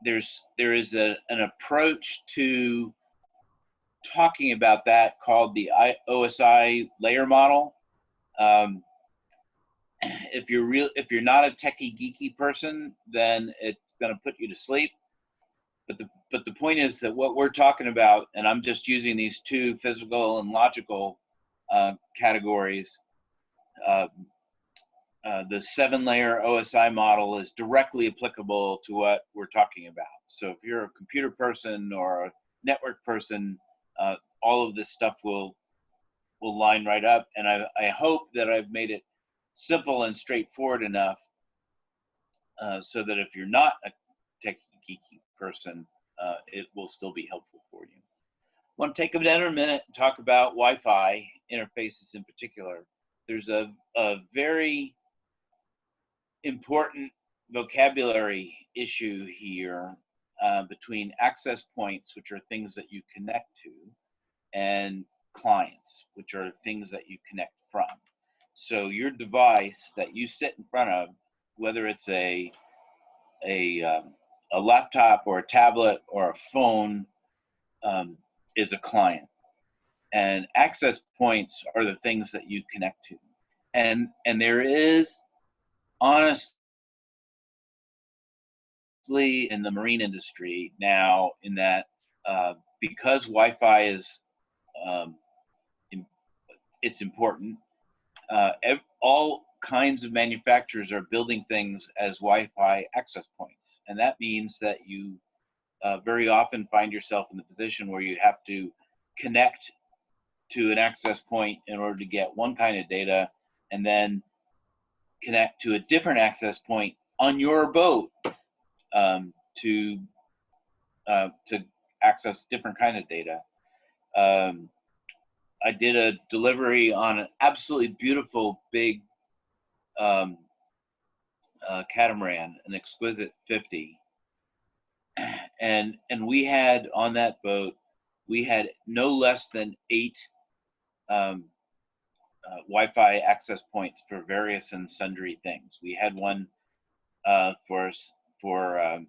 there is an approach to talking about that called the OSI layer model. If you're not a techie geeky person, then it's going to put you to sleep. But the point is that what we're talking about, and I'm just using these two, physical and logical categories. The 7-layer OSI model is directly applicable to what we're talking about. So if you're a computer person or a network person, all of this stuff will line right up. And I hope that I've made it simple and straightforward enough so that if you're not a tech geeky person, it will still be helpful for you. I want to take another minute and talk about Wi-Fi interfaces in particular. There's a very important vocabulary issue here between access points, which are things that you connect to, and clients, which are things that you connect from. So your device that you sit in front of, whether it's a laptop or a tablet or a phone, is a client. And access points are the things that you connect to. And there is, honestly, in the marine industry now, in that because Wi-Fi is it's important, all kinds of manufacturers are building things as Wi-Fi access points. And that means that you very often find yourself in the position where you have to connect to an access point in order to get one kind of data, and then connect to a different access point on your boat to access different kind of data. I did a delivery on an absolutely beautiful big catamaran, an Exquisite 50, and we had on that boat, we had no less than 8 Wi-Fi access points for various and sundry things. We had one for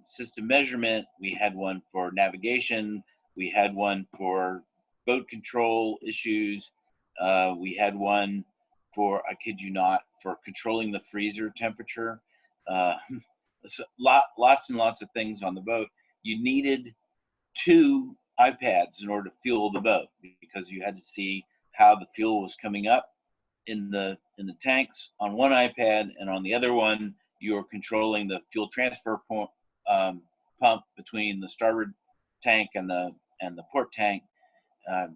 system measurement. We had one for navigation. We had one for boat control issues. We had one for, I kid you not, for controlling the freezer temperature. Lots and lots of things on the boat. You needed 2 iPads in order to fuel the boat, because you had to see how the fuel was coming up in the tanks on one iPad, and on the other one you were controlling the fuel transfer pump between the starboard tank and the port tank, and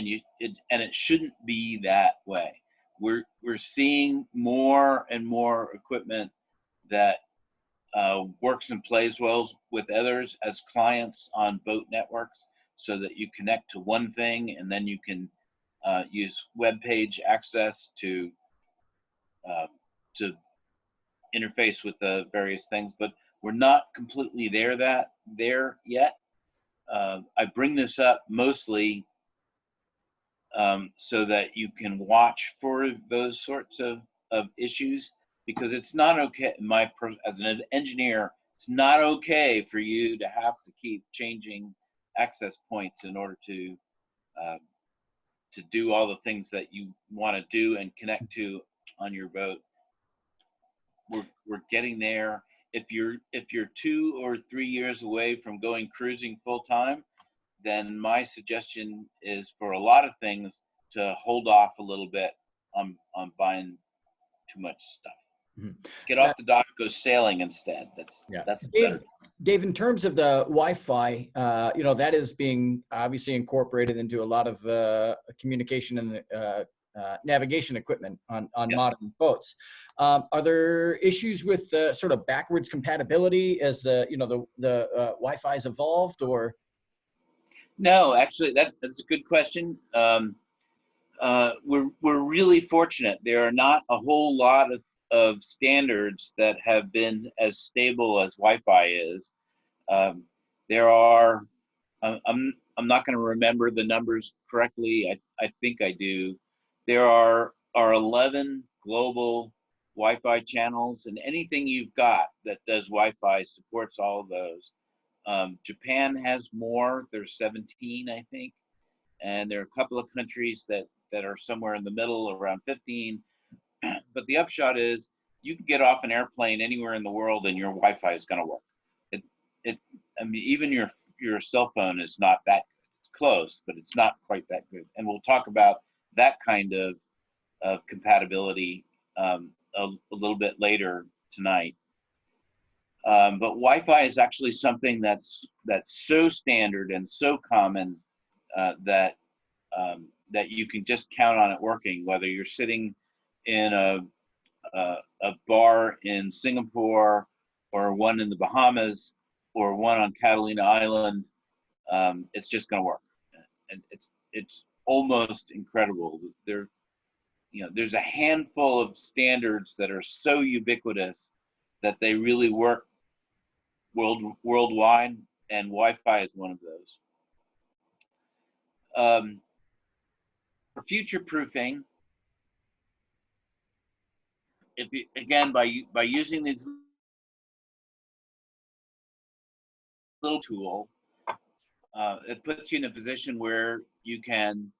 it shouldn't be that way. We're seeing more and more equipment that works and plays well with others as clients on boat networks, so that you connect to one thing and then you can use web page access to interface with the various things. But we're not completely there yet. I bring this up mostly so that you can watch for those sorts of issues, because it's not okay, as an engineer, it's not okay for you to have to keep changing access points in order to do all the things that you want to do and connect to on your boat. We're getting there. If you're 2 or 3 years away from going cruising full time, then my suggestion is for a lot of things to hold off a little bit on buying too much stuff. Mm-hmm. Get off the dock, go sailing instead. That's Dave, in terms of the Wi-Fi, that is being obviously incorporated into a lot of communication and navigation equipment on yes. modern boats. Are there issues with sort of backwards compatibility as the Wi-Fi's evolved, or? No, actually, that's a good question. We're really fortunate. There are not a whole lot of standards that have been as stable as Wi-Fi is. There are, I'm not going to remember the numbers correctly. I think I do. There are 11 global Wi-Fi channels, and anything you've got that does Wi-Fi supports all of those. Japan has more. There's 17, I think, and there are a couple of countries that are somewhere in the middle, around 15. But the upshot is, you can get off an airplane anywhere in the world, and your Wi-Fi is going to work. It. I mean, even your cell phone is not that close, but it's not quite that good. And we'll talk about that kind of compatibility a little bit later tonight. But Wi-Fi is actually something that's so standard and so common that that you can just count on it working, whether you're sitting in a bar in Singapore, or one in the Bahamas, or one on Catalina Island. It's just going to work, and it's almost incredible. There's a handful of standards that are so ubiquitous that they really work worldwide, and Wi-Fi is one of those. For future proofing, again, by using these little tool, it puts you in a position where you can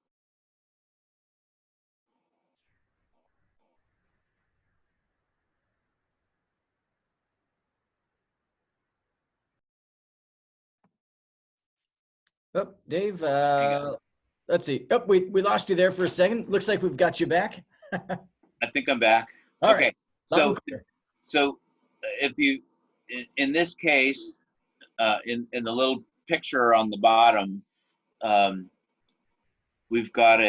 Oh, Dave, let's see. Oh, we lost you there for a second. Looks like we've got you back. I think I'm back. All okay. Right. So if you, in this case, in the little picture on the bottom, we've got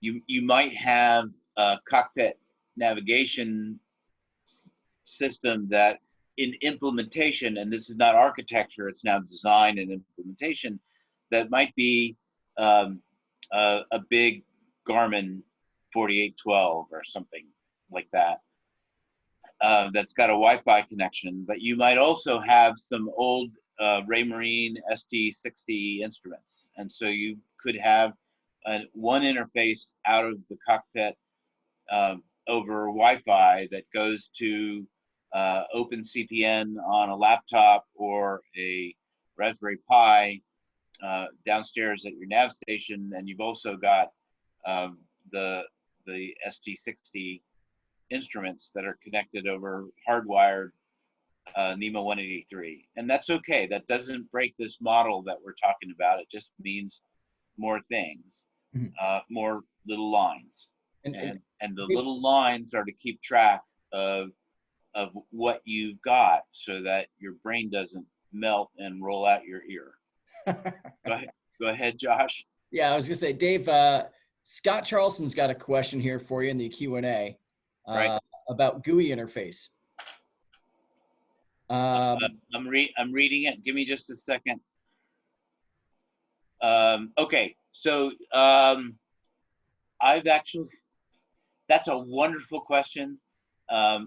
you might have a cockpit navigation system that in implementation, and this is not architecture, it's now design and implementation, that might be a big Garmin 4812 or something like that. That's got a Wi-Fi connection, but you might also have some old Raymarine ST60 instruments. And so you could have one interface out of the cockpit over Wi-Fi that goes to OpenCPN on a laptop or a Raspberry Pi downstairs at your nav station, and you've also got the ST60 instruments that are connected over hardwired NEMA 183. And that's okay. That doesn't break this model that we're talking about. It just means more things, more little lines. And the little lines are to keep track of what you've got so that your brain doesn't melt and roll out your ear. Go ahead, Josh. Yeah, I was gonna say, Dave, Scott Charleston's got a question here for you in the Q&A about GUI interface. I'm reading it. Give me just a second. Okay, so I've actually, that's a wonderful question. I've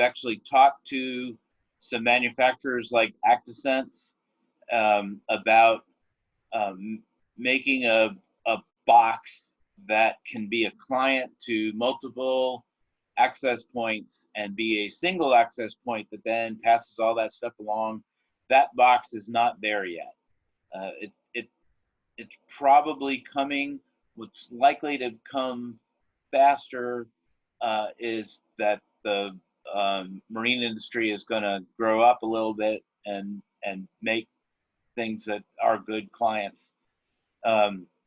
actually talked to some manufacturers like ActiSense about making a box that can be a client to multiple access points and be a single access point that then passes all that stuff along. That box is not there yet. It's probably coming. What's likely to come faster is that the marine industry is going to grow up a little bit and make things that are good clients.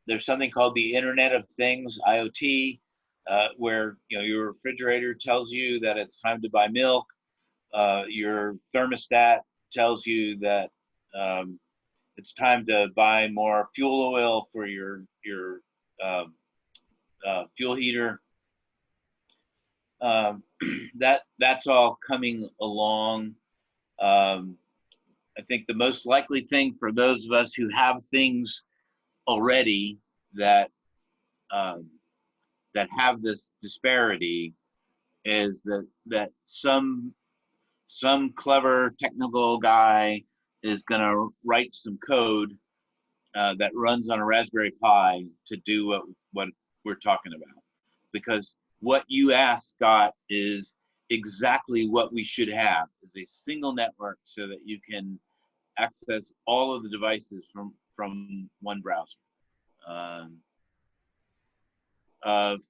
There's something called the Internet of Things, IoT, where your refrigerator tells you that it's time to buy milk. Your thermostat tells you that it's time to buy more fuel oil for your fuel heater. That's all coming along. I think the most likely thing for those of us who have things already that have this disparity is that some clever technical guy is going to write some code that runs on a Raspberry Pi to do what we're talking about. because what you asked, Scott, is exactly what we should have, is a single network so that you can access all of the devices from one browser.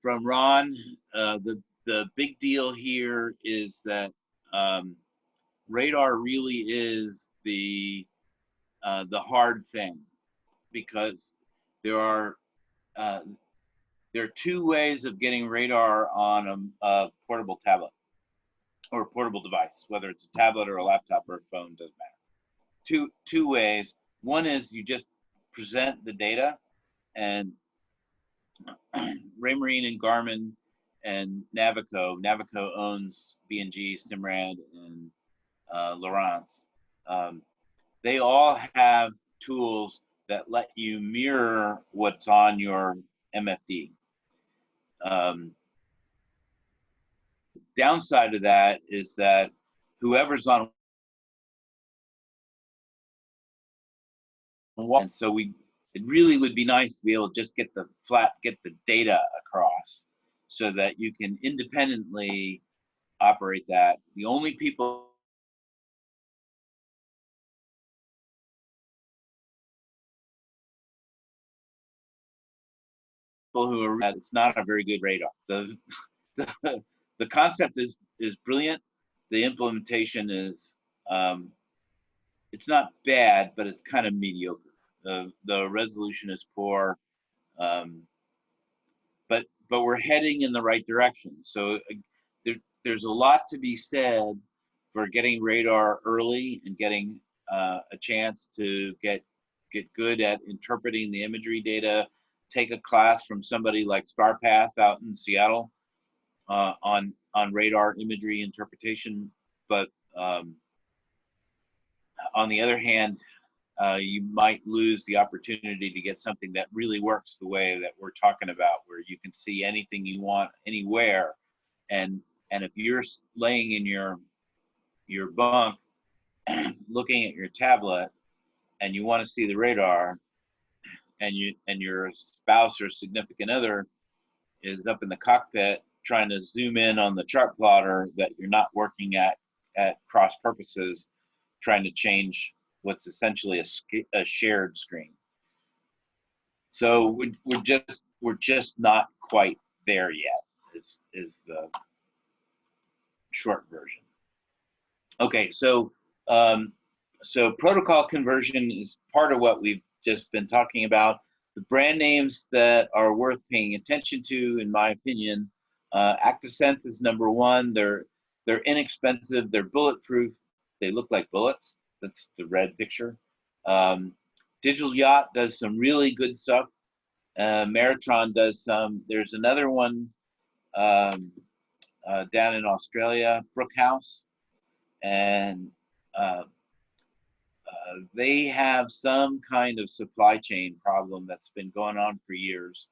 From Ron, the big deal here is that radar really is the hard thing, because there are two ways of getting radar on a portable tablet or a portable device, whether it's a tablet or a laptop or a phone, doesn't matter. Two ways. One is you just present the data, and Raymarine and Garmin and Navico. Navico owns B&G, Simrad, and Lowrance. They all have tools that let you mirror what's on your MFD. Downside of that is that whoever's on, and so it really would be nice to be able to just get the data across so that you can independently operate that. The only people who are that, it's not a very good radar. The concept is brilliant. The implementation is it's not bad, but it's kind of mediocre. The resolution is poor, but we're heading in the right direction. So there's a lot to be said for getting radar early and getting a chance to get good at interpreting the imagery data. Take a class from somebody like StarPath out in Seattle on radar imagery interpretation. But on the other hand, you might lose the opportunity to get something that really works the way that we're talking about, where you can see anything you want anywhere. And if you're laying in your bunk looking at your tablet and you want to see the radar, and your spouse or significant other is up in the cockpit trying to zoom in on the chart plotter that you're not working at cross purposes, trying to change what's essentially a shared screen. So we're just not quite there yet, is the short version. Okay, so protocol conversion is part of what we've just been talking about. The brand names that are worth paying attention to, in my opinion, ActiSense is number one. They're inexpensive. They're bulletproof. They look like bullets. That's the red picture. Digital Yacht does some really good stuff. Maritron does some. There's another one down in Australia, Brookhouse, and they have some kind of supply chain problem that's been going on for years.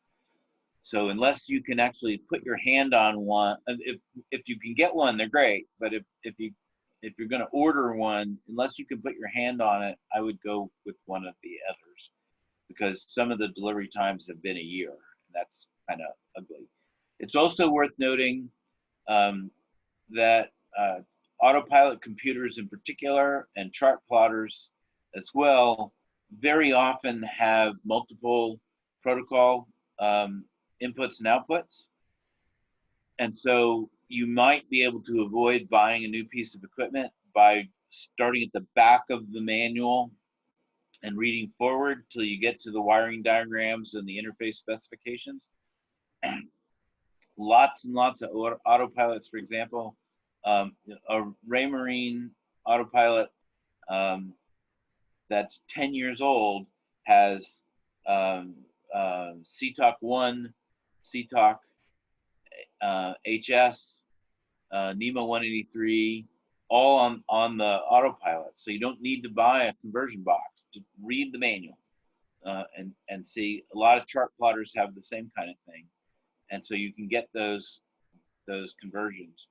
So unless you can actually put your hand on one, if you can get one, they're great. But if you're going to order one, unless you can put your hand on it, I would go with one of the others, because some of the delivery times have been a year. And that's kind of ugly. It's also worth noting that autopilot computers in particular, and chart plotters as well, very often have multiple protocol inputs and outputs. And so you might be able to avoid buying a new piece of equipment by starting at the back of the manual and reading forward till you get to the wiring diagrams and the interface specifications. Lots and lots of autopilots, for example. A Raymarine autopilot that's 10 years old has CTOC 1, CTOC HS, NEMA 183, all on the autopilot. So you don't need to buy a conversion box. Just read the manual and see. A lot of chart plotters have the same kind of thing, and so you can get those conversions.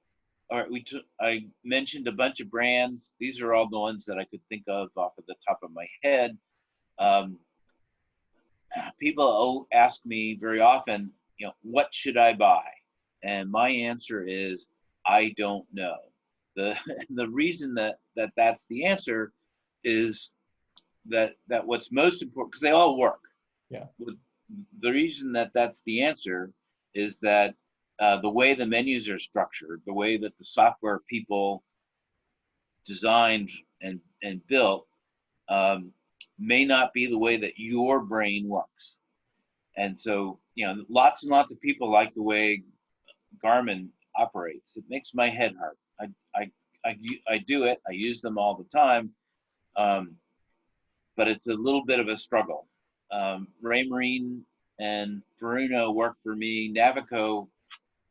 All right, I mentioned a bunch of brands. These are all the ones that I could think of off of the top of my head. People ask me very often, what should I buy? And my answer is, I don't know. The the reason that's the answer is that what's most important, because they all work. Yeah. The reason that's the answer is that the way the menus are structured, the way that the software people designed and built, may not be the way that your brain works. And so, lots and lots of people like the way Garmin operates. It makes my head hurt. I do it. I use them all the time, but it's a little bit of a struggle. Raymarine and Furuno work for me. Navico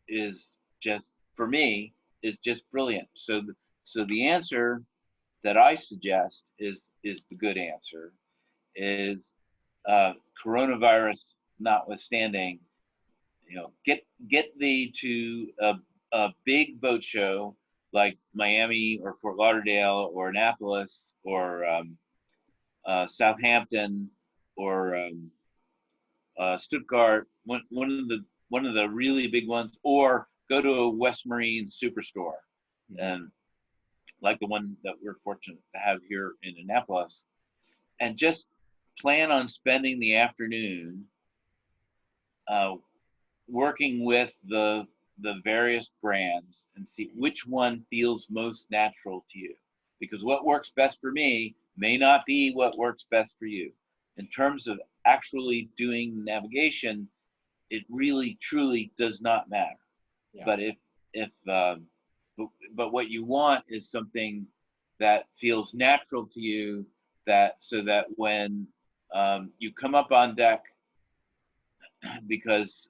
is just, for me, is just brilliant. So the answer that I suggest is the good answer. Is coronavirus notwithstanding, get thee to a big boat show like Miami or Fort Lauderdale or Annapolis or Southampton or Stuttgart, one of the really big ones, or go to a West Marine superstore, and like the one that we're fortunate to have here in Annapolis, and just plan on spending the afternoon working with the various brands and see which one feels most natural to you, because what works best for me may not be what works best for you. In terms of actually doing navigation, it really truly does not matter. Yeah. But but what you want is something that feels natural to you, so that when you come up on deck because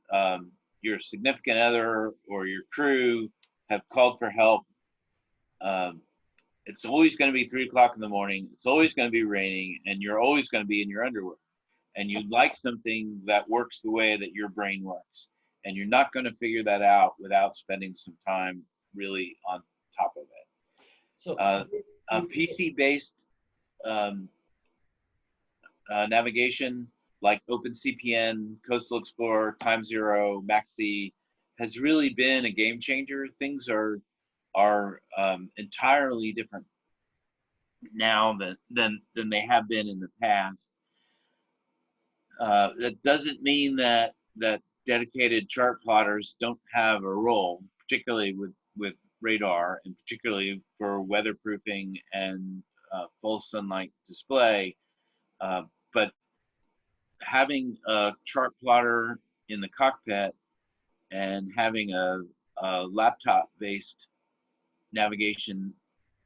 your significant other or your crew have called for help, it's always going to be 3 o'clock in the morning. It's always going to be raining, and you're always going to be in your underwear. And you'd like something that works the way that your brain works. And you're not going to figure that out without spending some time really on top of it. So PC-based navigation like OpenCPN, Coastal Explorer, Time Zero, MaxD has really been a game changer. Things are entirely different now than they have been in the past. That doesn't mean that dedicated chart plotters don't have a role, particularly with radar, and particularly for weatherproofing and full sunlight display. But having a chart plotter in the cockpit and having a laptop-based navigation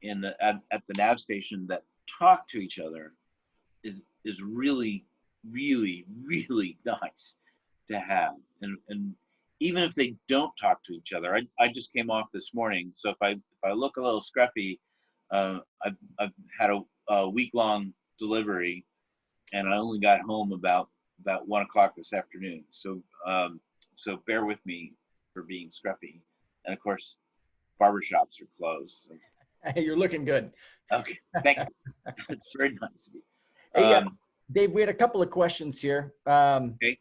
at the nav station that talk to each other is really, really, really nice to have. And even if they don't talk to each other, I just came off this morning, so if I look a little scruffy, I've had a week-long delivery, and I only got home about 1 o'clock this afternoon. So bear with me for being scruffy. And of course, barbershops are closed. So. Hey, you're looking good. Okay, thank you. It's very nice of you. Hey, Dave, we had a couple of questions here. Okay.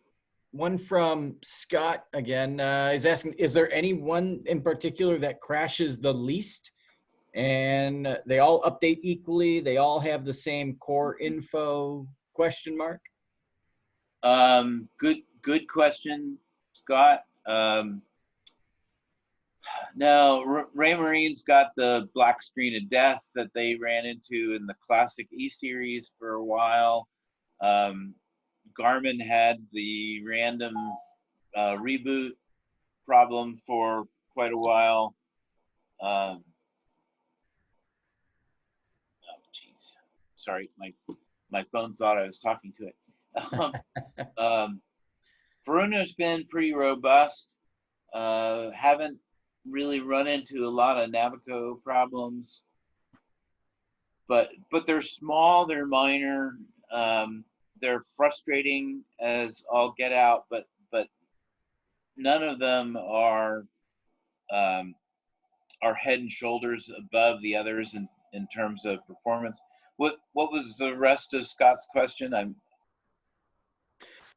One from Scott again. He's asking, is there any one in particular that crashes the least? And they all update equally. They all have the same core info ? Good question, Scott. No, Raymarine's got the black screen of death that they ran into in the classic E series for a while. Garmin had the random reboot problem for quite a while. Oh, geez. Sorry, my phone thought I was talking to it. Furuno's been pretty robust. Haven't really run into a lot of Navico problems, but they're small, they're minor, they're frustrating as all get out, but none of them are head and shoulders above the others in terms of performance. What was the rest of Scott's question?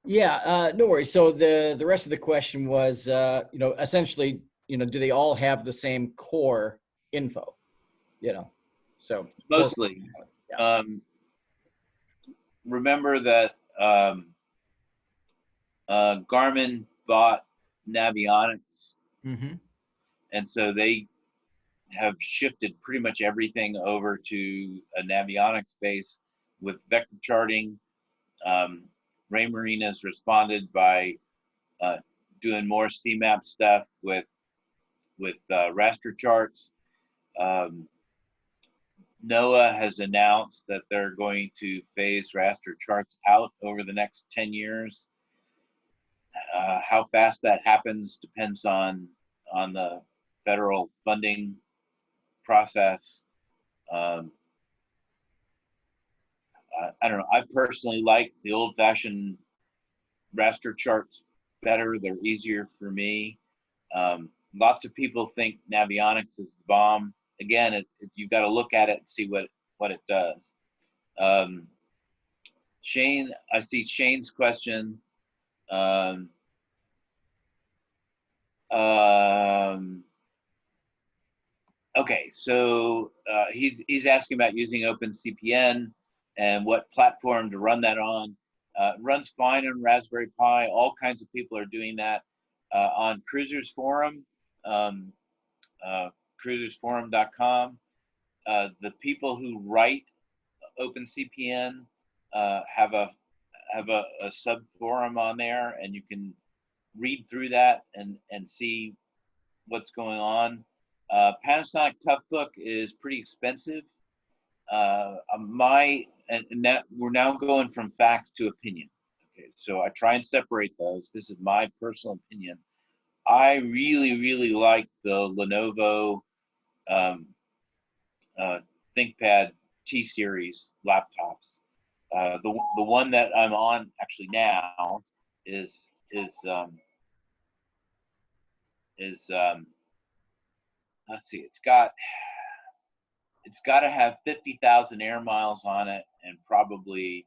Yeah, no worries. So the rest of the question was, essentially, do they all have the same core info? So core. Mostly. Yeah. Um, remember that Garmin bought Navionics, Mm-hmm. and so they have shifted pretty much everything over to a Navionics base with vector charting. Raymarine has responded by uh, doing more CMAP stuff with raster charts. Um, NOAA has announced that they're going to phase raster charts out over the next 10 years. How fast that happens depends on the federal funding process. Um, I don't know. I personally like the old-fashioned raster charts better. They're easier for me. Lots of people think Navionics is the bomb. Again, you've got to look at it and see what it does. Shane, I see Shane's question. Um, um, okay, so he's asking about using OpenCPN and what platform to run that on. Runs fine on Raspberry Pi. All kinds of people are doing that on Cruisers Forum, um, cruisersforum.com. The people who write OpenCPN have a sub forum on there, and you can read through that and see what's going on. Panasonic Toughbook is pretty expensive. And that we're now going from fact to opinion. Okay, so I try and separate those. This is my personal opinion. I really like the Lenovo ThinkPad T series laptops. The one that I'm on actually now is let's see, it's got to have 50,000 air miles on it and probably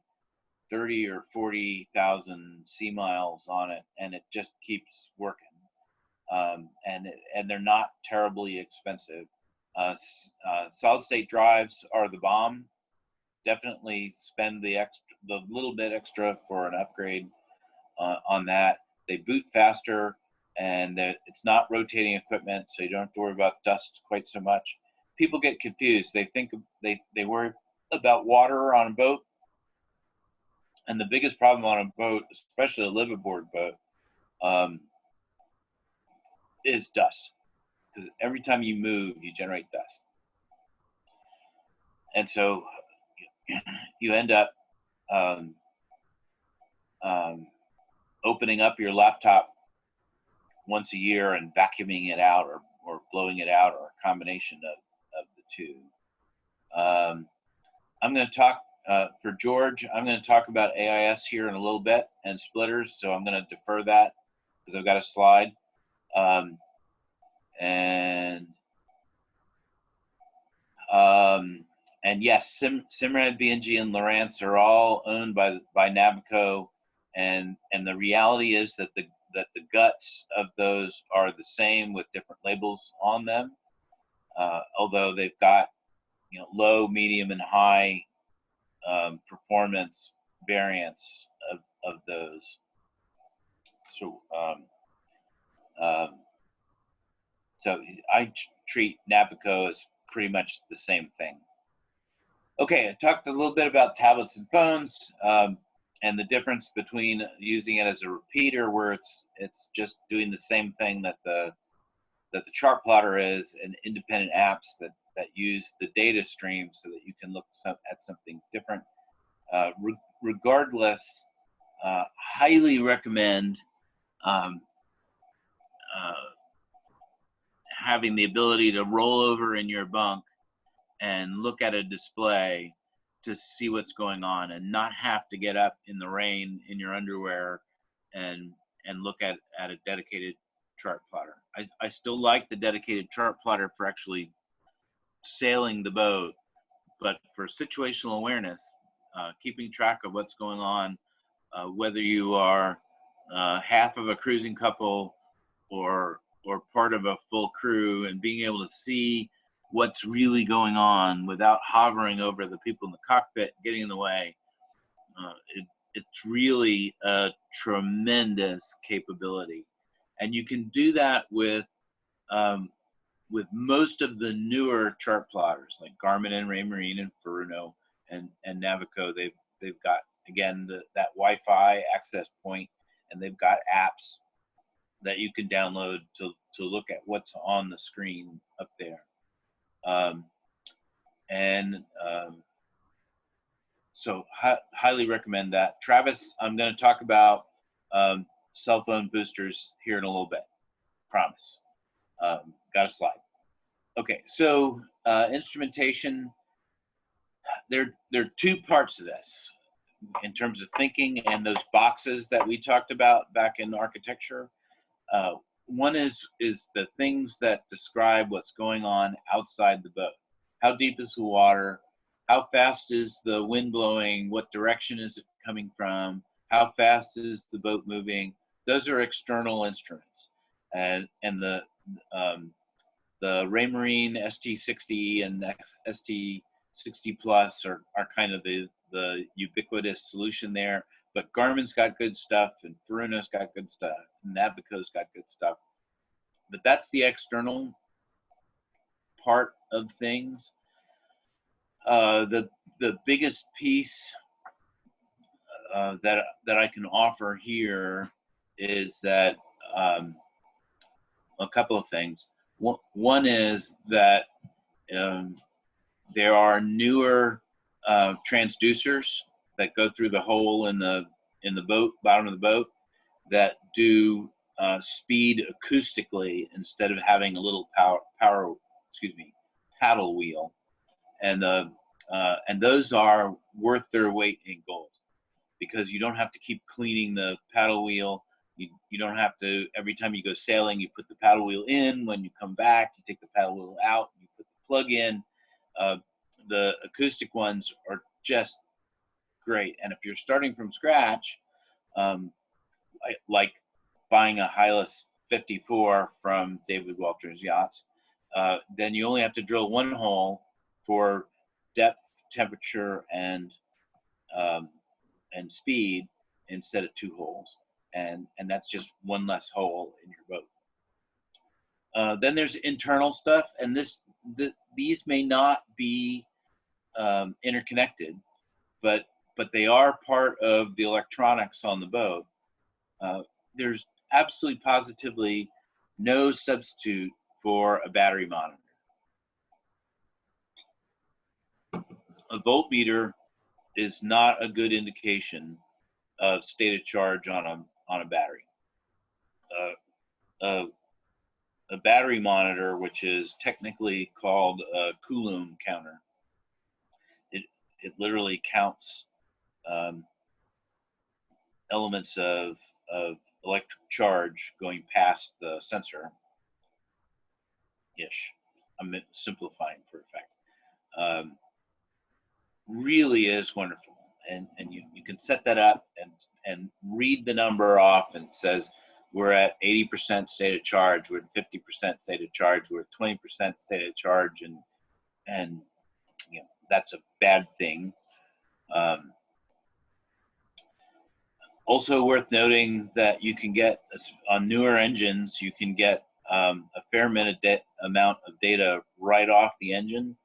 30 or 40,000 sea miles on it, and it just keeps working. And they're not terribly expensive. Solid state drives are the bomb. Definitely spend the little bit extra for an upgrade on that. They boot faster, and it's not rotating equipment, so you don't have to worry about dust quite so much. People get confused. They think they worry about water on a boat, and the biggest problem on a boat, especially a liveaboard boat, is dust, because every time you move, you generate dust, and so you end up um, um, opening up your laptop once a year and vacuuming it out or blowing it out, or a combination of the two. I'm going to talk for George. I'm going to talk about AIS here in a little bit and splitters, so I'm going to defer that because I've got a slide. And yes, Simrad, BNG, and Lowrance are all owned by Navico, and the reality is that the guts of those are the same with different labels on them, although they've got low, medium, and high performance variants of those. So so I treat Navico as pretty much the same thing. Okay, I talked a little bit about tablets and phones, and the difference between using it as a repeater, where it's just doing the same thing that the chart plotter is, and independent apps that use the data stream so that you can look at something different. Regardless, highly recommend having the ability to roll over in your bunk and look at a display to see what's going on, and not have to get up in the rain in your underwear and look at a dedicated chart plotter. I still like the dedicated chart plotter for actually sailing the boat, but for situational awareness, keeping track of what's going on whether you are half of a cruising couple or part of a full crew, and being able to see what's really going on without hovering over the people in the cockpit, getting in the way. It's really a tremendous capability, and you can do that with most of the newer chart plotters like Garmin and Raymarine and Furuno and Navico. They've got, again, that Wi-Fi access point, and they've got apps that you can download to look at what's on the screen up there. So highly recommend that. Travis, I'm going to talk about cell phone boosters here in a little bit. Promise. Got a slide. Okay, so instrumentation. There are two parts of this in terms of thinking and those boxes that we talked about back in architecture. One is the things that describe what's going on outside the boat. How deep is the water? How fast is the wind blowing? What direction is it coming from? How fast is the boat moving? Those are external instruments, and the Raymarine ST60 and ST60 Plus are kind of the ubiquitous solution there. But Garmin's got good stuff, and Furuno's got good stuff, and Navico's got good stuff. But that's the external part of things. The biggest piece that I can offer here is that a couple of things. One is that there are newer transducers that go through the hole in the boat, bottom of the boat, that do speed acoustically instead of having a little paddle wheel, and those are worth their weight in gold, because you don't have to keep cleaning the paddle wheel. You don't have to, every time you go sailing, you put the paddle wheel in. When you come back, you take the paddle wheel out, you put the plug in. The acoustic ones are just great. And if you're starting from scratch, like buying a Hylas 54 from David Walter's Yachts, then you only have to drill one hole for depth, temperature, and speed instead of two holes. And that's just one less hole in your boat. Then there's internal stuff, and these may not be interconnected, but they are part of the electronics on the boat. There's absolutely positively no substitute for a battery monitor. A voltmeter is not a good indication of state of charge on a battery. A battery monitor, which is technically called a Coulomb counter, it literally counts elements of electric charge going past the sensor. I'm simplifying for effect. Really is wonderful, and you can set that up and read the number off, and it says we're at 80% state of charge, we're at 50% state of charge, we're at 20% state of charge, and that's a bad thing. Also worth noting that you can get, on newer engines, you can get a fair amount of data right off the engine.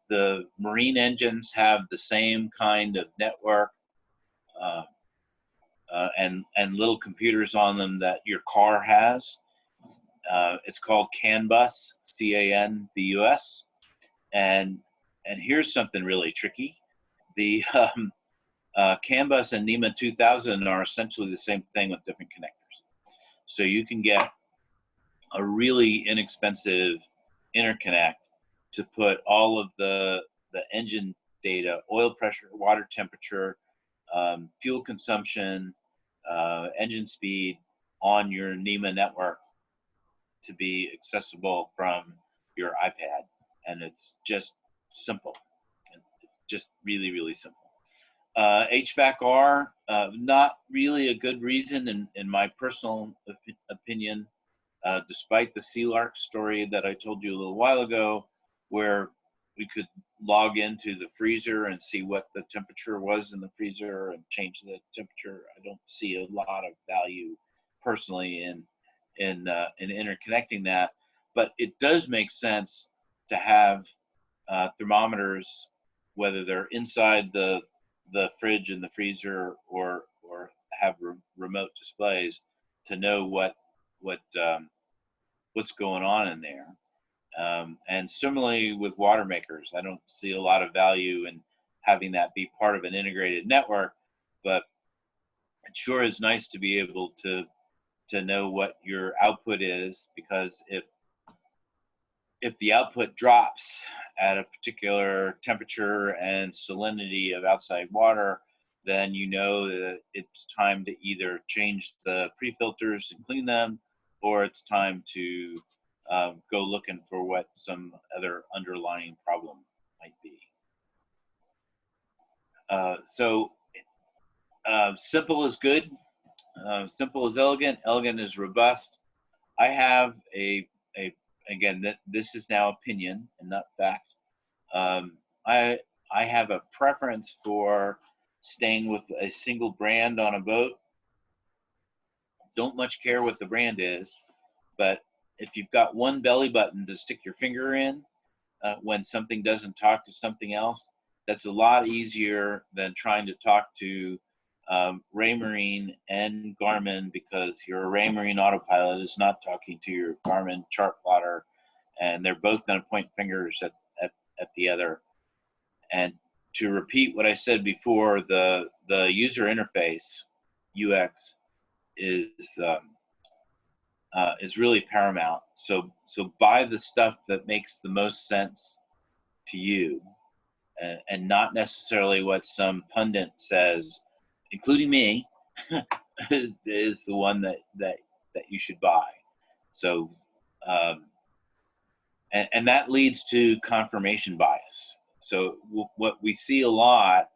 The marine engines have the same kind of network and little computers on them that your car has. It's called CAN bus, CANBUS, and here's something really tricky. The CAN bus and NEMA 2000 are essentially the same thing with different connectors. So you can get a really inexpensive interconnect to put all of the engine data, oil pressure, water temperature, fuel consumption, engine speed on your NEMA network to be accessible from your iPad. And it's just simple, just really, really simple. HVAC-R, not really a good reason in my personal opinion, despite the Sea Lark story that I told you a little while ago, where we could log into the freezer and see what the temperature was in the freezer and change the temperature. I don't see a lot of value personally in interconnecting that, but it does make sense to have thermometers, whether they're inside the fridge and the freezer or have remote displays, to know what's going on in there. And similarly with water makers, I don't see a lot of value in having that be part of an integrated network, but it sure is nice to be able to know what your output is, because if the output drops at a particular temperature and salinity of outside water, then you know that it's time to either change the pre-filters and clean them, or it's time to go looking for what some other underlying problem might be. Simple is good. Simple is elegant. Elegant is robust. I have again, this is now opinion and not fact. I have a preference for staying with a single brand on a boat. Don't much care what the brand is, but if you've got one belly button to stick your finger in when something doesn't talk to something else, that's a lot easier than trying to talk to Raymarine and Garmin, because your Raymarine autopilot is not talking to your Garmin chart plotter, and they're both going to point fingers at the other. And to repeat what I said before, the user interface, UX, is really paramount. So buy the stuff that makes the most sense to you, and not necessarily what some pundit says, including me, is the one that you should buy. So and that leads to confirmation bias. So what we see a lot,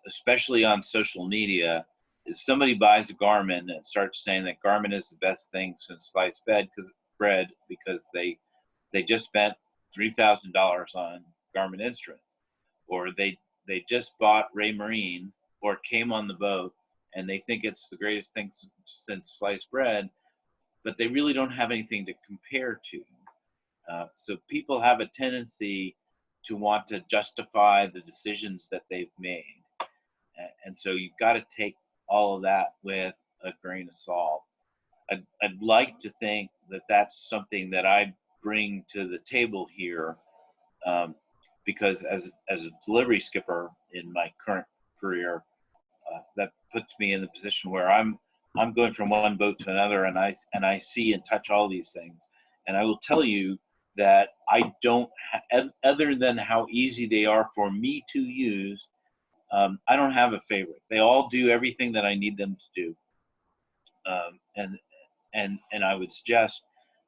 especially on social media, is somebody buys a Garmin and starts saying that Garmin is the best thing since sliced bread because they just spent $3,000 on Garmin instruments, or they just bought Raymarine or came on the boat and they think it's the greatest thing since sliced bread, but they really don't have anything to compare to. So people have a tendency to want to justify the decisions that they've made. And so you've got to take all of that with a grain of salt. I'd like to think that that's something that I bring to the table here, because as a delivery skipper in my current career, that puts me in the position where I'm going from one boat to another, and I see and touch all these things. And I will tell you that I don't, other than how easy they are for me to use, I don't have a favorite. They all do everything that I need them to do. And I would suggest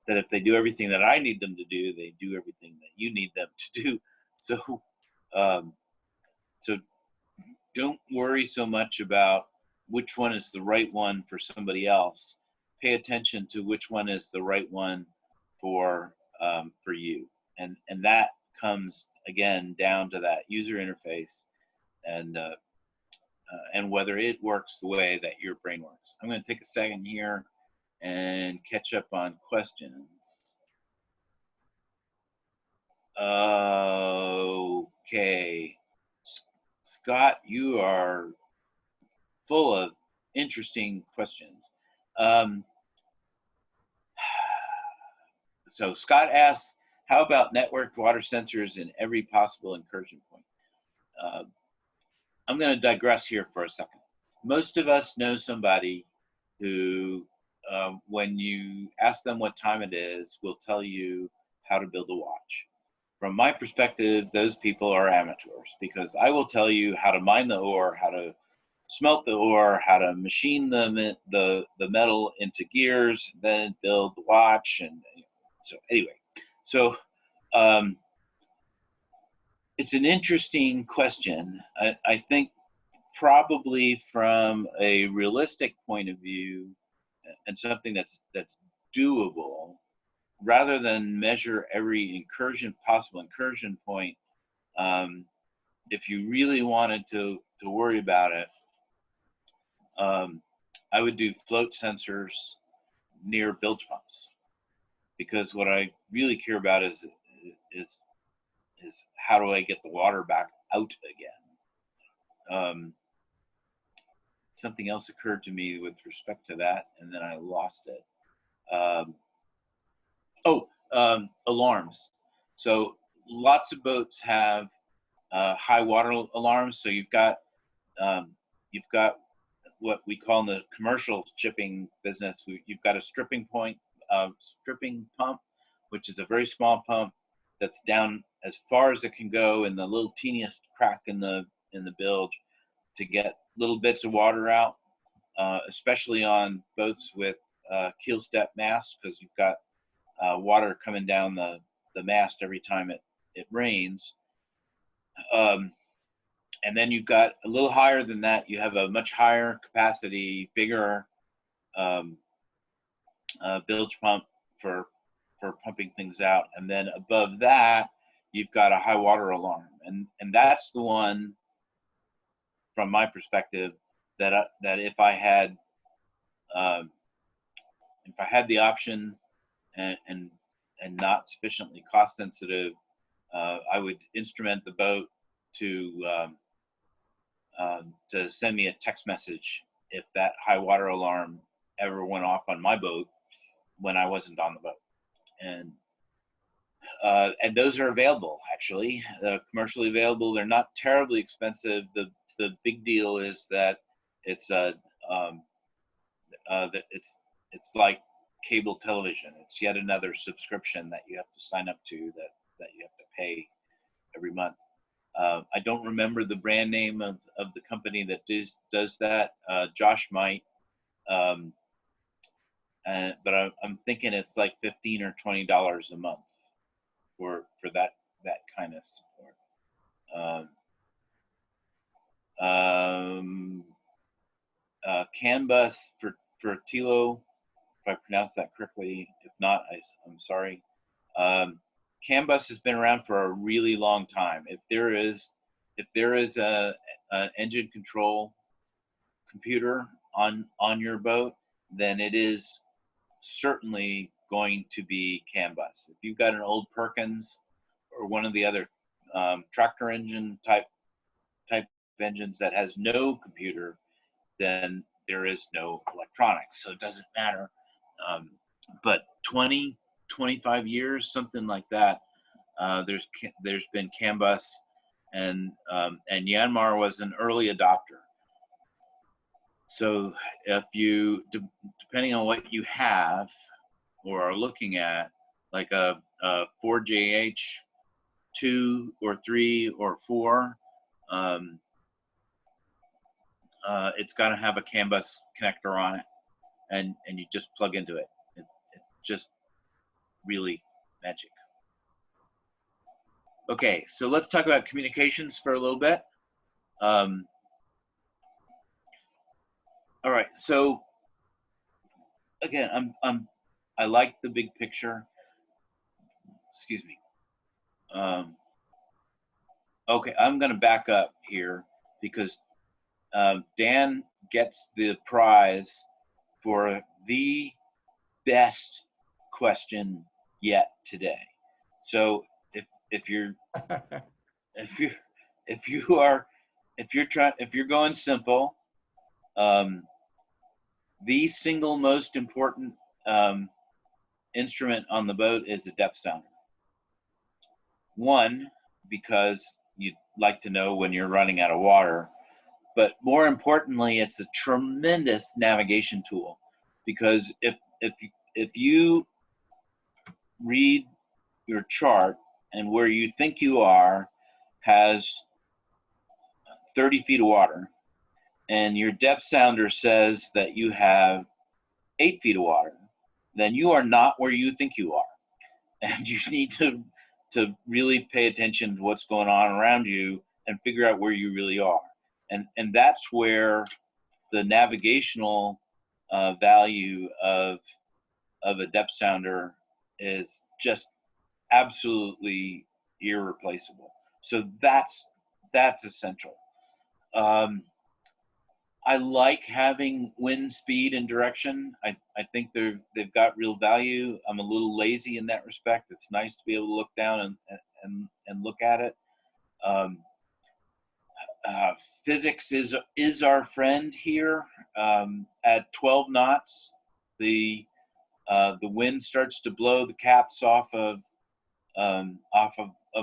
that if they do everything that I need them to do, they do everything that you need them to do. So, so don't worry so much about which one is the right one for somebody else. Pay attention to which one is the right one for you, and that comes again down to that user interface and whether it works the way that your brain works. I'm going to take a second here and catch up on questions. Okay, Scott, you are full of interesting questions. So Scott asks, how about networked water sensors in every possible incursion point? I'm going to digress here for a second. Most of us know somebody who, when you ask them what time it is, will tell you how to build a watch. From my perspective, those people are amateurs, because I will tell you how to mine the ore, how to smelt the ore, how to machine the metal into gears, then build the watch. And so anyway, so it's an interesting question. I think probably from a realistic point of view and something that's doable, rather than measure every possible incursion point, if you really wanted to worry about it, I would do float sensors near bilge pumps, because what I really care about is how do I get the water back out again. Something else occurred to me with respect to that, and then I lost it. Alarms. So lots of boats have high water alarms. So you've got what we call in the commercial shipping business, you've got a stripping pump, which is a very small pump that's down as far as it can go in the little teeniest crack in the bilge to get little bits of water out, especially on boats with keel step masts, because you've got water coming down the mast every time it rains. And then you've got a little higher than that, you have a much higher capacity, bigger bilge pump for pumping things out. And then above that, you've got a high water alarm. And that's the one, from my perspective, that if I had the option and not sufficiently cost sensitive, I would instrument the boat to send me a text message if that high water alarm ever went off on my boat when I wasn't on the boat. And those are available, actually, commercially available. They're not terribly expensive. The big deal is that it's like cable television. It's yet another subscription that you have to sign up to, that you have to pay every month. I don't remember the brand name of the company that does that. Josh might, but I'm thinking it's like $15 or $20 a month for that kind of support. CAN bus for Tilo, if I pronounced that correctly. If not, I'm sorry. CAN bus has been around for a really long time. If there is an engine control computer on your boat, then it is certainly going to be CAN bus. If you've got an old Perkins or one of the other tractor engine type engines that has no computer, then there is no electronics, so it doesn't matter. But 25 years, something like that, there's been CAN bus, and Yanmar was an early adopter. So if you, depending on what you have or are looking at, like a 4JH 2 or 3 or 4, it's got to have a CAN bus connector on it, and you just plug into it. It's just really magic. Okay, so let's talk about communications for a little bit. All right, so again, I like the big picture. Excuse me. Okay, I'm going to back up here because Dan gets the prize for the best question yet today. So if you're going simple, the single most important instrument on the boat is a depth sounder. One, because you'd like to know when you're running out of water, but more importantly, it's a tremendous navigation tool, because if you read your chart and where you think you are has 30 feet of water, and your depth sounder says that you have 8 feet of water, then you are not where you think you are. And you need to really pay attention to what's going on around you and figure out where you really are. And that's where the navigational value of a depth sounder is just absolutely irreplaceable. So that's essential. I like having wind speed and direction. I think they've got real value. I'm a little lazy in that respect. It's nice to be able to look down and look at it. Um, Physics is our friend here. At 12 knots, the wind starts to blow the caps off of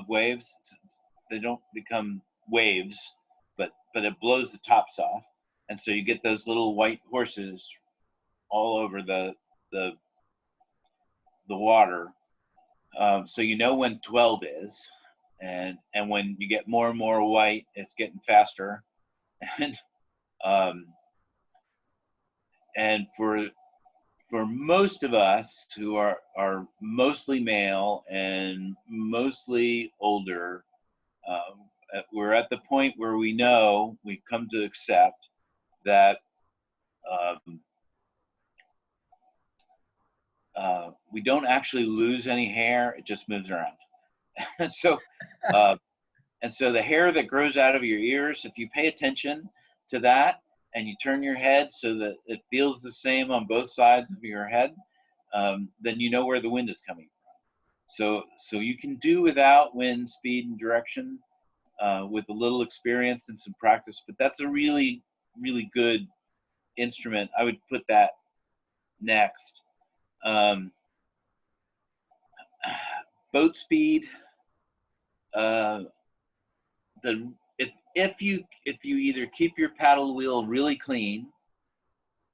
waves. They don't become waves, but it blows the tops off, and so you get those little white horses all over the water. So you know when 12 is, and when you get more and more white, it's getting faster, and and for most of us who are mostly male and mostly older, we're at the point where we know, we've come to accept that we don't actually lose any hair, it just moves around. And so the hair that grows out of your ears, if you pay attention to that and you turn your head so that it feels the same on both sides of your head, then you know where the wind is coming from. So you can do without wind speed and direction with a little experience and some practice, but that's a really, really good instrument. I would put that next. Boat speed. If you either keep your paddle wheel really clean,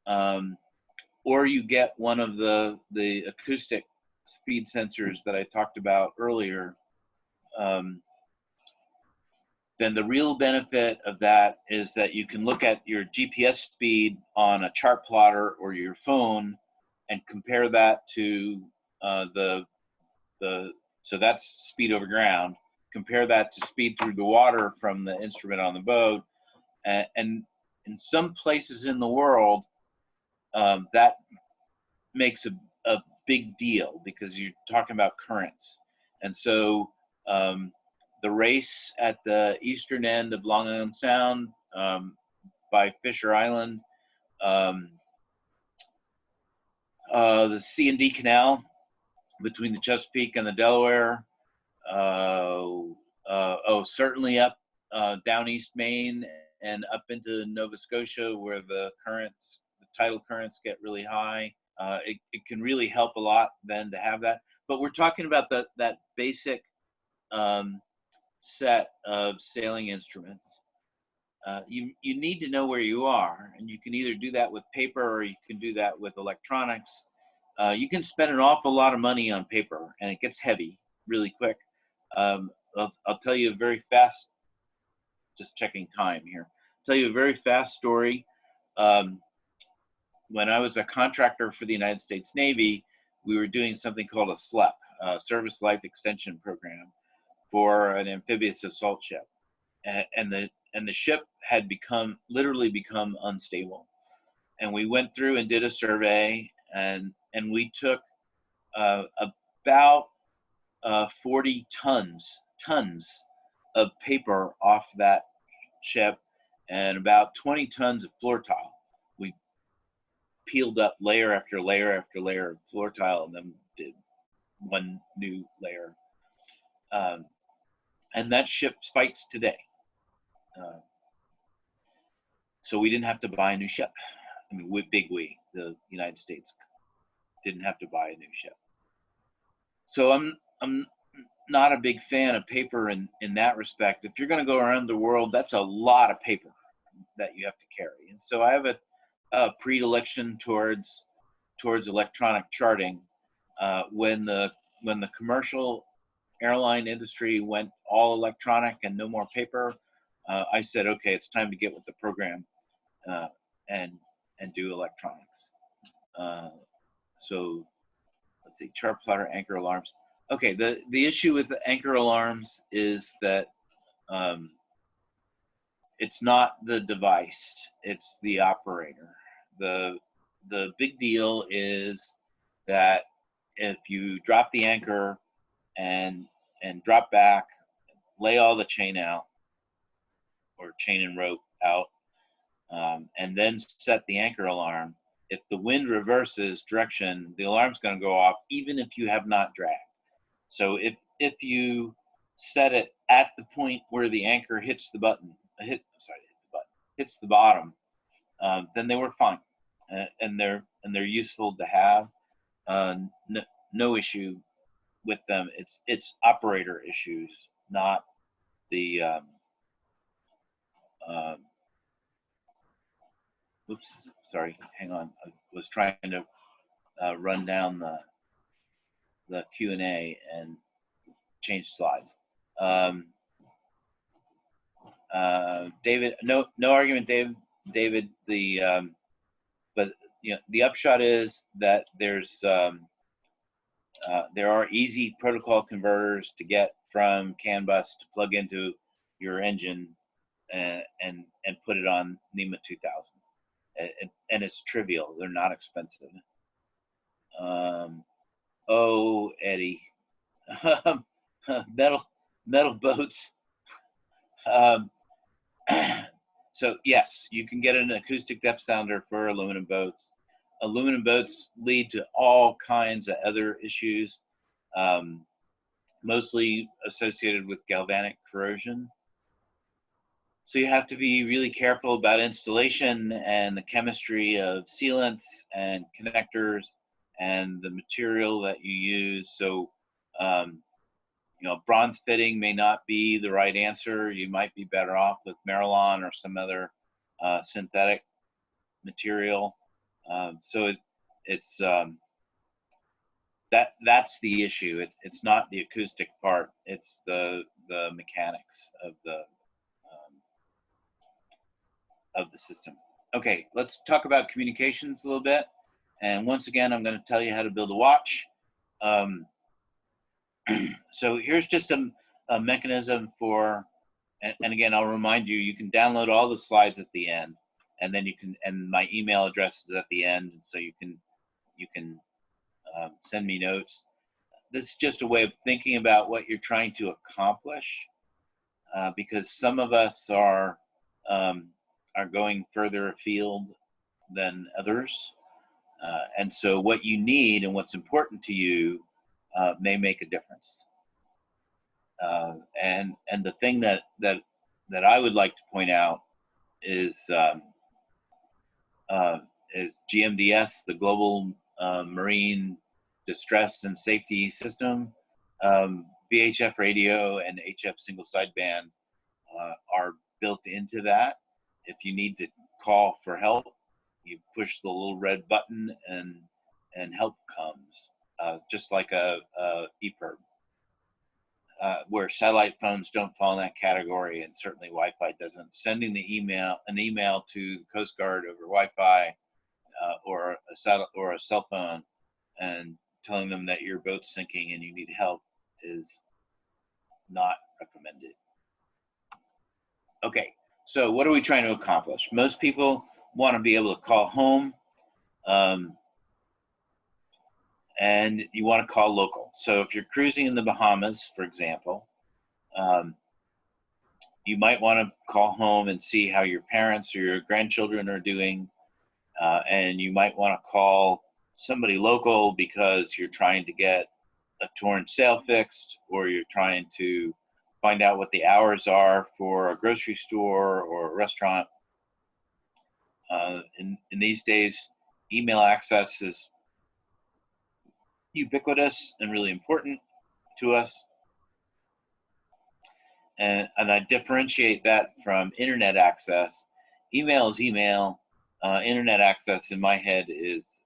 or you get one of the acoustic speed sensors that I talked about earlier, then the real benefit of that is that you can look at your GPS speed on a chart plotter or your phone and compare that to so that's speed over ground. Compare that to speed through the water from the instrument on the boat. And in some places in the world, that makes a big deal because you're talking about currents. And so the race at the eastern end of Long Island Sound by Fisher Island, the C&D Canal between the Chesapeake and the Delaware, certainly up down East Maine and up into Nova Scotia where the tidal currents get really high. It can really help a lot then to have that. But we're talking about that basic set of sailing instruments. You need to know where you are, and you can either do that with paper or you can do that with electronics. You can spend an awful lot of money on paper, and it gets heavy really quick. I'll tell you a very fast, just checking time here. Tell you a very fast story. When I was a contractor for the United States Navy, we were doing something called a SLEP, Service Life Extension Program, for an amphibious assault ship, and the ship had literally become unstable. And we went through and did a survey, and we took about 40 tons of paper off that ship and about 20 tons of floor tile. We peeled up layer after layer after layer of floor tile and then did one new layer. And that ship fights today. So we didn't have to buy a new ship. I mean, the United States didn't have to buy a new ship. So I'm not a big fan of paper in that respect. If you're going to go around the world, that's a lot of paper that you have to carry. And so I have a predilection towards electronic charting. When the commercial airline industry went all electronic and no more paper, I said, okay, it's time to get with the program and do electronics. So let's see, chart plotter, anchor alarms. Okay, the issue with the anchor alarms is that it's not the device, it's the operator. The big deal is that if you drop the anchor and drop back, lay all the chain out, or chain and rope out, and then set the anchor alarm. If the wind reverses direction, the alarm's going to go off even if you have not dragged. So if you set it at the point where the anchor hits the bottom, then they work fine, and they're useful to have. No issue with them. It's operator issues, not the oops, sorry, hang on. I was trying to run down the Q&A and change slides. David, no argument, David. But the upshot is that there are easy protocol converters to get from CAN bus to plug into your engine and put it on NEMA 2000, and it's trivial. They're not expensive. Oh, Eddie, metal boats. So yes, you can get an acoustic depth sounder for aluminum boats. Aluminum boats lead to all kinds of other issues, mostly associated with galvanic corrosion. So you have to be really careful about installation and the chemistry of sealants and connectors and the material that you use. So, bronze fitting may not be the right answer. You might be better off with Marilon or some other synthetic material. So that's the issue. It's not the acoustic part. It's the mechanics of the system. Okay, let's talk about communications a little bit. And once again, I'm going to tell you how to build a watch. So here's just a mechanism for, and again, I'll remind you, you can download all the slides at the end, and then and my email address is at the end, so you can send me notes. This is just a way of thinking about what you're trying to accomplish, because some of us are going further afield than others. And so what you need and what's important to you may make a difference. And the thing that I would like to point out is GMDS, the Global Marine Distress and Safety System. VHF radio and HF single sideband are built into that. If you need to call for help, you push the little red button and help comes, just like a EPIRB. Where satellite phones don't fall in that category, and certainly Wi-Fi doesn't. Sending an email to the Coast Guard over Wi-Fi or a cell phone and telling them that your boat's sinking and you need help is not recommended. Okay, so what are we trying to accomplish? Most people want to be able to call home, and you want to call local. So if you're cruising in the Bahamas, for example, you might want to call home and see how your parents or your grandchildren are doing, and you might want to call somebody local because you're trying to get a torn sail fixed, or you're trying to find out what the hours are for a grocery store or a restaurant. In these days, email access is ubiquitous and really important to us. And I differentiate that from internet access. Email is email. Internet access in my head is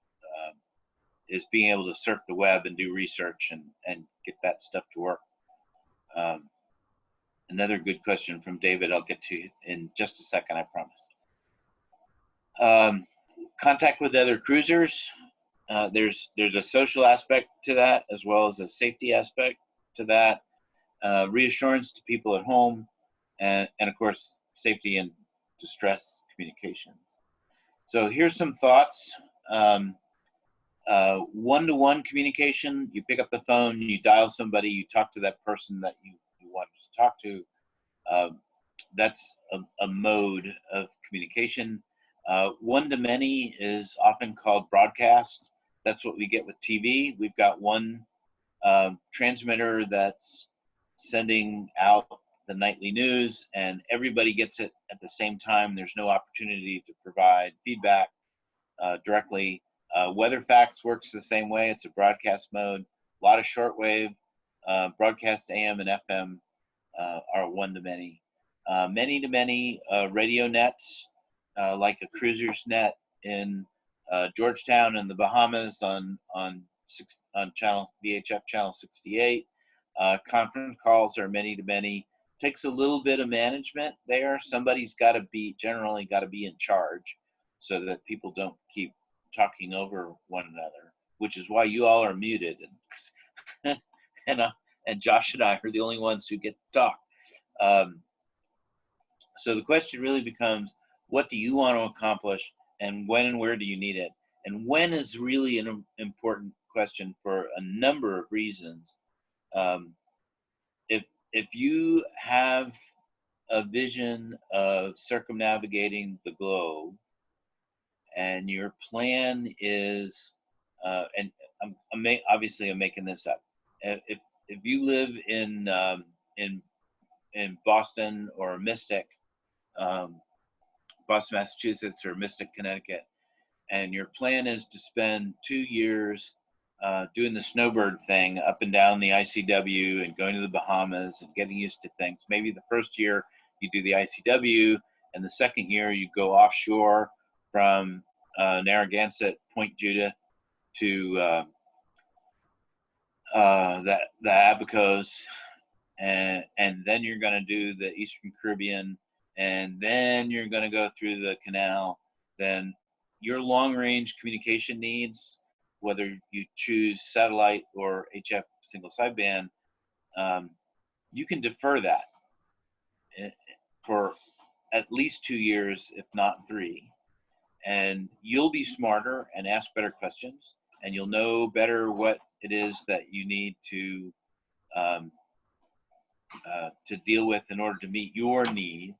being able to surf the web and do research and get that stuff to work. Another good question from David, I'll get to in just a second, I promise. Contact with other cruisers. There's a social aspect to that, as well as a safety aspect to that. Reassurance to people at home, and of course, safety distress communications. So here's some thoughts. One-to-one communication, you pick up the phone, you dial somebody, you talk to that person that you want to talk to. That's a mode of communication. One-to-many is often called broadcast. That's what we get with TV. We've got one transmitter that's sending out the nightly news, and everybody gets it at the same time. There's no opportunity to provide feedback directly. Weather Facts works the same way. It's a broadcast mode. A lot of shortwave, broadcast AM and FM are one-to-many. Many-to-many radio nets, like a cruiser's net in Georgetown and the Bahamas on channel VHF channel 68. Conference calls are many-to-many. Takes a little bit of management there. Somebody's generally got to be in charge so that people don't keep talking over one another, which is why you all are muted, and Josh and I are the only ones who get to talk. So the question really becomes, what do you want to accomplish, and when and where do you need it? And when is really an important question for a number of reasons. If you have a vision of circumnavigating the globe, and your plan is, and obviously I'm making this up. If you live in Boston or Mystic, Boston, Massachusetts, or Mystic, Connecticut, and your plan is to spend 2 years doing the snowbird thing up and down the ICW and going to the Bahamas and getting used to things. Maybe the first year you do the ICW, and the second year you go offshore from Narragansett, Point Judith to the Abacos, and then you're going to do the Eastern Caribbean, and then you're going to go through the canal. Then your long-range communication needs, whether you choose satellite or HF single sideband, you can defer that for at least 2 years, if not 3. And you'll be smarter and ask better questions, and you'll know better what it is that you need to deal with in order to meet your needs.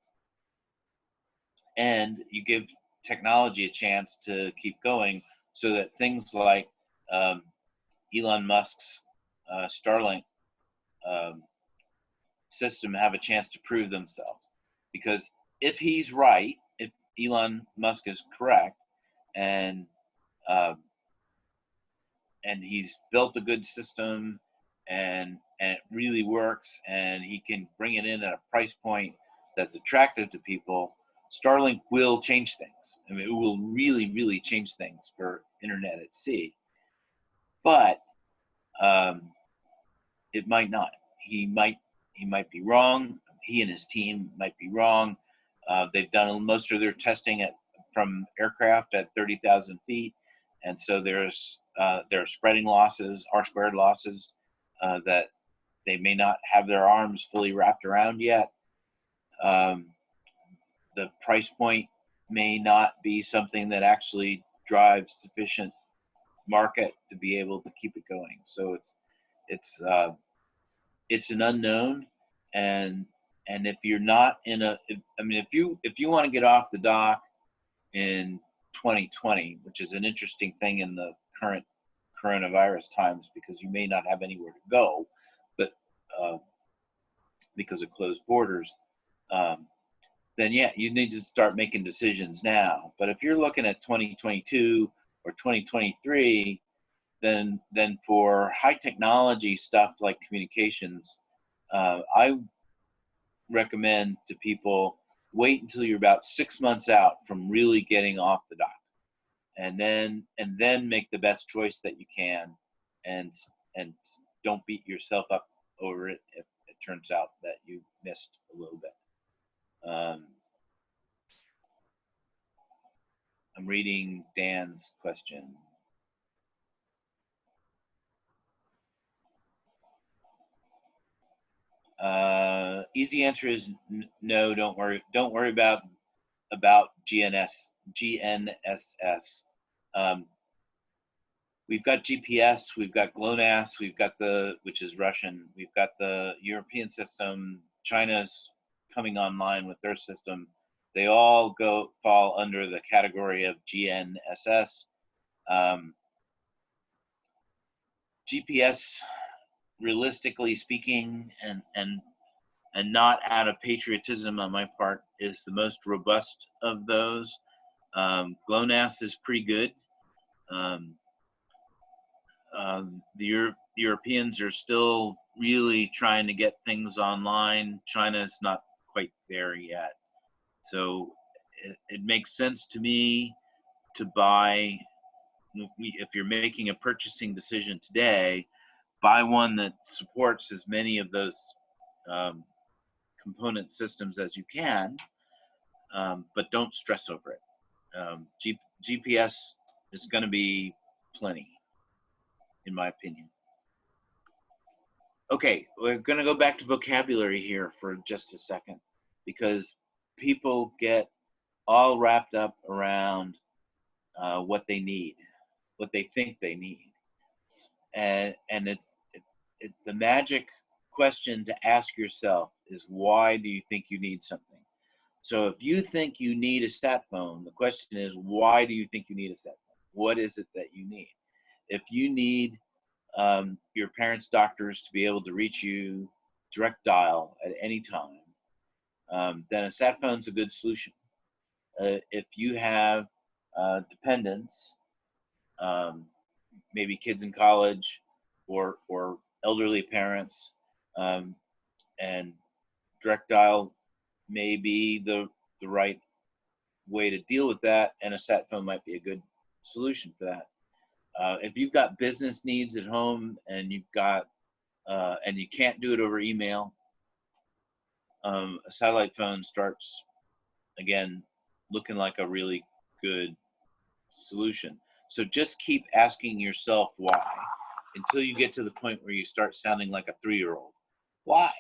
And you give technology a chance to keep going, so that things like Elon Musk's Starlink system have a chance to prove themselves. Because if he's right, if Elon Musk is correct, and he's built a good system, and it really works, and he can bring it in at a price point that's attractive to people, Starlink will change things. I mean, it will really, really change things for internet at sea. But it might not. He might be wrong. He and his team might be wrong. They've done most of their testing from aircraft at 30,000 feet, and so there are spreading losses, R-squared losses, that they may not have their arms fully wrapped around yet. The price point may not be something that actually drives sufficient market to be able to keep it going. So it's an unknown, and if you're not if you want to get off the dock in 2020, which is an interesting thing in the current coronavirus times, because you may not have anywhere to go, but because of closed borders, then yeah, you need to start making decisions now. But if you're looking at 2022 or 2023, then for high technology stuff like communications, I recommend to people, wait until you're about 6 months out from really getting off the dock, and then make the best choice that you can, and don't beat yourself up over it if it turns out that you missed a little bit. I'm reading Dan's question. Easy answer is no. Don't worry about about GNSS. We've got GPS, we've got GLONASS, we've got which is Russian, we've got the European system, China's coming online with their system. They all fall under the category of GNSS. GPS, realistically speaking, and not out of patriotism on my part, is the most robust of those. GLONASS is pretty good. The Europeans are still really trying to get things online. China's not quite there yet. So it makes sense to me to buy, if you're making a purchasing decision today, buy one that supports as many of those component systems as you can, but don't stress over it. GPS is going to be plenty, in my opinion. Okay, we're going to go back to vocabulary here for just a second, because people get all wrapped up around what they need, what they think they need. And it's the magic question to ask yourself is, why do you think you need something? So if you think you need a sat phone, the question is, why do you think you need a sat phone? What is it that you need? If you need your parents' doctors to be able to reach you direct dial at any time, then a sat phone's a good solution. If you have dependents, maybe kids in college or elderly parents, and direct dial may be the right way to deal with that, and a sat phone might be a good solution for that. If you've got business needs at home and you've got and you can't do it over email, a satellite phone starts again looking like a really good solution. So just keep asking yourself why until you get to the point where you start sounding like a 3-year-old. Why?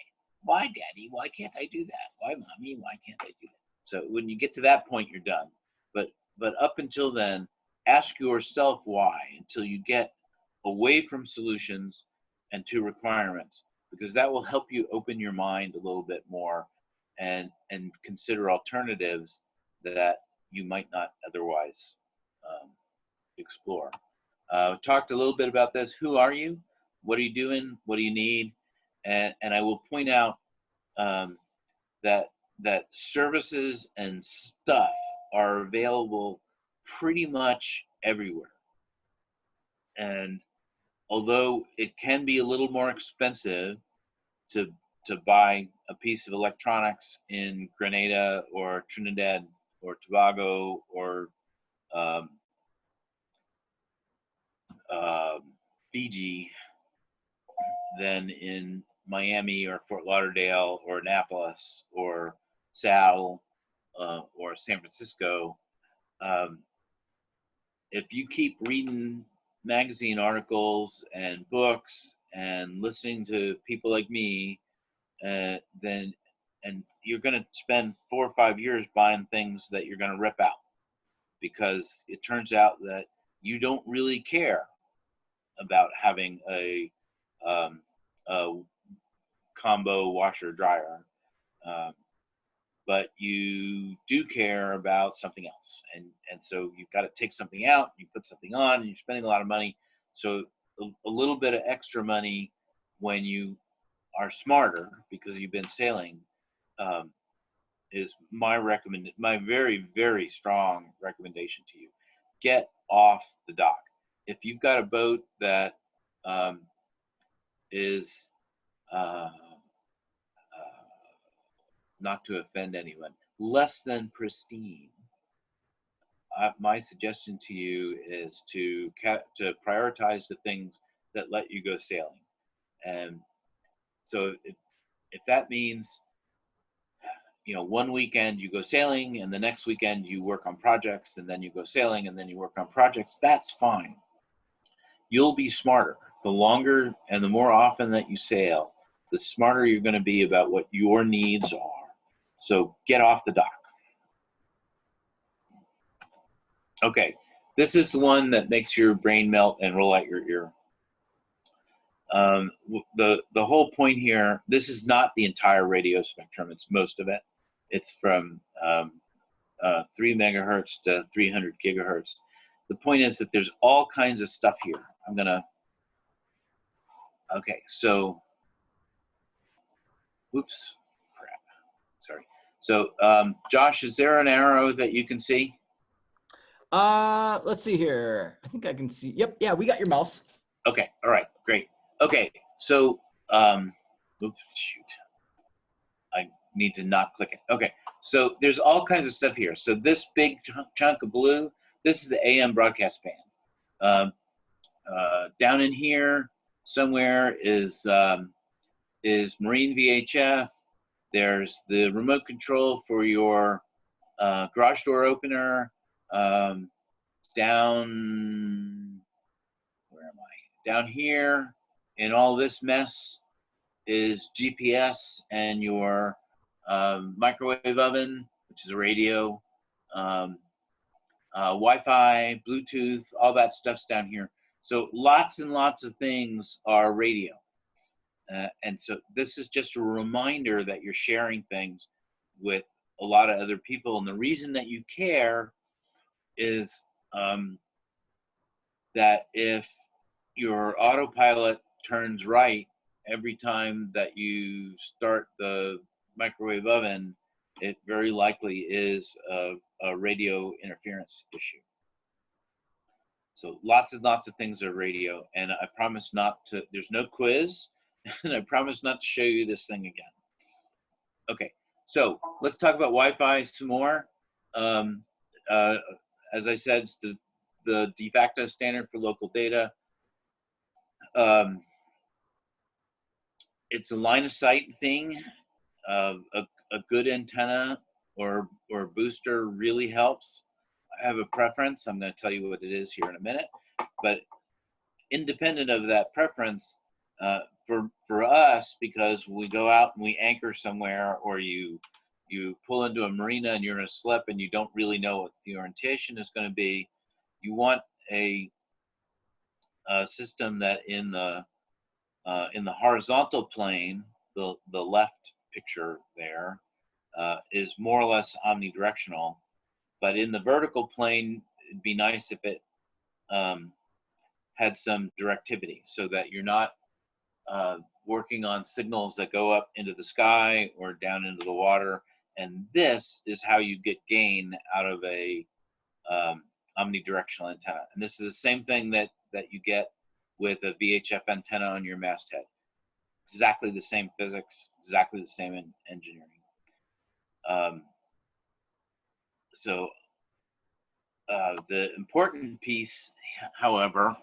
Why, Daddy? Why can't I do that? Why, Mommy? Why can't I do that? So when you get to that point, you're done. But up until then, ask yourself why until you get away from solutions and to requirements, because that will help you open your mind a little bit more and consider alternatives that you might not otherwise explore. Talked a little bit about this. Who are you? What are you doing? What do you need? And I will point out that services and stuff are available pretty much everywhere. And although it can be a little more expensive to buy a piece of electronics in Grenada or Trinidad or Tobago or Fiji than in Miami or Fort Lauderdale or Annapolis or Seattle or San Francisco, if you keep reading magazine articles and books and listening to people like me, then you're going to spend 4 or 5 years buying things that you're going to rip out, because it turns out that you don't really care about having a combo washer dryer, but you do care about something else, and so you've got to take something out, you put something on, and you're spending a lot of money. So a little bit of extra money when you are smarter because you've been sailing is my very, very strong recommendation to you. Get off the dock. If you've got a boat that is not to offend anyone, less than pristine, my suggestion to you is to prioritize the things that let you go sailing. And so if that means, one weekend you go sailing and the next weekend you work on projects, and then you go sailing and then you work on projects, that's fine. You'll be smarter. The longer and the more often that you sail, the smarter you're going to be about what your needs are. So get off the dock. Okay, this is the one that makes your brain melt and roll out your ear. The whole point here, this is not the entire radio spectrum, it's most of it. It's from 3 megahertz to 300 gigahertz. The point is that there's all kinds of stuff here. I'm gonna, okay, so, oops, crap, sorry. So Josh, is there an arrow that you can see? Let's see here. I think I can see. Yep. Yeah, we got your mouse. Okay. All right. Great. Okay. So, oops, shoot. I need to not click it. Okay. So there's all kinds of stuff here. So this big chunk of blue, this is the AM broadcast band. Down in here somewhere is Marine VHF. There's the remote control for your garage door opener. Down, where am I? Down here in all this mess is GPS and your microwave oven, which is a radio, Wi-Fi, Bluetooth, all that stuff's down here. So lots and lots of things are radio. And so this is just a reminder that you're sharing things with a lot of other people. And the reason that you care is that if your autopilot turns right every time that you start the microwave oven, it very likely is a radio interference issue. So lots and lots of things are radio, and I promise not to, there's no quiz, and I promise not to show you this thing again. Okay, so let's talk about Wi-Fi some more. As I said, it's the de facto standard for local data. It's a line of sight thing. A good antenna or booster really helps. I have a preference. I'm going to tell you what it is here in a minute. But independent of that preference, for us, because we go out and we anchor somewhere, or you pull into a marina and you're in a slip and you don't really know what the orientation is going to be, you want a system that in the horizontal plane, the left picture there, is more or less omnidirectional. But in the vertical plane, it'd be nice if it had some directivity, so that you're not working on signals that go up into the sky or down into the water. And this is how you get gain out of a omnidirectional antenna. And this is the same thing that you get with a VHF antenna on your masthead. Exactly the same physics, exactly the same engineering. So the important piece, however,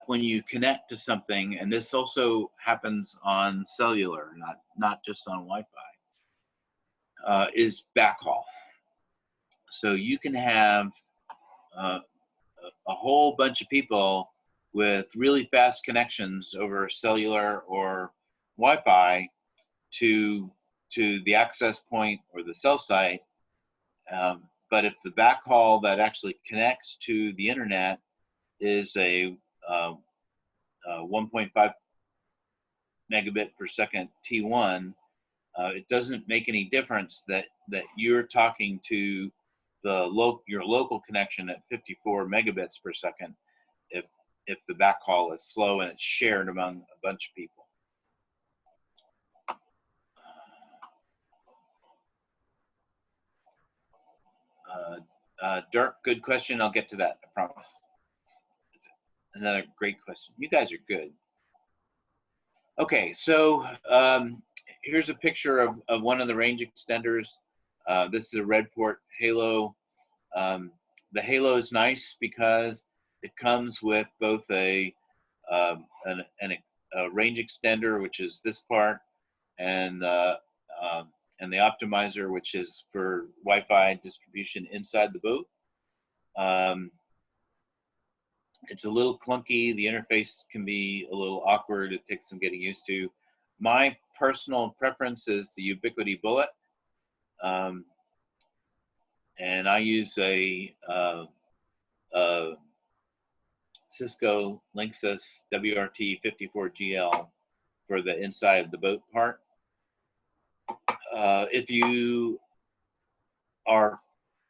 when you connect to something, and this also happens on cellular, not just on Wi-Fi, is backhaul. So you can have a whole bunch of people with really fast connections over cellular or Wi-Fi to the access point or the cell site. But if the backhaul that actually connects to the internet is a 1.5 megabit per second T1, it doesn't make any difference that you're talking to your local connection at 54 megabits per second if the backhaul is slow and it's shared among a bunch of people. Dirk, good question. I'll get to that, I promise. It's another great question. You guys are good. Okay, so here's a picture of one of the range extenders. This is a Redport Halo. The Halo is nice because it comes with both a range extender, which is this part, and the optimizer, which is for Wi-Fi distribution inside the boat. It's a little clunky. The interface can be a little awkward. It takes some getting used to. My personal preference is the Ubiquiti Bullet. and I use a Cisco Linksys WRT 54GL for the inside of the boat part. If you are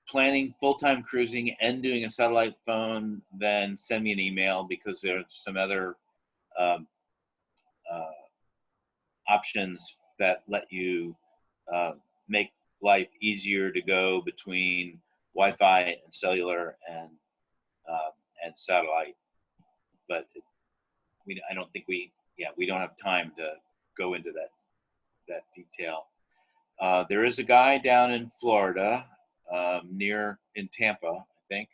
planning full-time cruising and doing a satellite phone, then send me an email, because there's some other um, options that let you make life easier to go between Wi-Fi and cellular and satellite. But I don't think we don't have time to go into that detail. There is a guy down in Florida, in Tampa, I think,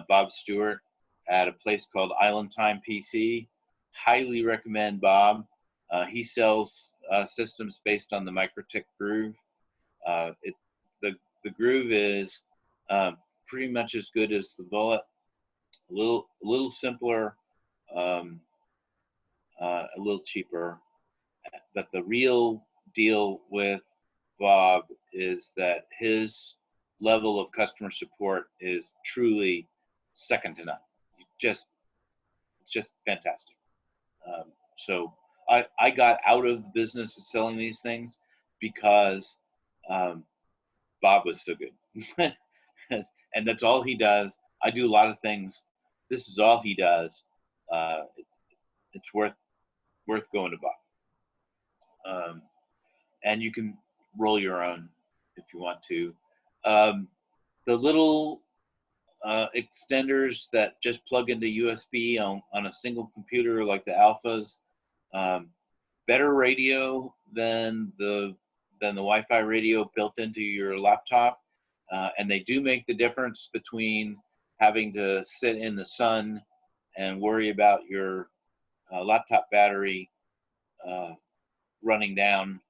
Bob Stewart, at a place called Island Time PC. Highly recommend Bob. He sells systems based on the Microtik Groove. The Groove is pretty much as good as the Bullet, a little simpler, a little cheaper. But the real deal with Bob is that his level of customer support is truly second to none. Just fantastic. So I got out of the business of selling these things because Bob was so good. And that's all he does. I do a lot of things. This is all he does. It's worth going to Bob. And you can roll your own if you want to. The little extenders that just plug into USB on a single computer, like the Alphas, better radio than the Wi-Fi radio built into your laptop, and they do make the difference between having to sit in the sun and worry about your laptop battery running down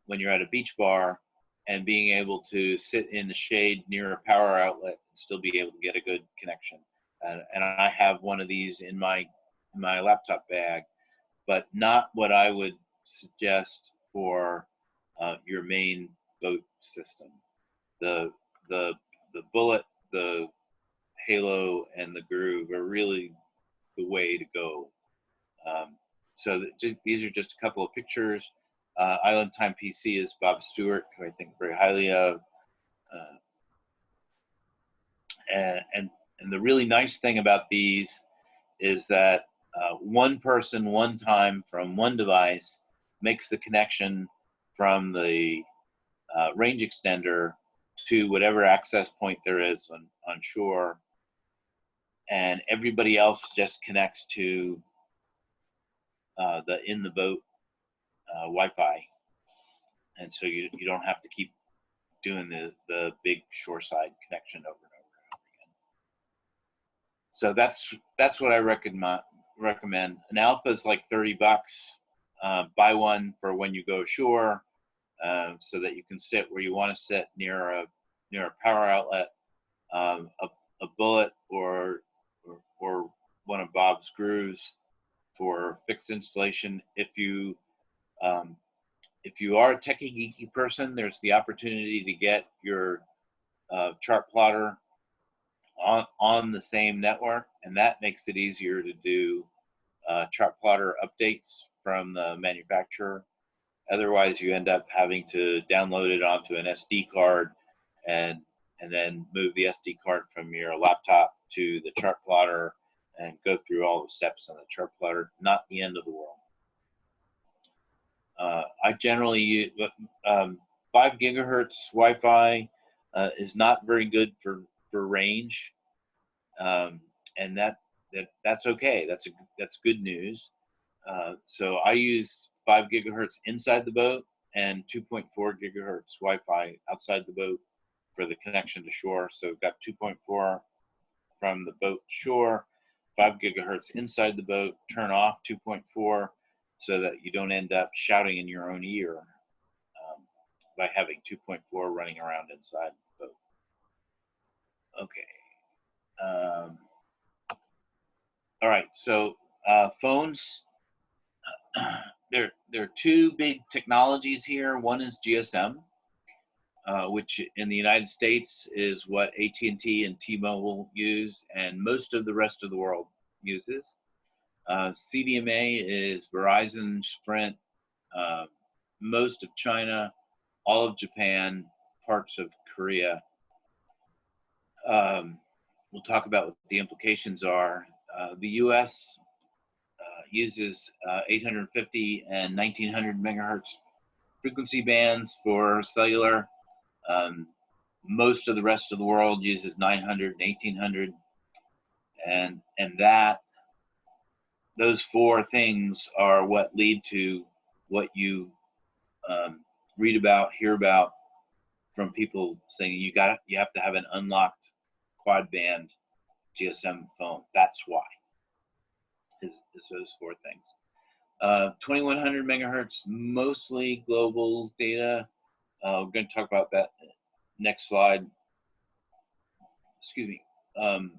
when you're at a beach bar, and being able to sit in the shade near a power outlet and still be able to get a good connection. And I have one of these in my laptop bag, but not what I would suggest for your main boat system. The Bullet, the Halo, and the Groove are really the way to go. So these are just a couple of pictures. Island Time PC is Bob Stewart, who I think very highly of. And the really nice thing about these is that one person, one time, from one device makes the connection from the range extender to whatever access point there is on shore, and everybody else just connects to the in the boat Wi-Fi, and so you don't have to keep doing the big shoreside connection over and over and over again. So that's what I recommend. An Alpha is like $30. Buy one for when you go ashore, so that you can sit where you want to sit near a power outlet. A Bullet or one of Bob's Grooves for fixed installation. If you are a techie geeky person, there's the opportunity to get your chart plotter on the same network, and that makes it easier to do chart plotter updates from the manufacturer. Otherwise, you end up having to download it onto an SD card and then move the SD card from your laptop to the chart plotter and go through all the steps on the chart plotter. Not the end of the world. I generally use 5 gigahertz Wi-Fi is not very good for range, and that's okay. That's good news. So I use 5 gigahertz inside the boat and 2.4 gigahertz Wi-Fi outside the boat for the connection to shore. So we've got 2.4 from the boat to shore, 5 gigahertz inside the boat. Turn off 2.4 so that you don't end up shouting in your own ear by having 2.4 running around inside the boat. Okay. All right. So phones. There are two big technologies here. One is GSM. which in the United States is what AT&T and T-Mobile use, and most of the rest of the world uses. CDMA is Verizon, Sprint, most of China, all of Japan, parts of Korea. We'll talk about what the implications are. The US uses 850 and 1900 megahertz frequency bands for cellular. Most of the rest of the world uses 900 and 1800, and those four things are what lead to what you read about, hear about from people saying you have to have an unlocked quad band GSM phone. That's why. Is those four things. 2100 megahertz, mostly global data. We're going to talk about that next slide. Excuse me. I'm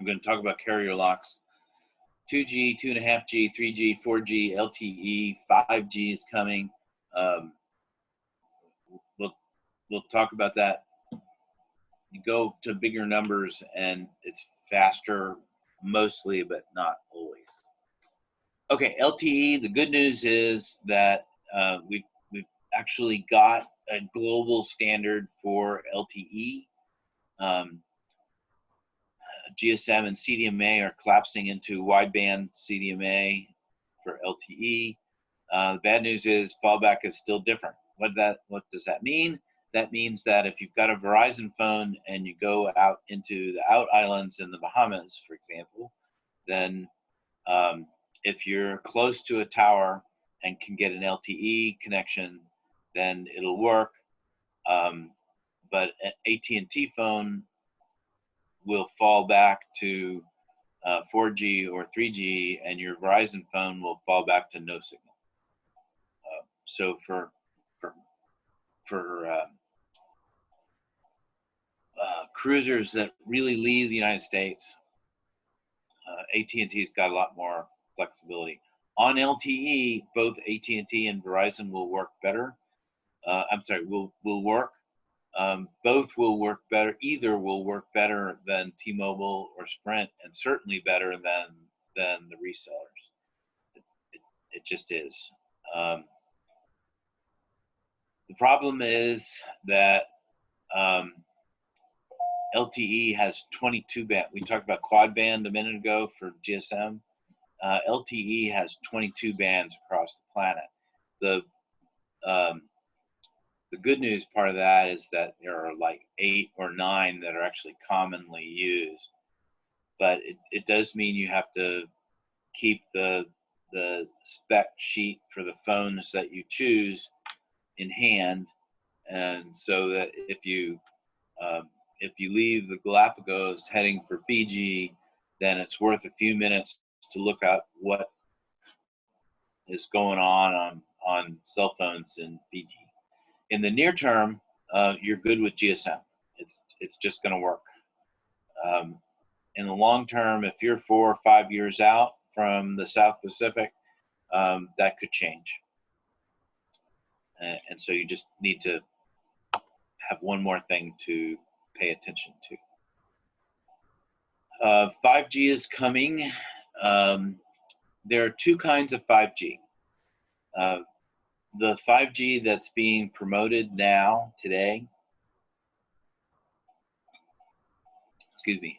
going to talk about carrier locks. 2G, 2.5G, 3G, 4G, LTE, 5G is coming. We'll talk about that. You go to bigger numbers and it's faster mostly, but not always. Okay, LTE, the good news is that we've actually got a global standard for LTE. GSM and CDMA are collapsing into wideband CDMA for LTE. The bad news is fallback is still different. What does that mean? That means that if you've got a Verizon phone and you go out into the out islands in the Bahamas, for example, then if you're close to a tower and can get an LTE connection, then it'll work. But an AT&T phone will fall back to 4G or 3G, and your Verizon phone will fall back to no signal. So for cruisers that really leave the United States, AT&T's got a lot more flexibility. On LTE, both AT&T and Verizon will work better. Will work. Both will work better. Either will work better than T-Mobile or Sprint, and certainly better than the resellers. It just is. The problem is that LTE has 22 band. We talked about quad band a minute ago for GSM. LTE has 22 bands across the planet. The good news part of that is that there are like 8 or 9 that are actually commonly used, but it does mean you have to keep the spec sheet for the phones that you choose in hand, and so that if you leave the Galapagos heading for Fiji, then it's worth a few minutes to look at what is going on cell phones in Fiji. In the near term, you're good with GSM. It's just going to work. In the long term, if you're 4 or 5 years out from the South Pacific, that could change. And so you just need to have one more thing to pay attention to. 5G is coming. There are 2 kinds of 5G. The 5G that's being promoted now, today, is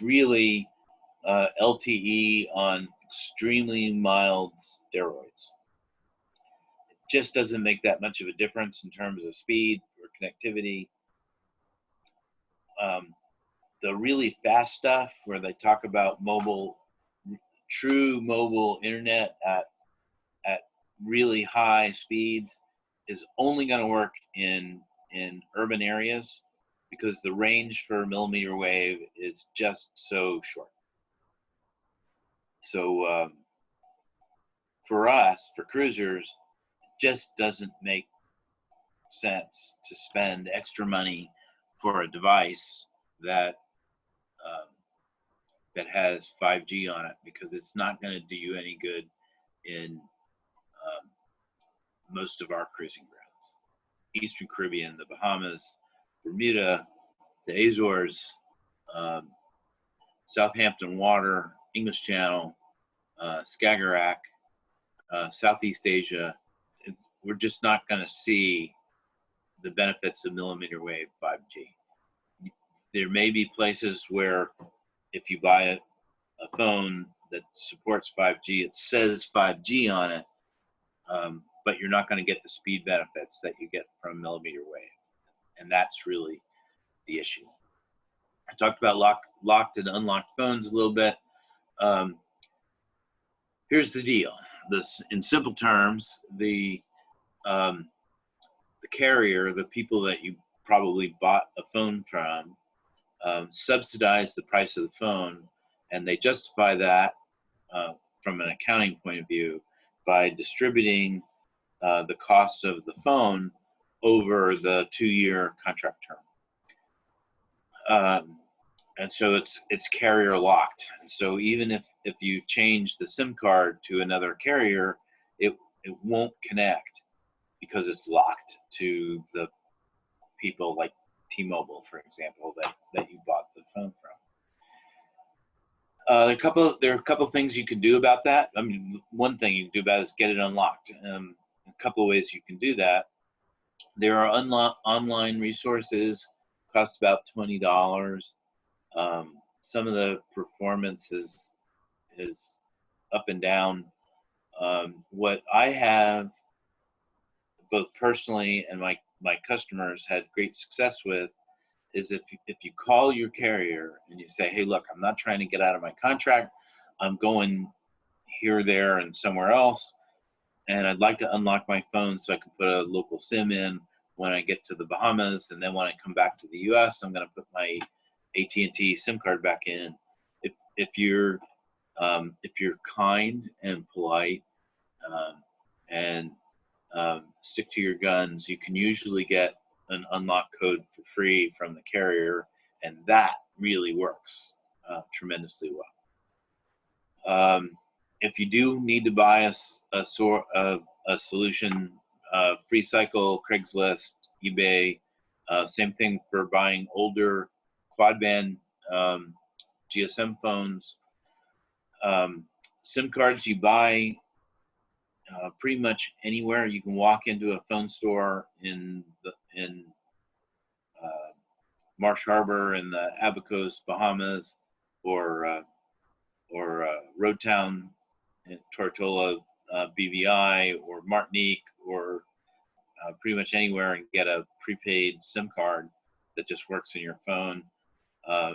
really LTE on extremely mild steroids. It just doesn't make that much of a difference in terms of speed or connectivity. The really fast stuff where they talk about true mobile internet at really high speeds is only going to work in urban areas because the range for millimeter wave is just so short. So for us, for cruisers, it just doesn't make sense to spend extra money for a device that has 5G on it, because it's not going to do you any good in most of our cruising grounds: Eastern Caribbean, the Bahamas, Bermuda, the Azores, um, Southampton Water, English Channel, Skagerrak, Southeast Asia. We're just not going to see the benefits of millimeter wave 5G. There may be places where if you buy a phone that supports 5G, it says 5G on it, but you're not going to get the speed benefits that you get from millimeter wave. And that's really the issue. I talked about locked and unlocked phones a little bit. Here's the deal. In simple terms, the carrier, the people that you probably bought a phone from, subsidize the price of the phone, and they justify that from an accounting point of view by distributing the cost of the phone over the 2-year contract term. And so it's carrier locked. And so even if you change the SIM card to another carrier, it won't connect because it's locked to the people like T-Mobile, for example, that you bought the phone from. There are a couple things you can do about that. I mean, one thing you can do about it is get it unlocked. A couple of ways you can do that. There are online resources, cost about $20. Some of the performance is up and down. What I have, both personally and my customers, had great success with is if you call your carrier and you say, hey, look, I'm not trying to get out of my contract. I'm going here, there, and somewhere else, and I'd like to unlock my phone so I can put a local SIM in when I get to the Bahamas, and then when I come back to the US, I'm going to put my AT&T SIM card back in. If you're kind and polite and stick to your guns, you can usually get an unlock code for free from the carrier, and that really works tremendously well. If you do need to buy a solution, Free Cycle, Craigslist, eBay, same thing for buying older quad-band GSM phones. SIM cards you buy pretty much anywhere. You can walk into a phone store in Marsh Harbor in the Abacos, Bahamas, or Roadtown in Tortola, BVI, or Martinique, or pretty much anywhere, and get a prepaid SIM card that just works in your phone.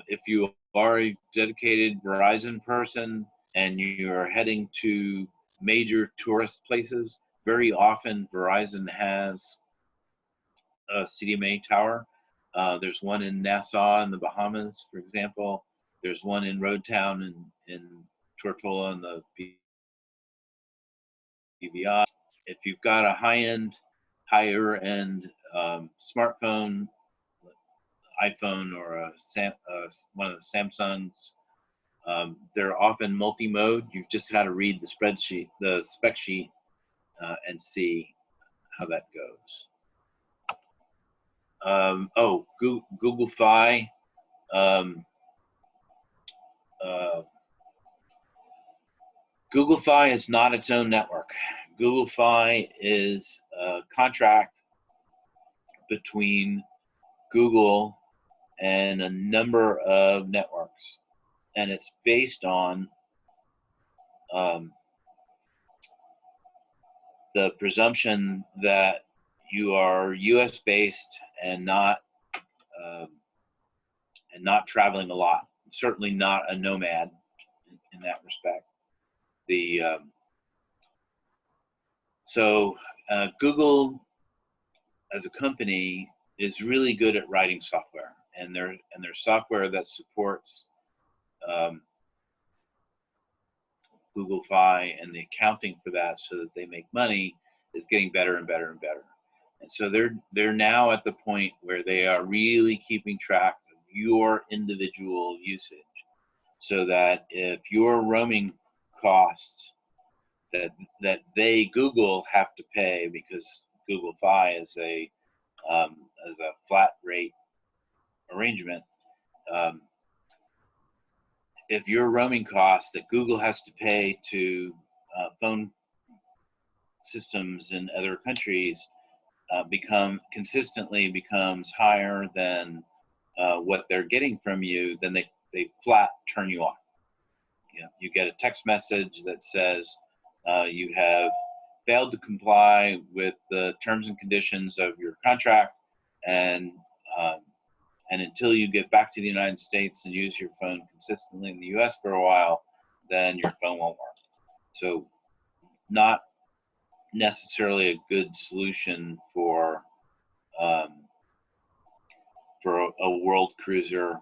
If you are a dedicated Verizon person and you are heading to major tourist places, very often Verizon has a CDMA tower. There's one in Nassau in the Bahamas, for example. There's one in Roadtown in Tortola in the BVI. If you've got a higher end smartphone, iPhone, or one of the Samsungs, they're often multi-mode. You've just got to read the spec sheet, and see how that goes. Google Fi. Google Fi is not its own network. Google Fi is a contract between Google and a number of networks, and it's based on the presumption that you are U.S. based and not traveling a lot. Certainly not a nomad in that respect. Google as a company is really good at writing software, and their software that supports Google Fi and the accounting for that so that they make money is getting better and better and better. And so they're now at the point where they are really keeping track of your individual usage, so that if your roaming costs that Google have to pay, because Google Fi is a flat rate arrangement. If your roaming costs that Google has to pay to phone systems in other countries becomes higher than what they're getting from you, then they flat turn you off. You get a text message that says you have failed to comply with the terms and conditions of your contract, and until you get back to the United States and use your phone consistently in the US for a while, then your phone won't work. So not necessarily a good solution for a world cruiser.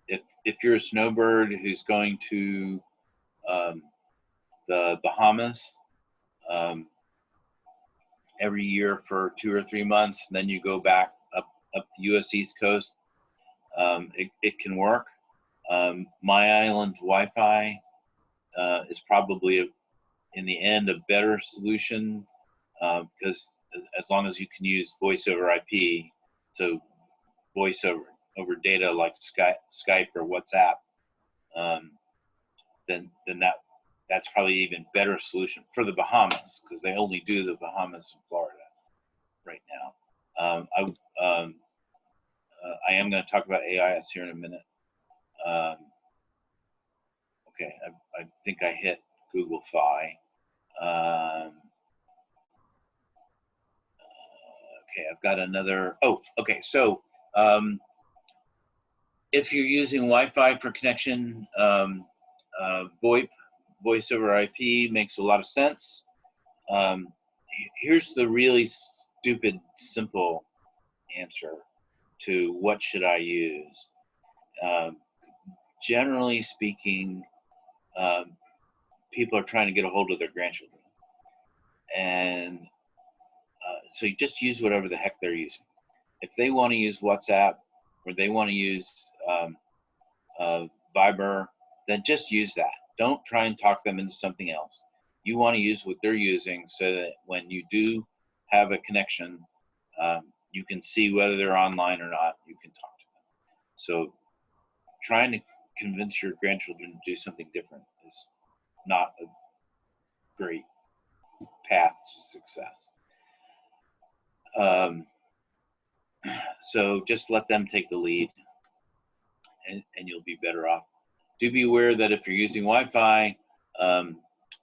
If you're a snowbird who's going to the Bahamas every year for 2 or 3 months, and then you go back up the U.S. East Coast, it can work. My Island Wi-Fi is probably in the end a better solution, because as long as you can use voice over IP, so voice over data like Skype or WhatsApp, then that's probably even better solution for the Bahamas, because they only do the Bahamas and Florida right now. I am going to talk about AIS here in a minute. Okay, I think I hit Google Fi. Okay, I've got another. Oh, okay. So if you're using Wi-Fi for connection, VoIP, voice over IP, makes a lot of sense. Here's the really stupid, simple answer to what should I use. Generally speaking, people are trying to get a hold of their grandchildren, and so you just use whatever the heck they're using. If they want to use WhatsApp, or they want to use Viber, then just use that. Don't try and talk them into something else. You want to use what they're using, so that when you do have a connection, you can see whether they're online or not. You can talk to them. So trying to convince your grandchildren to do something different is not a great path to success. So just let them take the lead, and you'll be better off. Do be aware that if you're using Wi-Fi, a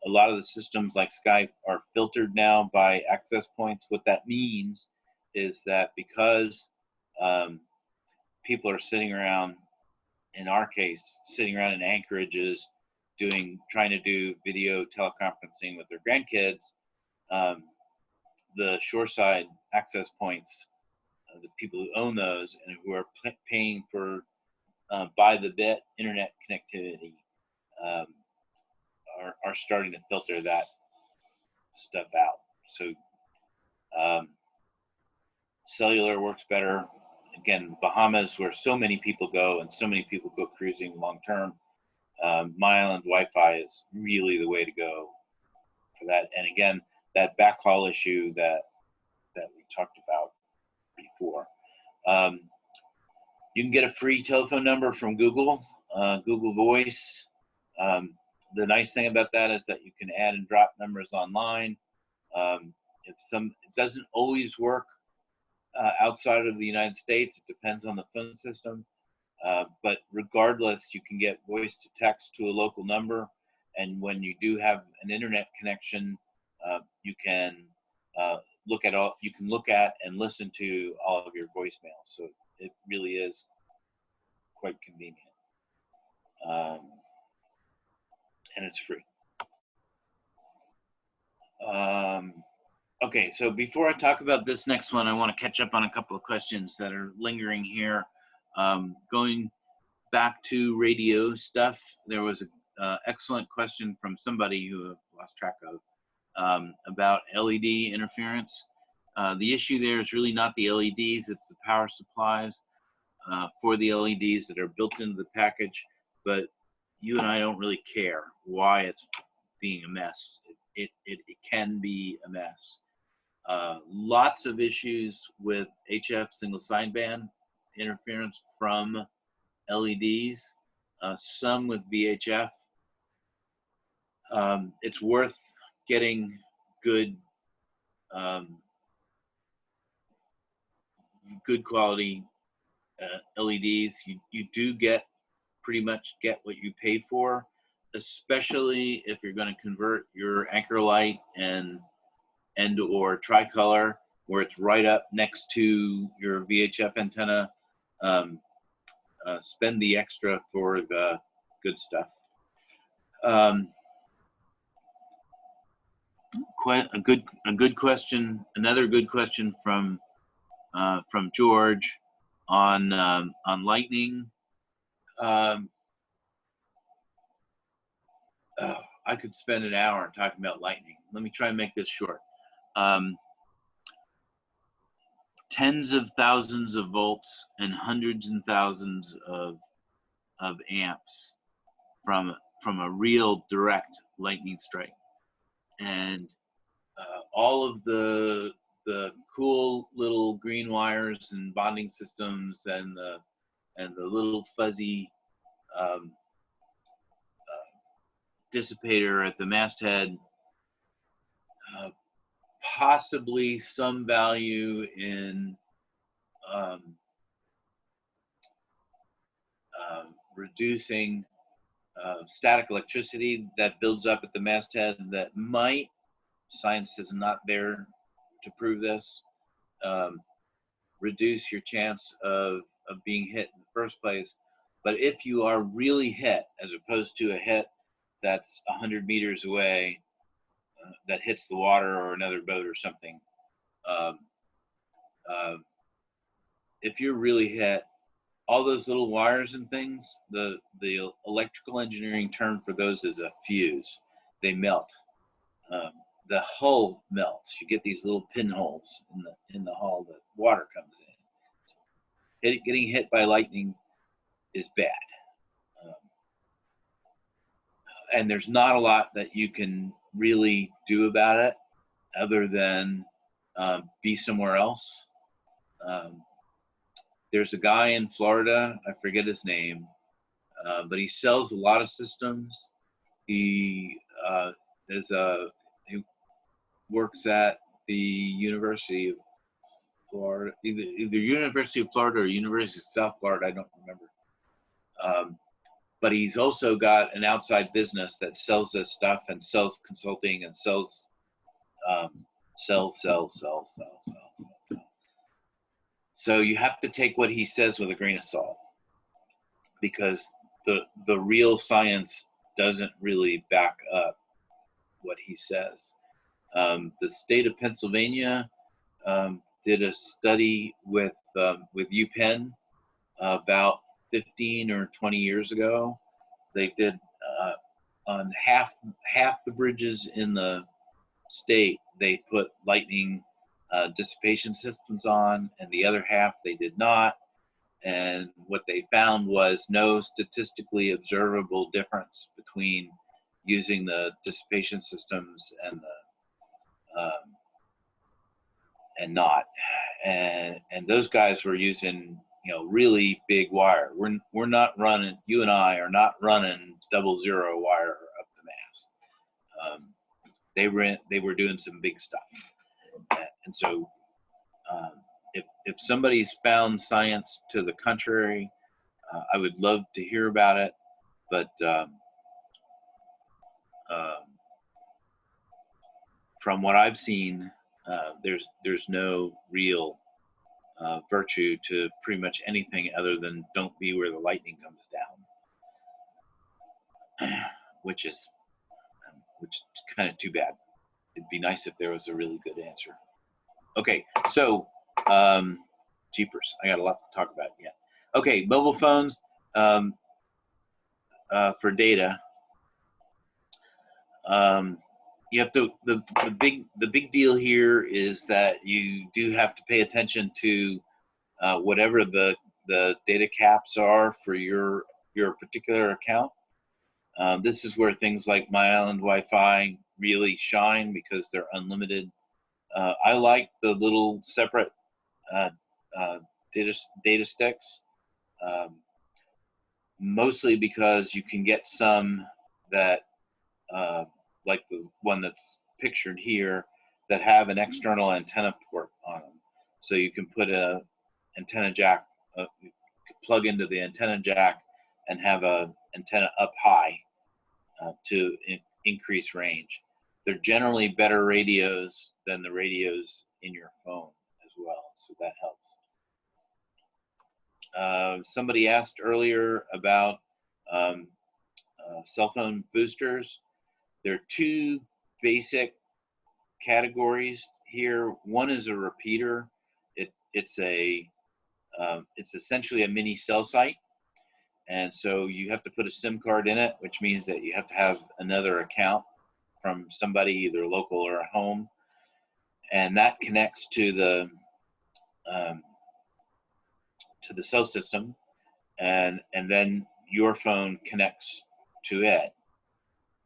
lot of the systems like Skype are filtered now by access points. What that means is that because people are sitting around, in our case, sitting around in anchorages trying to do video teleconferencing with their grandkids, the shoreside access points, the people who own those and who are paying for by the bit internet connectivity, are starting to filter that stuff out. So cellular works better. Again, Bahamas, where so many people go and so many people go cruising long term, My Island Wi-Fi is really the way to go for that. And again, that backhaul issue that we talked about before. You can get a free telephone number from Google, Google Voice. The nice thing about that is that you can add and drop numbers online. It doesn't always work outside of the United States. It depends on the phone system. But regardless, you can get voice to text to a local number. And when you do have an internet connection, you can look at and listen to all of your voicemails. So it really is quite convenient. And it's free. Okay, so before I talk about this next one, I want to catch up on a couple of questions that are lingering here. Going back to radio stuff, there was an excellent question from somebody who I've lost track of about LED interference. The issue there is really not the LEDs, it's the power supplies for the LEDs that are built into the package, but you and I don't really care why it's being a mess. it can be a mess. Lots of issues with HF single sideband interference from LEDs, some with VHF. It's worth getting good good quality LEDs. You do pretty much get what you pay for, especially if you're going to convert your anchor light and or tricolor, where it's right up next to your VHF antenna. Spend the extra for the good stuff. A good question. Another good question from George on lightning. I could spend an hour talking about lightning. Let me try and make this short. Tens of thousands of volts and hundreds and thousands of amps from a real direct lightning strike, and all of the cool little green wires and bonding systems and the little fuzzy dissipator at the masthead, possibly some value in reducing static electricity that builds up at the masthead that might, science is not there to prove this, reduce your chance of being hit in the first place. But if you are really hit, as opposed to a hit that's 100 meters away, that hits the water or another boat or something, if you're really hit, all those little wires and things, the electrical engineering term for those is a fuse. They melt. The hull melts. You get these little pinholes in the hull that water comes in. Getting hit by lightning is bad. And there's not a lot that you can really do about it other than be somewhere else. There's a guy in Florida, I forget his name, but he sells a lot of systems. He works at the University of Florida, either University of Florida or University of South Florida, I don't remember. But he's also got an outside business that sells this stuff and sells consulting and sells. So you have to take what he says with a grain of salt, because the real science doesn't really back up what he says. The state of Pennsylvania did a study with UPenn about 15 or 20 years ago. They did on half the bridges in the state, they put lightning dissipation systems on, and the other half they did not. And what they found was no statistically observable difference between using the dissipation systems and not. And those guys were using, really big wire. We're not running. You and I are not running 00 wire up the mast. They were doing some big stuff. And so if somebody's found science to the contrary, I would love to hear about it. But from what I've seen, there's no real virtue to pretty much anything other than don't be where the lightning comes down, which is kind of too bad. It'd be nice if there was a really good answer. Okay, so jeepers, I got a lot to talk about yet. Okay, mobile phones for data. You have to, the big deal here is that you do have to pay attention to whatever the data caps are for your particular account. This is where things like My Island Wi-Fi really shine because they're unlimited. I like the little separate uh, data sticks, um, mostly because you can get some that, like the one that's pictured here, that have an external antenna port on them. So you can put a antenna jack, plug into the antenna jack, and have a antenna up high to increase range. They're generally better radios than the radios in your phone as well, so that helps. Somebody asked earlier about um, cell phone boosters. There are two basic categories here. One is a repeater. It's essentially a mini cell site, and so you have to put a SIM card in it, which means that you have to have another account from somebody either local or at home, and that connects um, to the cell system, and then your phone connects to it.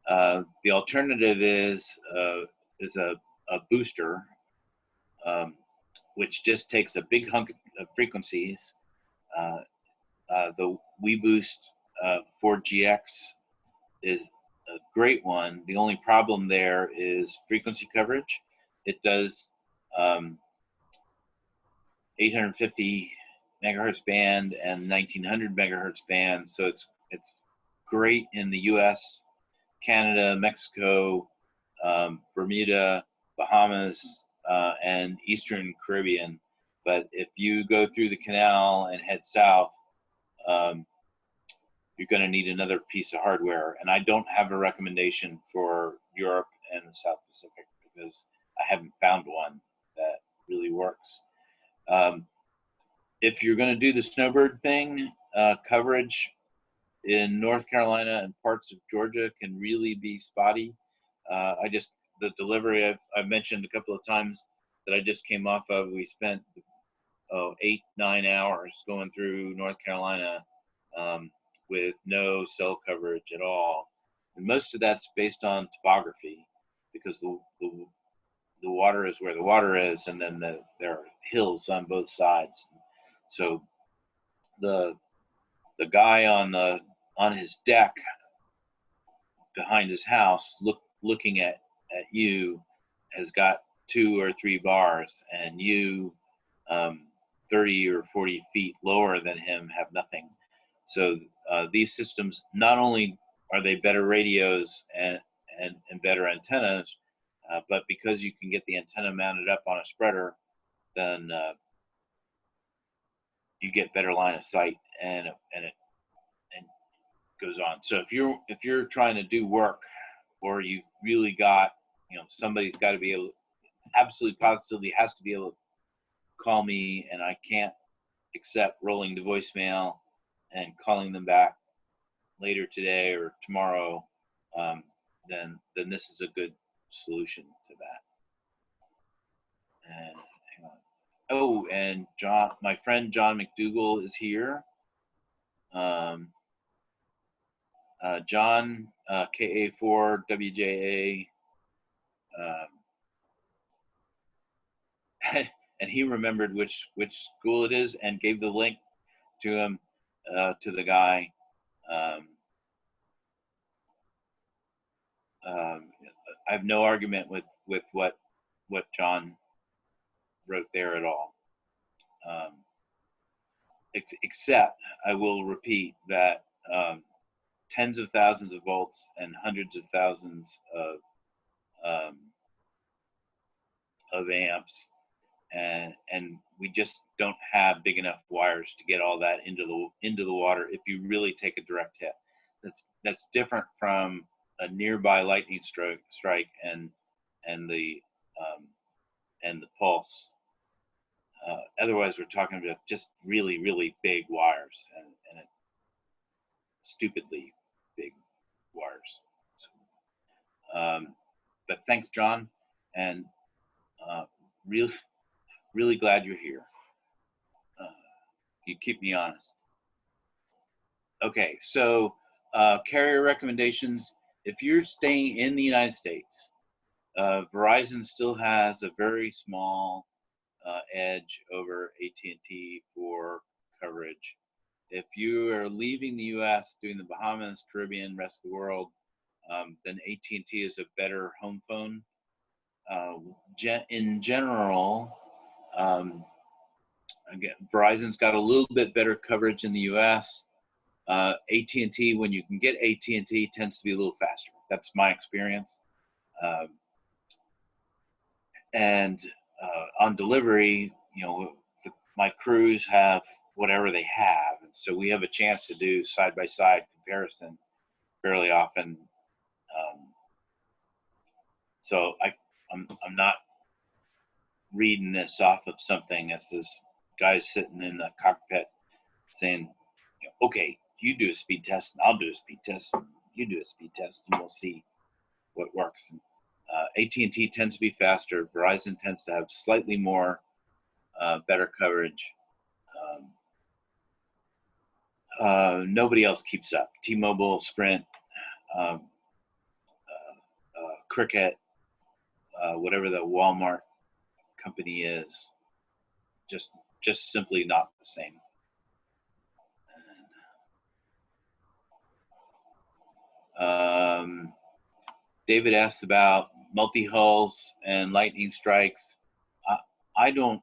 The alternative is a booster, which just takes a big hunk of frequencies. The WeBoost 4GX is a great one. The only problem there is frequency coverage. It does 850 megahertz band and 1900 megahertz band, so it's great in the U.S., Canada, Mexico, Bermuda, Bahamas, and Eastern Caribbean. But if you go through the canal and head south, you're going to need another piece of hardware. And I don't have a recommendation for Europe and the South Pacific because I haven't found one that really works. If you're going to do the snowbird thing, coverage in North Carolina and parts of Georgia can really be spotty. The delivery I've mentioned a couple of times that I just came off of, we spent 8-9 hours going through North Carolina with no cell coverage at all. And most of that's based on topography, because the water is where the water is, and then there are hills on both sides. So the guy on his deck behind his house looking at you has got 2 or 3 bars, and you 30 or 40 feet lower than him have nothing. So these systems, not only are they better radios and better antennas, but because you can get the antenna mounted up on a spreader, then you get better line of sight, and it goes on. So if you're trying to do work, or you really got, somebody's got to be able, absolutely positively has to be able to call me, and I can't accept rolling to voicemail and calling them back later today or tomorrow, then this is a good solution to that. And hang on. Oh, and my friend John McDougall is here. John, KA4WJA, and he remembered which school it is and gave the link to him, to the guy. I have no argument with what John wrote there at all. Except I will repeat that tens of thousands of volts and hundreds of thousands of amps, and we just don't have big enough wires to get all that into the water if you really take a direct hit. That's different from a nearby lightning strike and the pulse. Otherwise, we're talking about just really, really big wires, and stupidly big wires. So, but thanks, John, and really glad you're here. You keep me honest. Okay, so carrier recommendations. If you're staying in the United States, Verizon still has a very small edge over AT&T for coverage. If you are leaving the U.S., doing the Bahamas, Caribbean, rest of the world, then AT&T is a better home phone. In general, again, Verizon's got a little bit better coverage in the U.S. AT&T, when you can get AT&T, tends to be a little faster. That's my experience. And on delivery, my crews have whatever they have, and so we have a chance to do side-by-side comparison fairly often. So I'm not reading this off of something as this guy sitting in the cockpit saying, okay, you do a speed test and I'll do a speed test, and you do a speed test, and we'll see what works. And, AT&T tends to be faster. Verizon tends to have slightly more better coverage. Nobody else keeps up. T-Mobile, Sprint, Cricket, whatever the Walmart company is, just simply not the same. David asks about multi-hulls and lightning strikes. I don't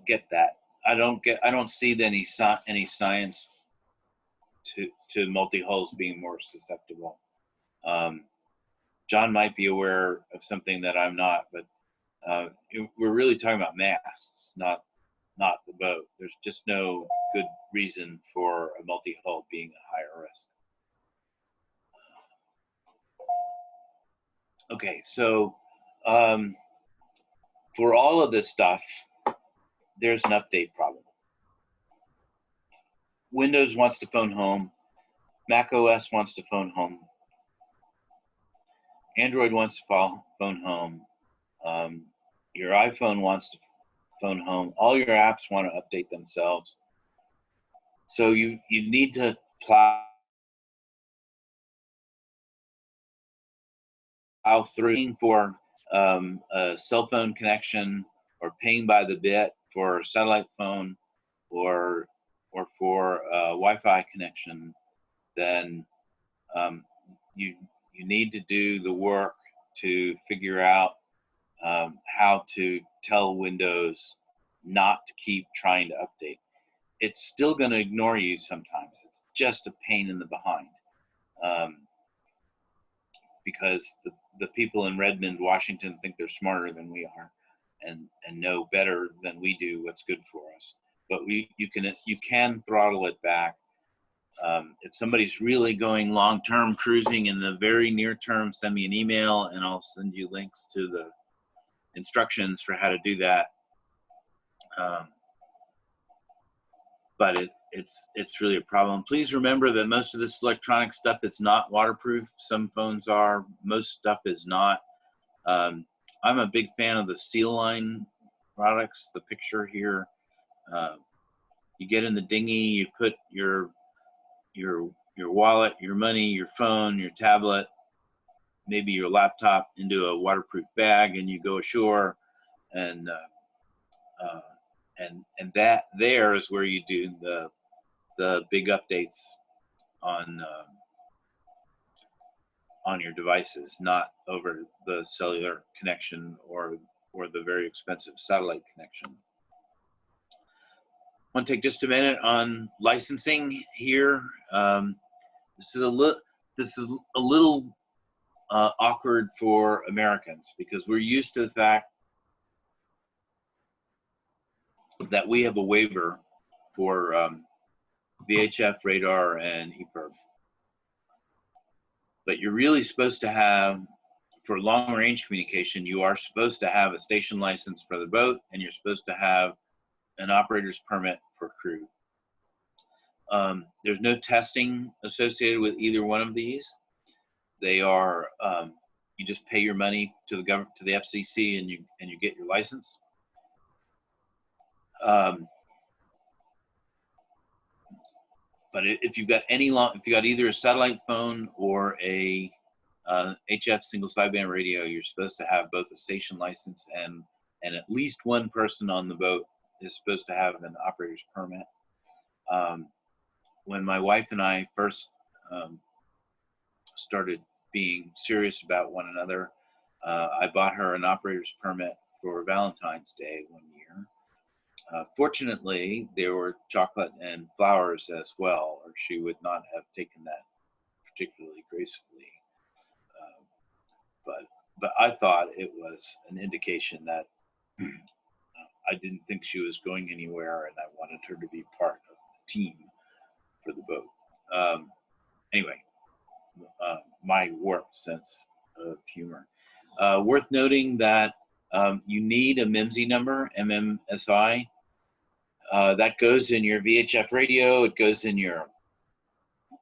get that. I don't see any science to multi-hulls being more susceptible. John might be aware of something that I'm not, but we're really talking about masts, not the boat. There's just no good reason for a multi-hull being a higher risk. Okay, so for all of this stuff, there's an update problem. Windows wants to phone home. Mac OS wants to phone home. Android wants to phone home. Your iPhone wants to phone home. All your apps want to update themselves. So you need to plow through for a cell phone connection, or paying by the bit for a satellite phone, or for a Wi-Fi connection. Then you need to do the work to figure out how to tell Windows not to keep trying to update. It's still going to ignore you sometimes. It's just a pain in the behind, because the people in Redmond, Washington, think they're smarter than we are, and know better than we do what's good for us. But you can throttle it back. If somebody's really going long-term cruising in the very near term, send me an email and I'll send you links to the instructions for how to do that. But it's really a problem. Please remember that most of this electronic stuff, it's not waterproof. Some phones are, most stuff is not. I'm a big fan of the Seal Line products. The picture here, you get in the dinghy, you put your wallet, your money, your phone, your tablet, maybe your laptop into a waterproof bag, and you go ashore, and that there is where you do the big updates on your devices, not over the cellular connection or the very expensive satellite connection. I want to take just a minute on licensing here. This is a little awkward for Americans, because we're used to the fact that we have a waiver for VHF, radar, and EPIRB. But you're really supposed to have, for long-range communication, you are supposed to have a station license for the boat, and you're supposed to have an operator's permit for crew. There's no testing associated with either one of these. They are, you just pay your money to the government, to the FCC, and you get your license. But if you've got either a satellite phone or a HF single sideband radio, you're supposed to have both a station license and at least one person on the boat is supposed to have an operator's permit. When my wife and I first started being serious about one another, I bought her an operator's permit for Valentine's Day one year. Fortunately, there were chocolate and flowers as well, or she would not have taken that particularly gracefully. But I thought it was an indication that I didn't think she was going anywhere, and I wanted her to be part of the team for the boat. Anyway, my warped sense of humor. Worth noting that you need a MIMSI number, MMSI. That goes in your VHF radio. It goes in your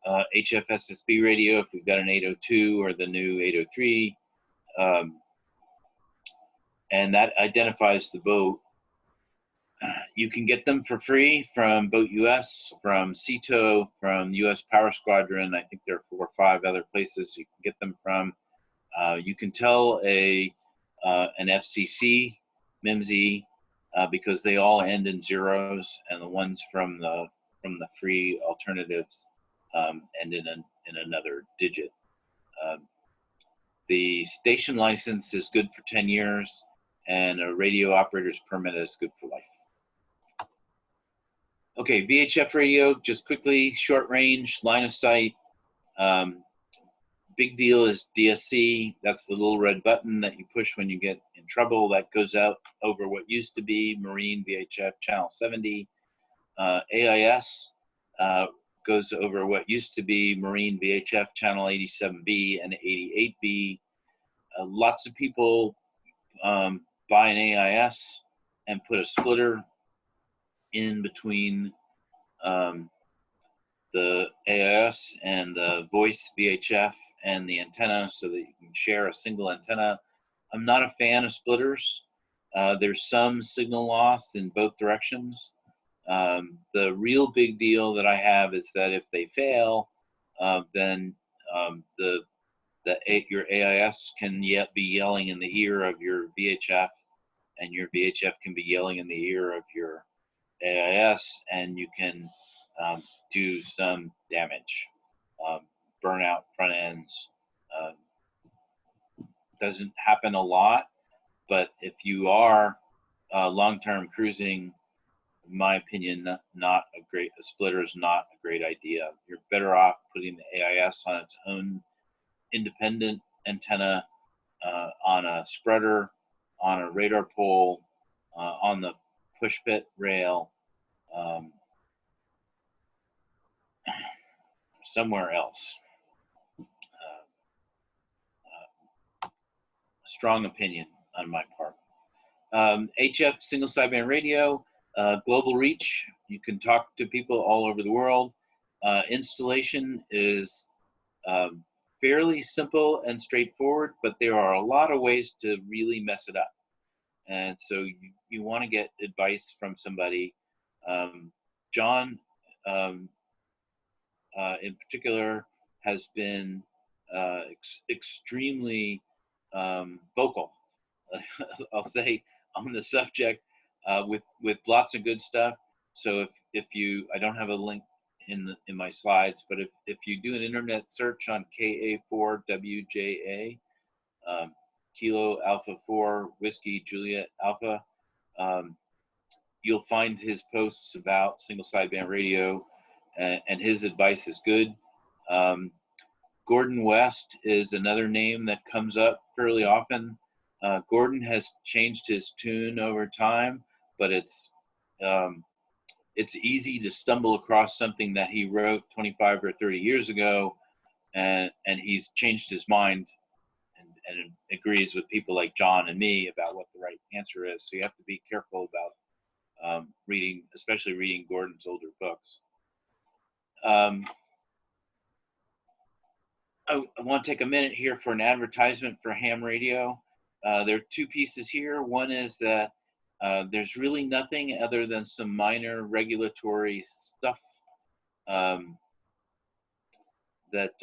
HFSSB radio if we've got an 802 or the new 803. And that identifies the boat. You can get them for free from Boat US, from CETO, from US Power Squadron. I think there are 4 or 5 other places you can get them from. You can tell an FCC MIMSI because they all end in zeros, and the ones from the free alternatives end in another digit. The station license is good for 10 years, and a radio operator's permit is good for life. Okay, VHF radio, just quickly, short range, line of sight. Big deal is DSC. That's the little red button that you push when you get in trouble. That goes out over what used to be Marine VHF channel 70. AIS goes over what used to be Marine VHF channel 87B and 88B. Lots of people buy an AIS and put a splitter in between the AIS and the voice VHF and the antenna so that you can share a single antenna. I'm not a fan of splitters. There's some signal loss in both directions. The real big deal that I have is that if they fail, then your AIS can be yelling in the ear of your VHF, and your VHF can be yelling in the ear of your AIS, and you can do some damage, burn out front ends. Doesn't happen a lot, but if you are long-term cruising, in my opinion, a splitter is not a great idea. You're better off putting the AIS on its own independent antenna, on a spreader, on a radar pole, on the push pit rail, somewhere else. Strong opinion on my part. HF single sideband radio, global reach. You can talk to people all over the world. Installation is fairly simple and straightforward, but there are a lot of ways to really mess it up. And so you want to get advice from somebody. John, in particular, has been extremely vocal, I'll say, on the subject with lots of good stuff. So if you, I don't have a link in my slides, but if you do an internet search on KA4WJA, Kilo Alpha 4 Whiskey Juliet Alpha, you'll find his posts about single sideband radio, and his advice is good. Gordon West is another name that comes up fairly often. Gordon has changed his tune over time, but it's easy to stumble across something that he wrote 25 or 30 years ago, and he's changed his mind and agrees with people like John and me about what the right answer is. So you have to be careful about reading, especially reading Gordon's older books. I want to take a minute here for an advertisement for ham radio. There are 2 pieces here. One is that there's really nothing other than some minor regulatory stuff that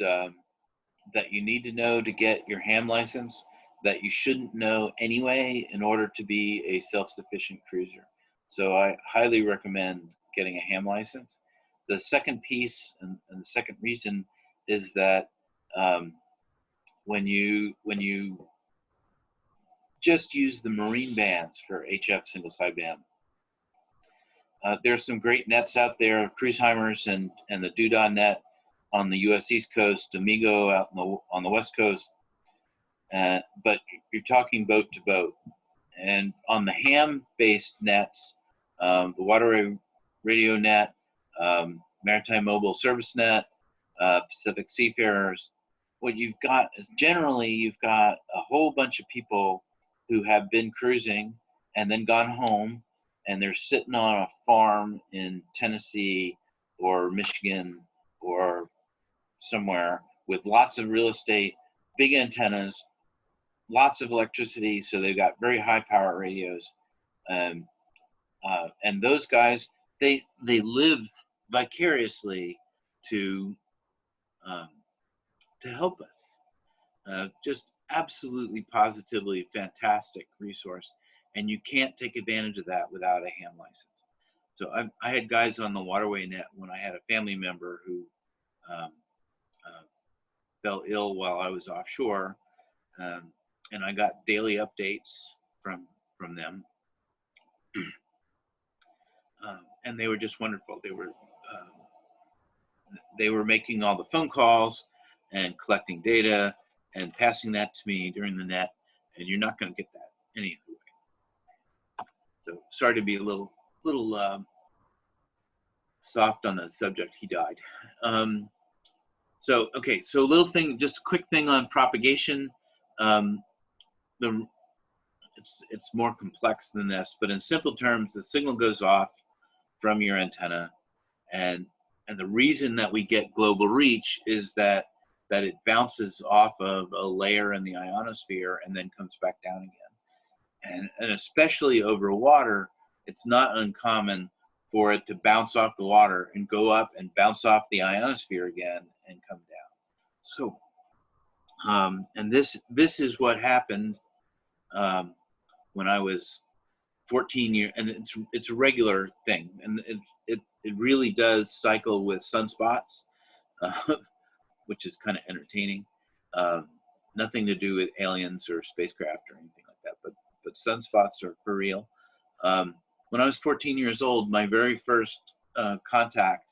that you need to know to get your ham license that you shouldn't know anyway in order to be a self-sufficient cruiser. So I highly recommend getting a ham license. The second piece and the second reason is that when you just use the marine bands for HF single sideband, there's some great nets out there, Cruiseheimers and the Doodah net on the U.S. East Coast, Amigo out on the West Coast. But you're talking boat to boat. And on the ham-based nets, the Waterway Radio Net, Maritime Mobile Service Net, Pacific Seafarers, what you've got is generally you've got a whole bunch of people who have been cruising and then gone home, and they're sitting on a farm in Tennessee or Michigan or somewhere with lots of real estate, big antennas, lots of electricity, so they've got very high power radios, and those guys they live vicariously to help us. Just absolutely, positively fantastic resource, and you can't take advantage of that without a ham license. So I had guys on the Waterway Net when I had a family member who fell ill while I was offshore. And I got daily updates from them, and they were just wonderful. They were making all the phone calls and collecting data and passing that to me during the net, and you're not going to get that any other way. So sorry to be a little soft on the subject. He died. So okay, so a little thing, just a quick thing on propagation. It's more complex than this, but in simple terms, the signal goes off from your antenna, and the reason that we get global reach is that it bounces off of a layer in the ionosphere and then comes back down again. And especially over water, it's not uncommon for it to bounce off the water and go up and bounce off the ionosphere again and come down. So, and this is what happened when I was 14 years, and it's a regular thing, and it really does cycle with sunspots, which is kind of entertaining. Nothing to do with aliens or spacecraft or anything like that, but sunspots are for real. When I was 14 years old, my very first contact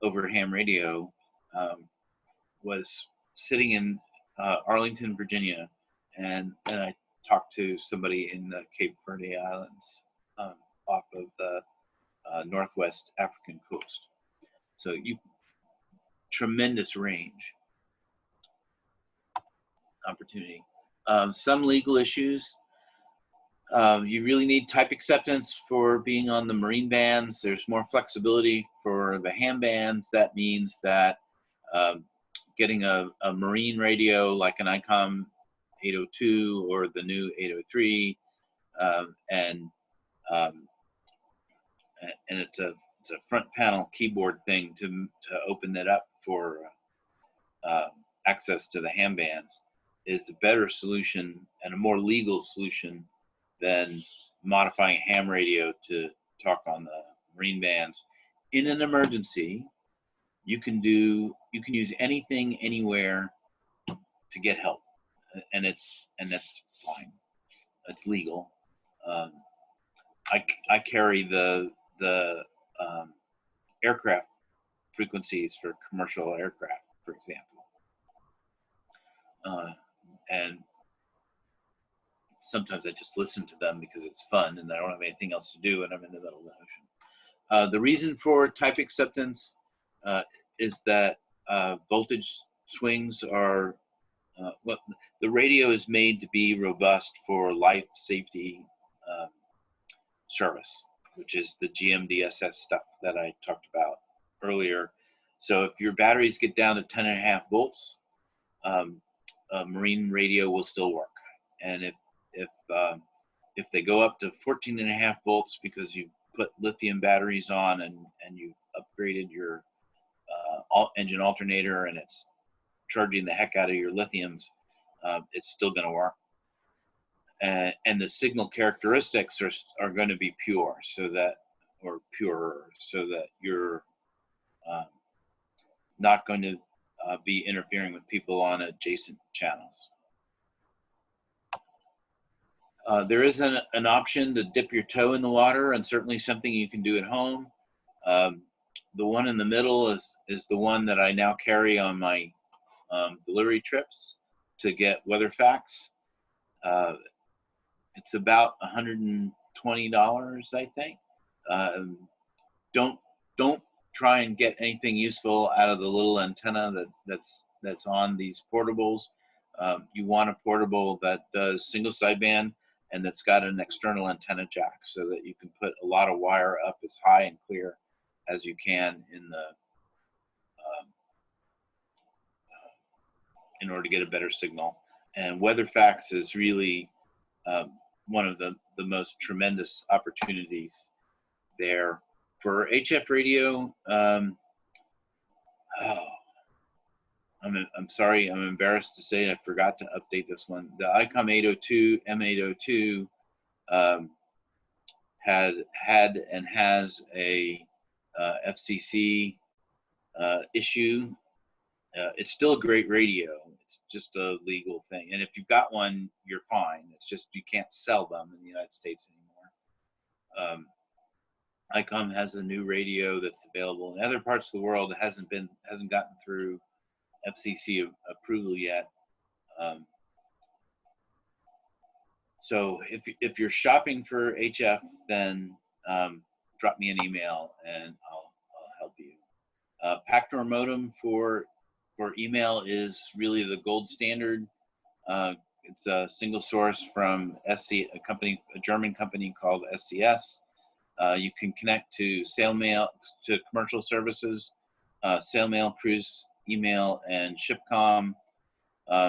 over ham radio was sitting in Arlington, Virginia, and I talked to somebody in the Cape Verde Islands off of the northwest African coast. So tremendous range, opportunity. Some legal issues. You really need type acceptance for being on the marine bands. There's more flexibility for the ham bands. That means that getting a marine radio like an ICOM 802 or the new 803, and it's a front panel keyboard thing to open that up for access to the ham bands is a better solution and a more legal solution than modifying a ham radio to talk on the marine bands. In an emergency, you can use anything anywhere to get help, and that's fine. It's legal. I carry the aircraft frequencies for commercial aircraft, for example, and sometimes I just listen to them because it's fun and I don't have anything else to do and I'm in the middle of the ocean. The reason for type acceptance is that voltage swings are, well, the radio is made to be robust for life safety service, which is the GMDSS stuff that I talked about earlier. So if your batteries get down to 10.5 volts, a marine radio will still work. And if they go up to 14.5 volts because you've put lithium batteries on and you've upgraded your engine alternator and it's charging the heck out of your lithiums, it's still going to work. And the signal characteristics are going to be pure, so that, or purer, so that you're not going to be interfering with people on adjacent channels. There is an option to dip your toe in the water, and certainly something you can do at home. The one in the middle is the one that I now carry on my delivery trips to get weather facts. It's about $120, I think. Don't try and get anything useful out of the little antenna that's on these portables. You want a portable that does single sideband and that's got an external antenna jack, so that you can put a lot of wire up as high and clear as you can in order to get a better signal. And WeatherFax is really one of the most tremendous opportunities there. For HF radio, I'm sorry, I'm embarrassed to say I forgot to update this one. The ICOM 802 M802 had and has a FCC issue. It's still a great radio. It's just a legal thing. And if you've got one, you're fine. It's just you can't sell them in the United States anymore. ICOM has a new radio that's available in other parts of the world. It hasn't gotten through FCC approval yet. So if you're shopping for HF, then drop me an email and I'll help you. Pactor modem for email is really the gold standard. It's a single source from a German company called SCS. You can connect to SailMail, to commercial services, SailMail, Cruise Email, and Shipcom.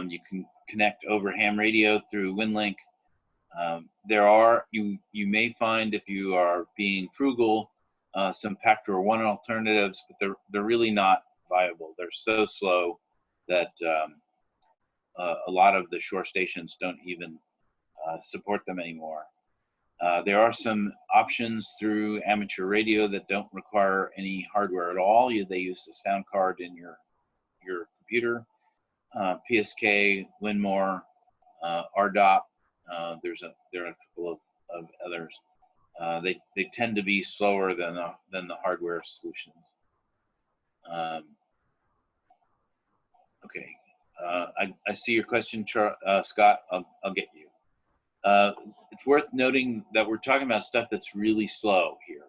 You can connect over ham radio through WinLink. You may find, if you are being frugal, some Pactor 1 alternatives, but they're really not viable. They're so slow that a lot of the shore stations don't even support them anymore. There are some options through amateur radio that don't require any hardware at all. They use the sound card in your computer. PSK, Winmore, RDOT. There are a couple of others. They tend to be slower than the hardware solutions. Okay, I see your question, Scott. I'll get you. It's worth noting that we're talking about stuff that's really slow here.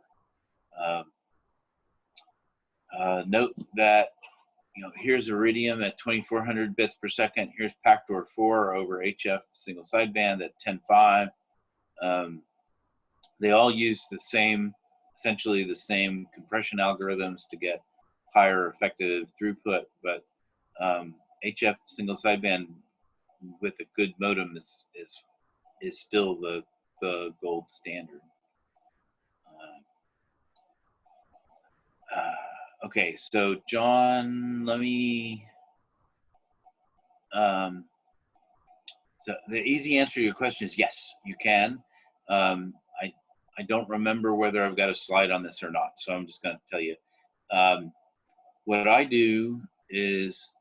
Note that, here's Iridium at 2400 bits per second. Here's Pactor 4 over HF single sideband at 10.5. They all use essentially the same compression algorithms to get higher effective throughput, but HF single sideband with a good modem is still the gold standard. Okay, so John, let me. So the easy answer to your question is yes, you can. I don't remember whether I've got a slide on this or not, so I'm just going to tell you. What I do is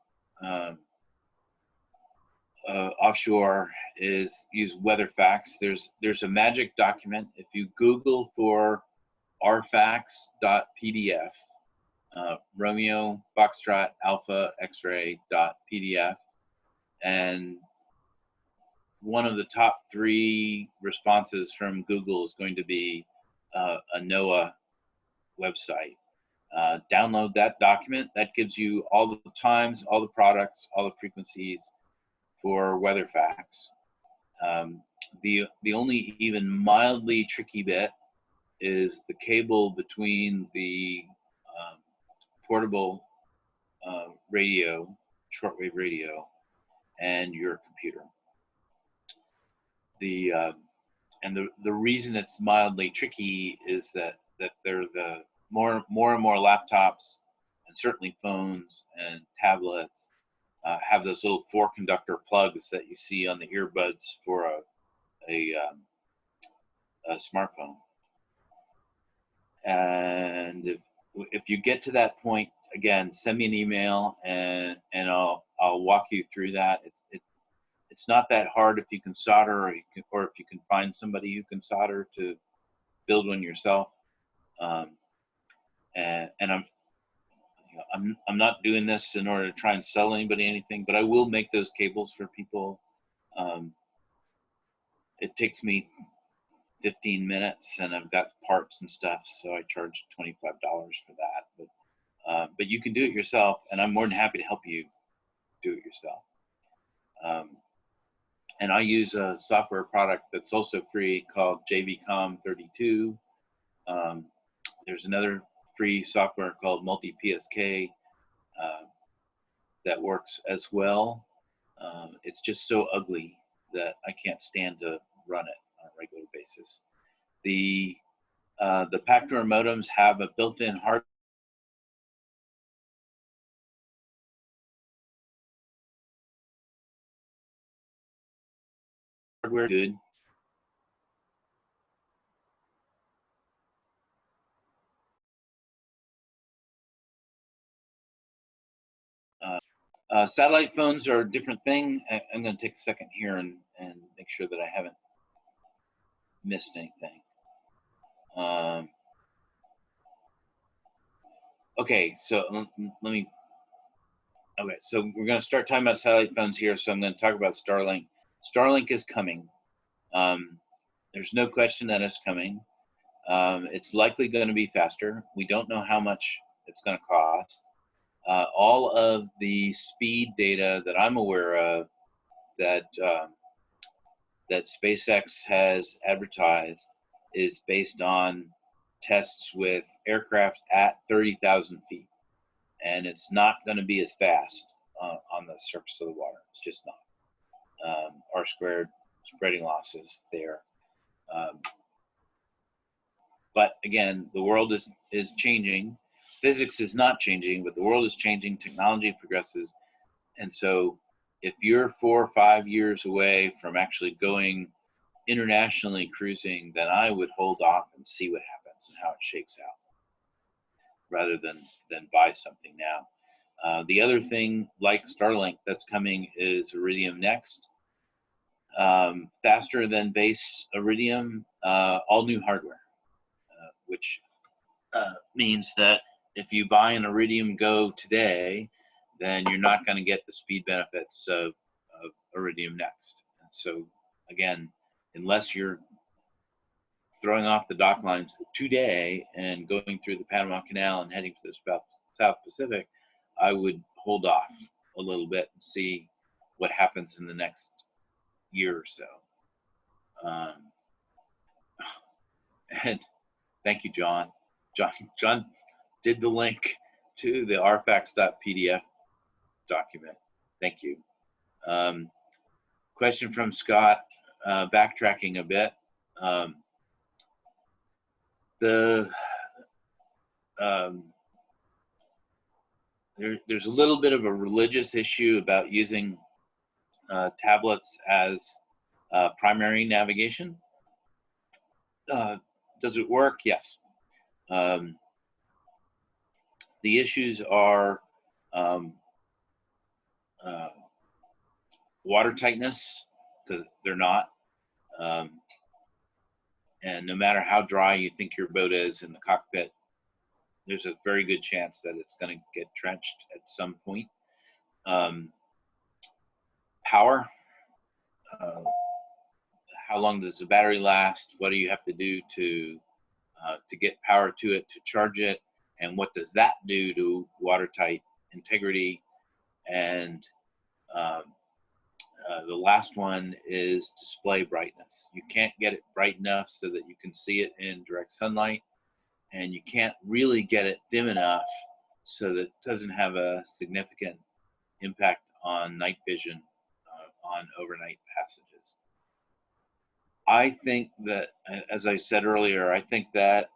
offshore is use WeatherFax. There's a magic document. If you Google for rfax.pdf, Romeo Foxtrot Alpha X-ray.pdf, and one of the top 3 responses from Google is going to be a NOAA website. Download that document. That gives you all the times, all the products, all the frequencies for WeatherFax. The only even mildly tricky bit is the cable between the portable radio, shortwave radio, and your computer. The reason it's mildly tricky is that there are the more and more laptops, and certainly phones and tablets, have those little 4-conductor plugs that you see on the earbuds for a smartphone. And if you get to that point, again, send me an email and I'll walk you through that. It's not that hard if you can solder, or if you can find somebody who can solder to build one yourself. And I'm not doing this in order to try and sell anybody anything, but I will make those cables for people. It takes me 15 minutes, and I've got parts and stuff, so I charge $25 for that. But you can do it yourself, and I'm more than happy to help you do it yourself. And I use a software product that's also free called JVCom32. There's another free software called Multi-PSK that works as well. It's just so ugly that I can't stand to run it on a regular basis. The Pactor modems have a built-in hardware good. Satellite phones are a different thing. I'm going to take a second here and make sure that I haven't missed anything. Okay, so let me. Okay, so we're going to start talking about satellite phones here. So I'm going to talk about Starlink. Starlink is coming. There's no question that it's coming. It's likely going to be faster. We don't know how much it's going to cost. All of the speed data that I'm aware of that SpaceX has advertised is based on tests with aircraft at 30,000 feet. And it's not going to be as fast on the surface of the water. It's just not. R-squared spreading losses there. But again, the world is changing. Physics is not changing, but the world is changing. Technology progresses. And so if you're 4 or 5 years away from actually going internationally cruising, then I would hold off and see what happens and how it shakes out, rather than buy something now. The other thing, like Starlink, that's coming is Iridium Next. Faster than base Iridium, all new hardware, which means that if you buy an Iridium Go today, then you're not going to get the speed benefits of Iridium Next. And so again, unless you're throwing off the dock lines today and going through the Panama Canal and heading to the South Pacific, I would hold off a little bit and see what happens in the next year or so. And thank you, John. John did the link to the rfax.pdf document. Thank you. Question from Scott, backtracking a bit. There's a little bit of a religious issue about using tablets as primary navigation. Does it work? Yes. The issues are water tightness, because they're not. And no matter how dry you think your boat is in the cockpit, there's a very good chance that it's going to get drenched at some point. Power. How long does the battery last? What do you have to do to get power to it, to charge it? And what does that do to watertight integrity? And the last one is display brightness. You can't get it bright enough so that you can see it in direct sunlight, and you can't really get it dim enough so that it doesn't have a significant impact on night vision on overnight passages. I think that, as I said earlier, I think that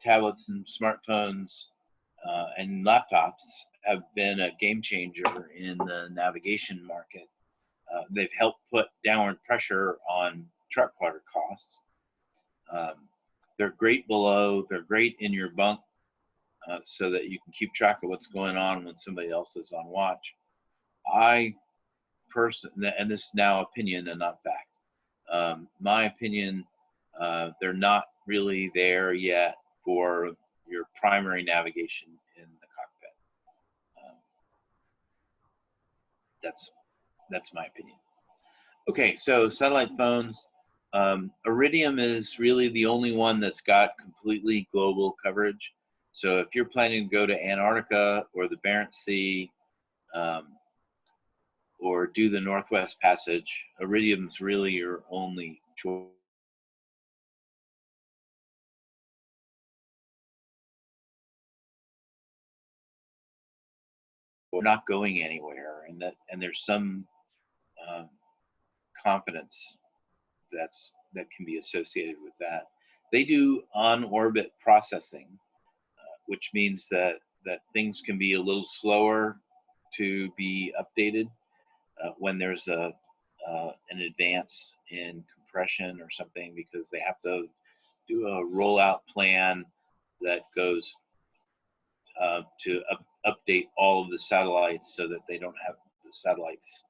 tablets and smartphones and laptops have been a game changer in the navigation market. They've helped put downward pressure on truck water costs. They're great below, they're great in your bunk, so that you can keep track of what's going on when somebody else is on watch. I and this is now opinion and not fact. My opinion, they're not really there yet for your primary navigation in the cockpit. Um, that's my opinion. Okay, so satellite phones. Iridium is really the only one that's got completely global coverage. So if you're planning to go to Antarctica or the Barents Sea, or do the Northwest Passage, Iridium's really your only choice. We're not going anywhere, and there's some um, confidence that can be associated with that. They do on-orbit processing, which means that things can be a little slower to be updated when there's an advance in compression or something, because they have to do a rollout plan that goes to update all of the satellites so that they don't have the satellites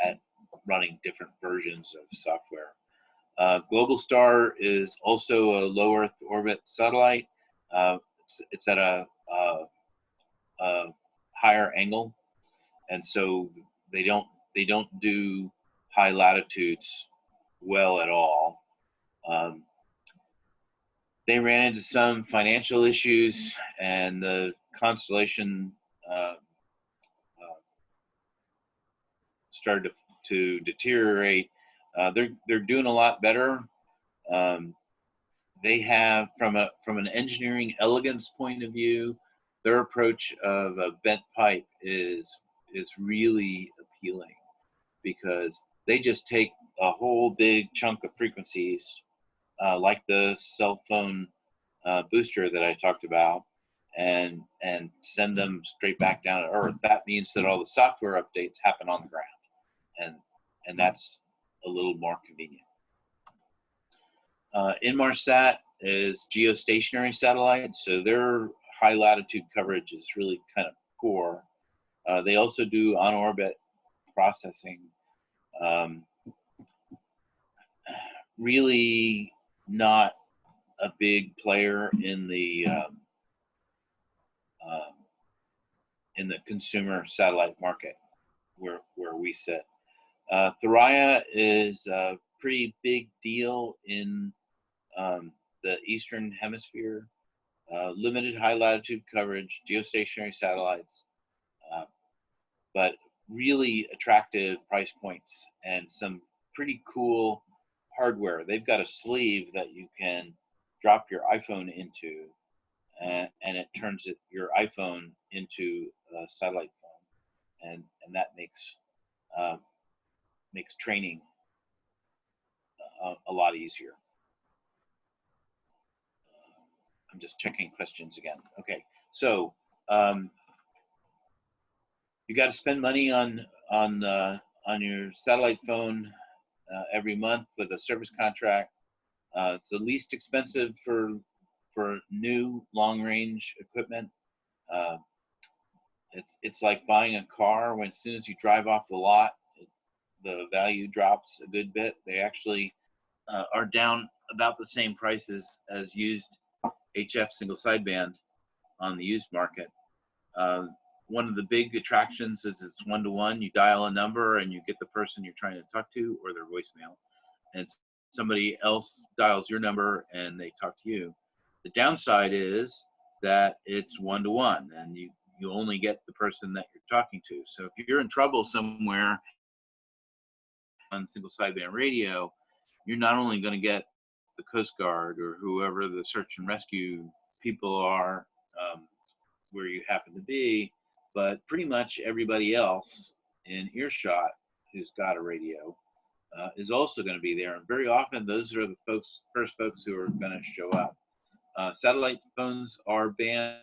at running different versions of software. Globalstar is also a low Earth orbit satellite. It's at a higher angle, and so they don't do high latitudes well at all. They ran into some financial issues, and the constellation started to deteriorate. They're doing a lot better. They have, from an engineering elegance point of view, their approach of a bent pipe is really appealing, because they just take a whole big chunk of frequencies, like the cell phone booster that I talked about, and send them straight back down to Earth. That means that all the software updates happen on the ground, and that's a little more convenient. Inmarsat is geostationary satellites, so their high latitude coverage is really kind of poor. They also do on-orbit processing. Really not a big player in the consumer satellite market where we sit. Thuraya is a pretty big deal in the Eastern Hemisphere. Limited high latitude coverage, geostationary satellites, but really attractive price points and some pretty cool hardware. They've got a sleeve that you can drop your iPhone into, and it turns your iPhone into a satellite phone, and that makes training a lot easier. I'm just checking questions again. Okay, so you got to spend money on your satellite phone every month with a service contract. It's the least expensive for new long range equipment. Uh, it's like buying a car. When as soon as you drive off the lot, the value drops a good bit. They actually are down about the same prices as used HF single sideband on the used market. One of the big attractions is it's one-to-one. You dial a number and you get the person you're trying to talk to, or their voicemail, and somebody else dials your number and they talk to you. The downside is that it's one-to-one, and you only get the person that you're talking to. So if you're in trouble somewhere on single sideband radio, you're not only going to get the Coast Guard or whoever the search and rescue people are where you happen to be, but pretty much everybody else in earshot who's got a radio is also going to be there. And very often those are the first folks who are going to show up. Satellite phones are banned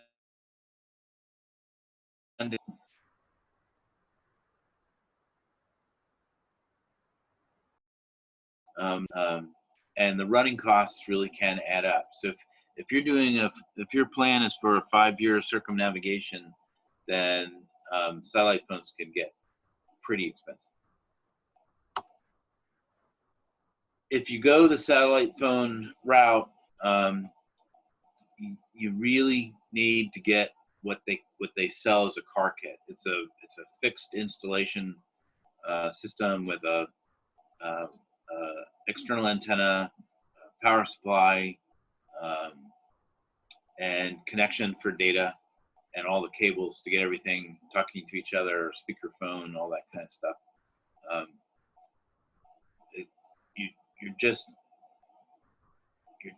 and the running costs really can add up. So if you're doing if your plan is for a 5-year circumnavigation, then satellite phones can get pretty expensive. If you go the satellite phone route, you really need to get what they sell as a car kit. It's a fixed installation system with a external antenna, power supply, and connection for data, and all the cables to get everything talking to each other, speakerphone, all that kind of stuff. You're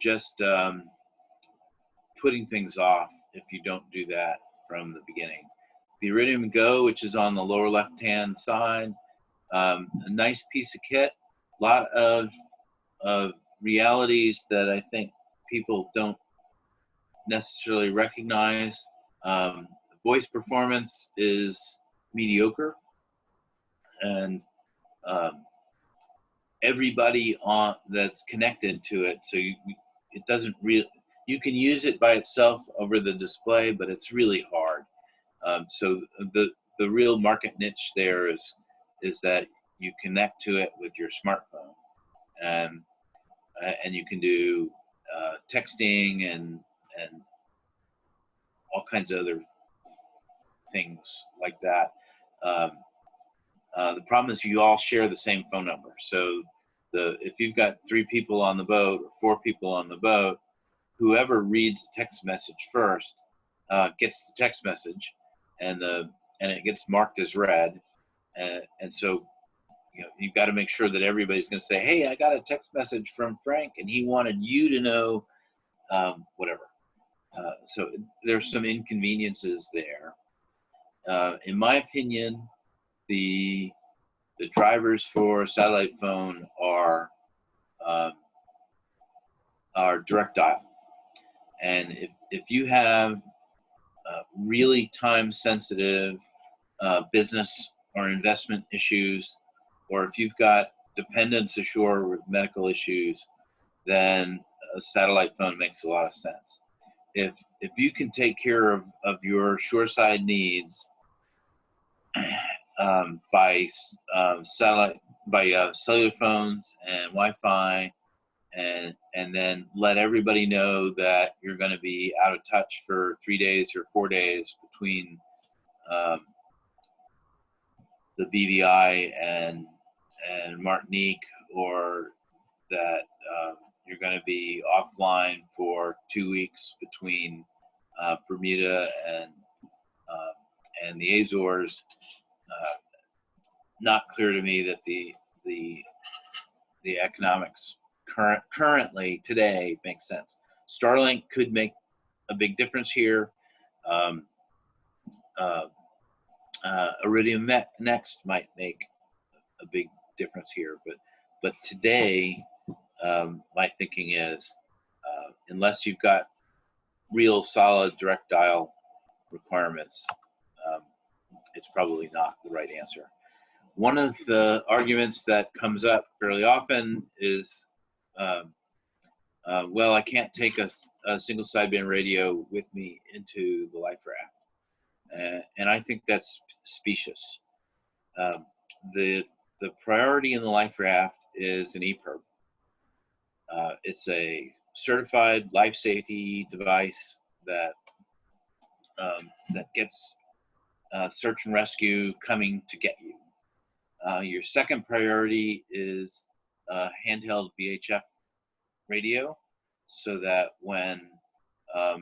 just putting things off if you don't do that from the beginning. The Iridium Go, which is on the lower left-hand side, a nice piece of kit, a lot of realities that I think people don't necessarily recognize. Voice performance is mediocre, and everybody that's connected to it, so it doesn't really. You can use it by itself over the display, but it's really hard. So the real market niche there is that you connect to it with your smartphone, and you can do texting and all kinds of other things like that. The problem is you all share the same phone number. So if you've got 3 people on the boat or 4 people on the boat, whoever reads the text message first gets the text message, and it gets marked as read, and so you've got to make sure that everybody's going to say, "Hey, I got a text message from Frank, and he wanted you to know whatever." So there's some inconveniences there. In my opinion, the drivers for a satellite phone are direct dial, and if you have really time sensitive business or investment issues, or if you've got dependents ashore with medical issues, then a satellite phone makes a lot of sense. If you can take care of your shoreside needs by satellite, by cellular phones and Wi-Fi, and then let everybody know that you're going to be out of touch for 3 days or 4 days between the BVI and Martinique, or that you're going to be offline for 2 weeks between Bermuda and the Azores. Not clear to me that the economics currently today makes sense. Starlink could make a big difference here. Iridium Next might make a big difference here, but today my thinking is unless you've got real solid direct dial requirements, it's probably not the right answer. One of the arguments that comes up fairly often is, well, I can't take a single sideband radio with me into the life raft, and I think that's specious. The priority in the life raft is an EPIRB. It's a certified life safety device that gets search and rescue coming to get you. Your second priority is handheld VHF radio, so that when a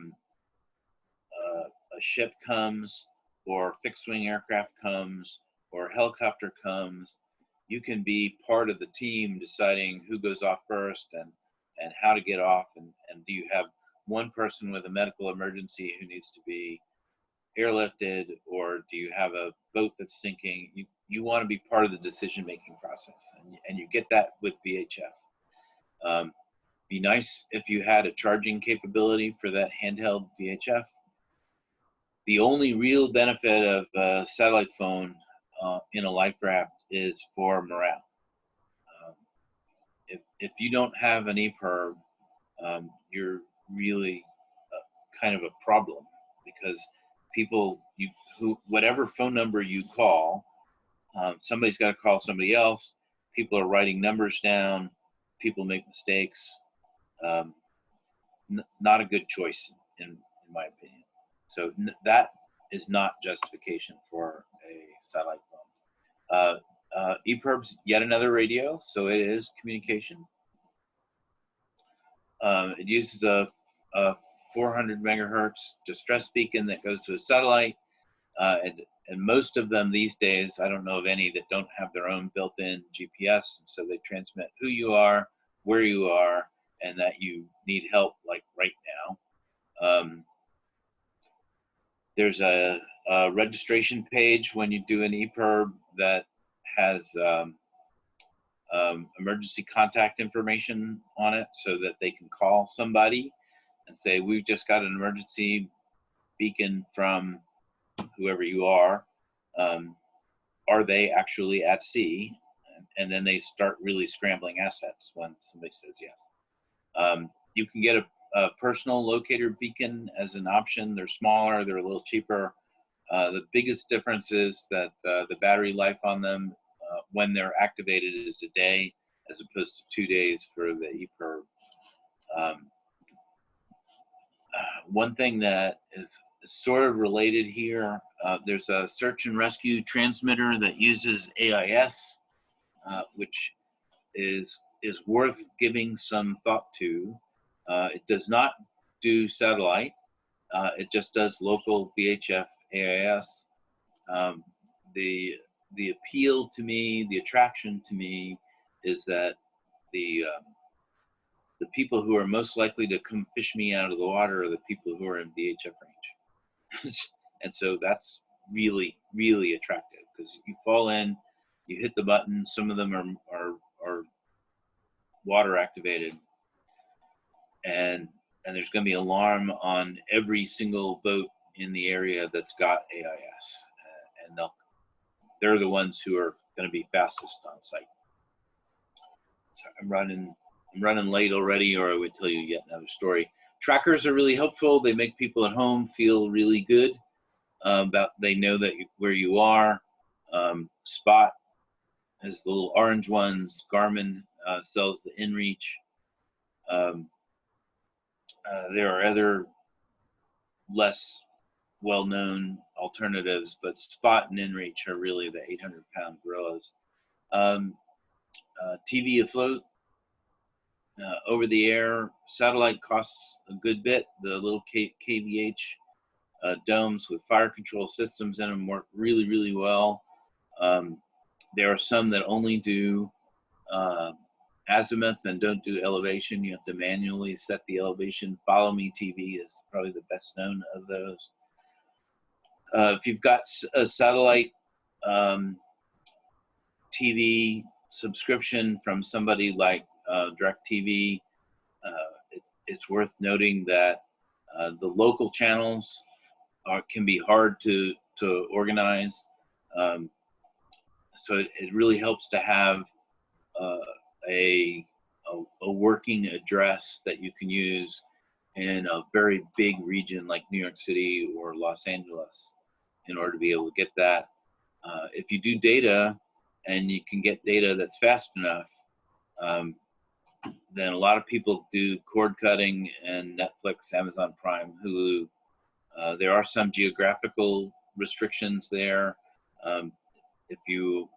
ship comes, or fixed-wing aircraft comes, or a helicopter comes, you can be part of the team deciding who goes off first and how to get off, and do you have one person with a medical emergency who needs to be airlifted, or do you have a boat that's sinking? You want to be part of the decision-making process, and you get that with VHF. Be nice if you had a charging capability for that handheld VHF. The only real benefit of a satellite phone in a life raft is for morale. Um, if you don't have an EPIRB, you're really kind of a problem, because people, whatever phone number you call, somebody's got to call somebody else. People are writing numbers down. People make mistakes. Not a good choice in my opinion. So that is not justification for a satellite phone. EPIRB's yet another radio, so it is communication. It uses a 400 megahertz distress beacon that goes to a satellite, and most of them these days, I don't know of any that don't have their own built-in GPS, and so they transmit who you are, where you are, and that you need help, like right now. There's a registration page when you do an EPIRB that has emergency contact information on it, so that they can call somebody and say, we've just got an emergency beacon from whoever you are. Are they actually at sea? And then they start really scrambling assets when somebody says yes. You can get a personal locator beacon as an option. They're smaller, they're a little cheaper. The biggest difference is that the battery life on them, when they're activated, is a day as opposed to 2 days for the EPIRB. One thing that is sort of related here, there's a search and rescue transmitter that uses AIS, which is worth giving some thought to. It does not do satellite. It just does local VHF AIS. The appeal to me, the attraction to me, is that the people who are most likely to come fish me out of the water are the people who are in VHF range. And so that's really, really attractive, because you fall in, you hit the button, some of them are water activated, and there's going to be an alarm on every single boat in the area that's got AIS, and they're the ones who are going to be fastest on site. So I'm running late already, or I would tell you yet another story. Trackers are really helpful. They make people at home feel really good about, they know that where you are. Spot is the little orange ones. Garmin sells the InReach. There are other less well-known alternatives, but Spot and InReach are really the 800-pound gorillas. TV afloat, over the air, satellite costs a good bit. The little KVH domes with fire control systems in them work really, really well. There are some that only do azimuth and don't do elevation. You have to manually set the elevation. Follow Me TV is probably the best known of those. If you've got a satellite TV subscription from somebody like DirecTV, it's worth noting that the local channels can be hard to organize. So it really helps to have a working address that you can use in a very big region like New York City or Los Angeles in order to be able to get that. If you do data and you can get data that's fast enough, then a lot of people do cord cutting, and Netflix, Amazon Prime, Hulu. There are some geographical restrictions there. If you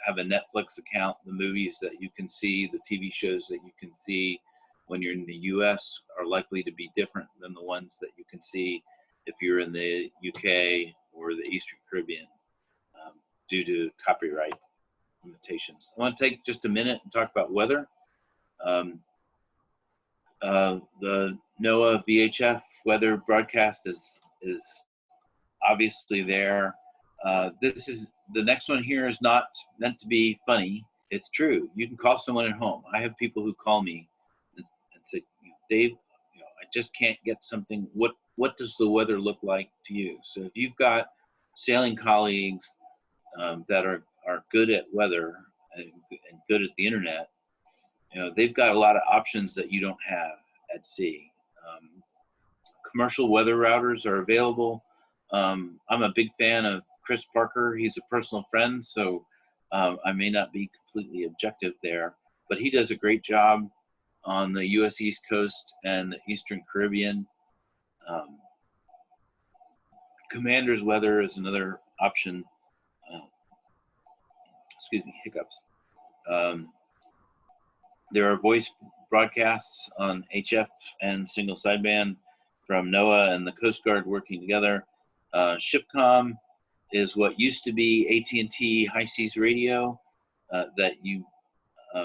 have a Netflix account, the movies that you can see, the TV shows that you can see when you're in the US are likely to be different than the ones that you can see if you're in the UK or the Eastern Caribbean, due to copyright limitations. I want to take just a minute and talk about weather. The NOAA VHF weather broadcast is obviously there. The next one here is not meant to be funny. It's true. You can call someone at home. I have people who call me and say, Dave, I just can't get something. What what does the weather look like to you? So if you've got sailing colleagues that are good at weather and good at the internet, you know, they've got a lot of options that you don't have at sea. Commercial weather routers are available. I'm a big fan of Chris Parker. He's a personal friend, so I may not be completely objective there, but he does a great job on the U.S. East Coast and the Eastern Caribbean. Commander's Weather is another option. Excuse me, hiccups. There are voice broadcasts on HF and single sideband from NOAA and the Coast Guard working together. Shipcom is what used to be AT&T High Seas Radio that you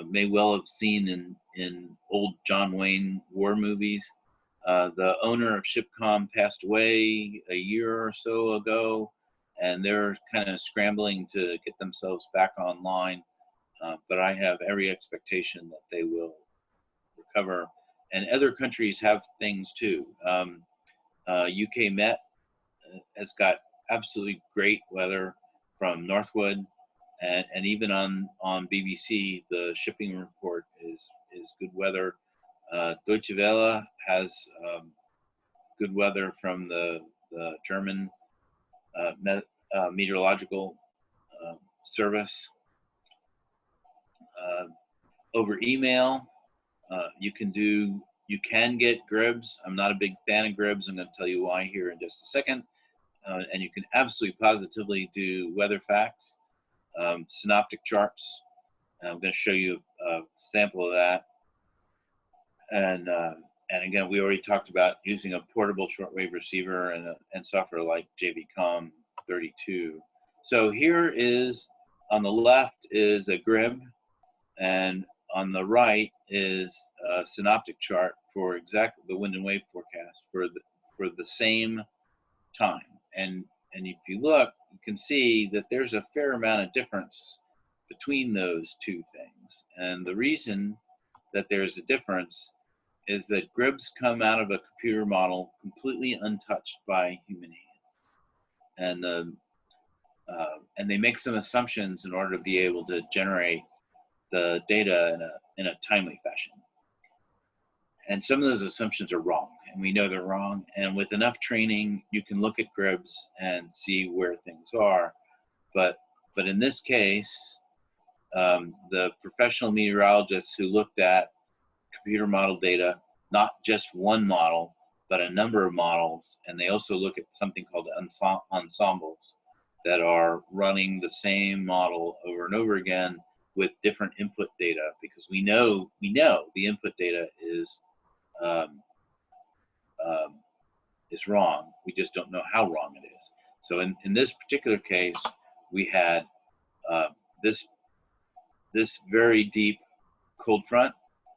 may well have seen in old John Wayne war movies. The owner of Shipcom passed away a year or so ago, and they're kind of scrambling to get themselves back online. But I have every expectation that they will recover. And other countries have things too. UK Met has got absolutely great weather from Northwood, and even on BBC, the shipping report is good weather. Deutsche Welle has good weather from the German meteorological service. Over email, you can get Gribs. I'm not a big fan of Gribs. I'm going to tell you why here in just a second. And you can absolutely positively do weather facts, synoptic charts. I'm going to show you a sample of that. And again, we already talked about using a portable shortwave receiver and software like JVCom 32. So here is, on the left is a Grib, and on the right is a synoptic chart for exactly the wind and wave forecast for the same time. And if you look, you can see that there's a fair amount of difference between those two things. And the reason that there's a difference is that Gribs come out of a computer model completely untouched by human hand. And they make some assumptions in order to be able to generate the data in a timely fashion. And some of those assumptions are wrong, and we know they're wrong. And with enough training, you can look at Gribs and see where things are. But in this case, the professional meteorologists who looked at computer model data, not just one model, but a number of models, and they also look at something called ensembles that are running the same model over and over again with different input data, because we know the input data is wrong. We just don't know how wrong it is. So in this particular case, we had this very deep cold front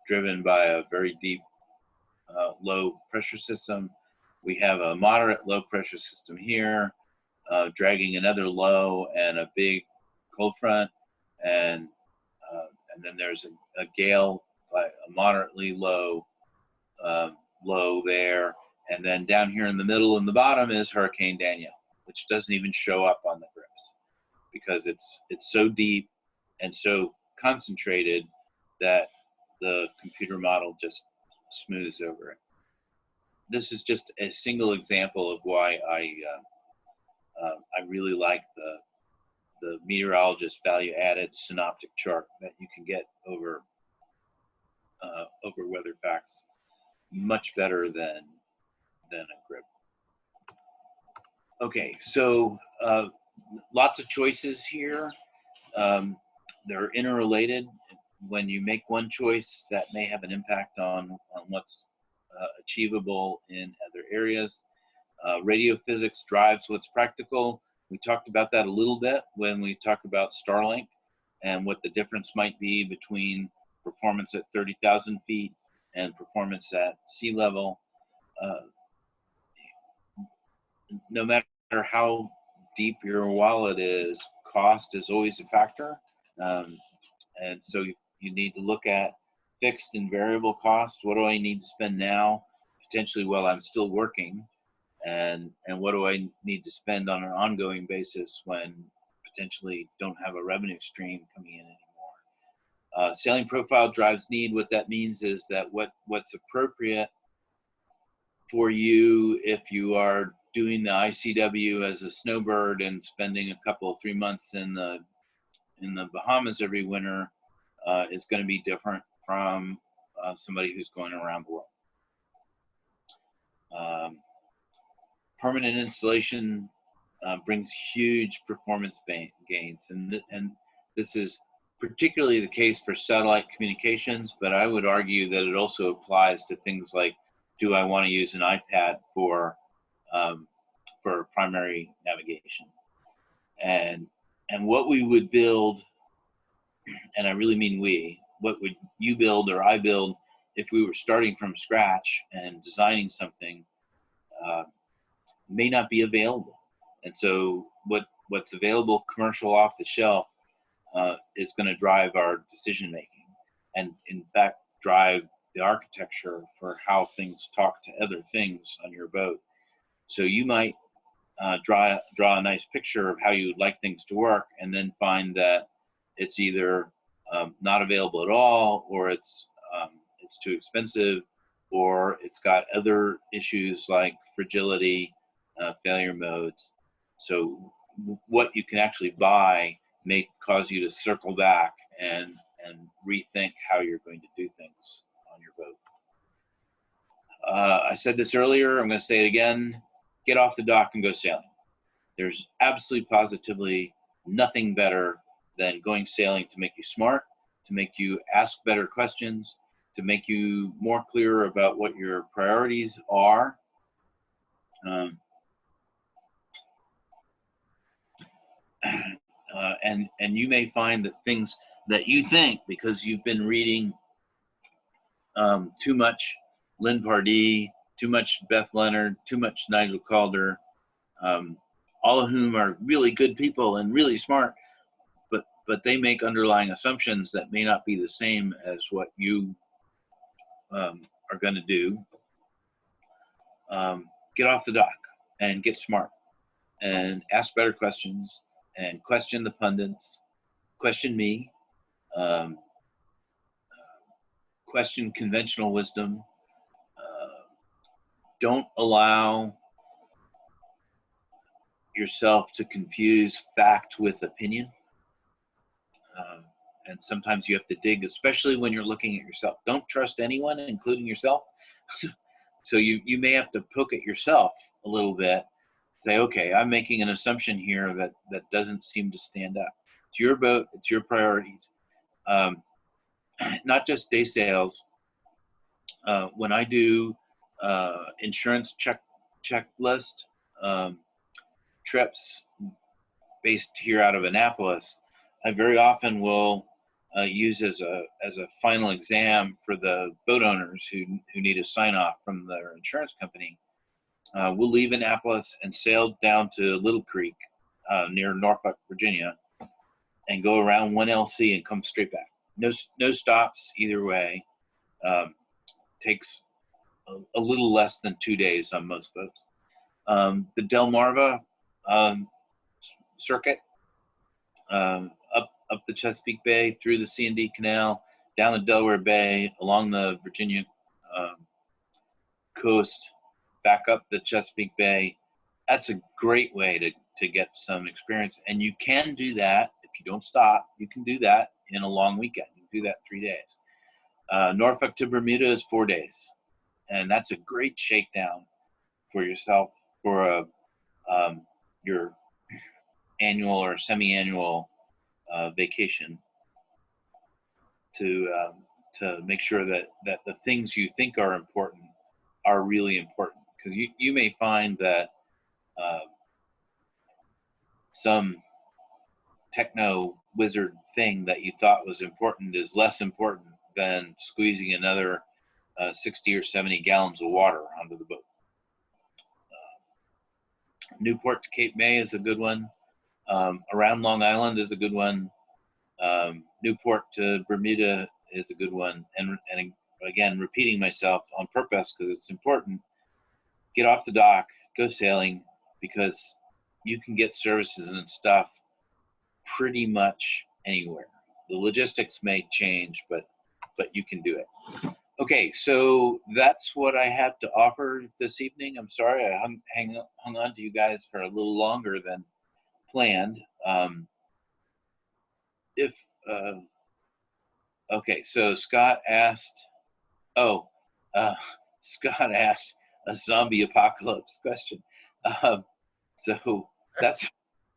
driven by a very deep low pressure system. We have a moderate low pressure system here, dragging another low and a big cold front, and then there's a gale by a moderately low low there, and then down here in the middle and the bottom is Hurricane Danielle, which doesn't even show up on the Gribs because it's so deep and so concentrated that the computer model just smooths over it. This is just a single example of why I really like the meteorologist value added synoptic chart that you can get over weather facts much better than a Grib. Okay, so lots of choices here. They're interrelated. When you make one choice, that may have an impact on what's achievable in other areas. Radio physics drives what's practical. We talked about that a little bit when we talked about Starlink and what the difference might be between performance at 30,000 feet and performance at sea level. No matter how deep your wallet is, cost is always a factor. And so you need to look at fixed and variable costs. What do I need to spend now, potentially while I'm still working, and what do I need to spend on an ongoing basis when potentially don't have a revenue stream coming in anymore. Sailing profile drives need. What that means is that what's appropriate for you if you are doing the ICW as a snowbird and spending a couple 3 months in the Bahamas every winter is going to be different from somebody who's going around the world. Permanent installation brings huge performance gains, and this is particularly the case for satellite communications, but I would argue that it also applies to things like, do I want to use an iPad for primary navigation? And what we would build, and I really mean we, what would you build or I build if we were starting from scratch and designing something may not be available. And so what's available commercial off the shelf is going to drive our decision making, and in fact drive the architecture for how things talk to other things on your boat. So you might draw a nice picture of how you would like things to work, and then find that it's either not available at all, or it's too expensive, or it's got other issues like fragility, failure modes. So what you can actually buy may cause you to circle back and rethink how you're going to do things on your boat. I said this earlier, I'm going to say it again: get off the dock and go sailing. There's absolutely positively nothing better than going sailing to make you smart, to make you ask better questions, to make you more clear about what your priorities are. And you may find that things that you think, because you've been reading too much Lynn Pardee, too much Beth Leonard, too much Nigel Calder, all of whom are really good people and really smart, but they make underlying assumptions that may not be the same as what you are going to do. Get off the dock and get smart and ask better questions and question the pundits, question me, question conventional wisdom. Don't allow yourself to confuse fact with opinion. And sometimes you have to dig, especially when you're looking at yourself. Don't trust anyone, including yourself. So you may have to poke at yourself a little bit. Say, okay, I'm making an assumption here that doesn't seem to stand up. It's your boat, it's your priorities. Not just day sails. When I do insurance checklist trips based here out of Annapolis, I very often will use as a final exam for the boat owners who need a sign off from their insurance company. We'll leave Annapolis and sail down to Little Creek near Norfolk, Virginia, and go around 1LC and come straight back. No stops either way. Takes a little less than 2 days on most boats. The Delmarva circuit, up the Chesapeake Bay, through the C&D Canal, down the Delaware Bay, along the Virginia coast, back up the Chesapeake Bay. That's a great way to get some experience. And you can do that if you don't stop. You can do that in a long weekend. You can do that 3 days. Norfolk to Bermuda is 4 days. And that's a great shakedown for yourself for your annual or semi-annual vacation, to make sure that the things you think are important are really important. Because you may find that some techno wizard thing that you thought was important is less important than squeezing another 60 or 70 gallons of water onto the boat. Newport to Cape May is a good one. Around Long Island is a good one. Newport to Bermuda is a good one. And again, repeating myself on purpose because it's important. Get off the dock, go sailing, because you can get services and stuff pretty much anywhere. The logistics may change, but you can do it. Okay, so that's what I have to offer this evening. I'm sorry I hung on to you guys for a little longer than planned. Okay, so Scott asked, Scott asked a zombie apocalypse question. So that's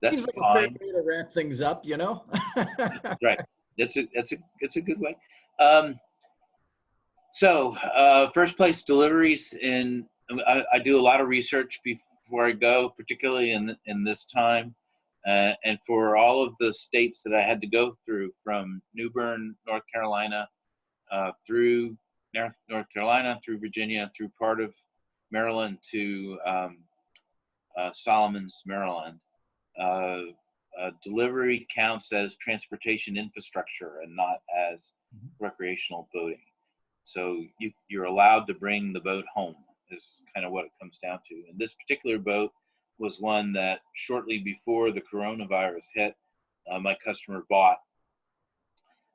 Seems like fine. a fair way to wrap things up, you know? Right. It's a good way. So first place deliveries I do a lot of research before I go, particularly in this time. And for all of the states that I had to go through, from New Bern, North Carolina, through North Carolina, through Virginia, through part of Maryland to Solomons, Maryland, delivery counts as transportation infrastructure and not as recreational boating. So you're allowed to bring the boat home is kind of what it comes down to. And this particular boat was one that shortly before the coronavirus hit, my customer bought,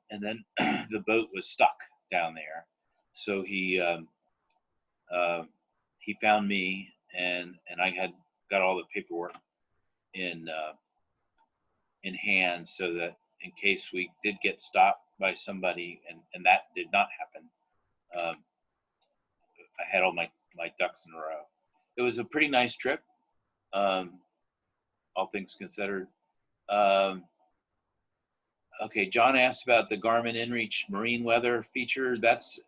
and then the boat was stuck down there. So he found me, and I had got all the paperwork in hand, so that in case we did get stopped by somebody, and that did not happen, I had all my ducks in a row. It was a pretty nice trip, all things considered. Okay, John asked about the Garmin InReach marine weather feature. That's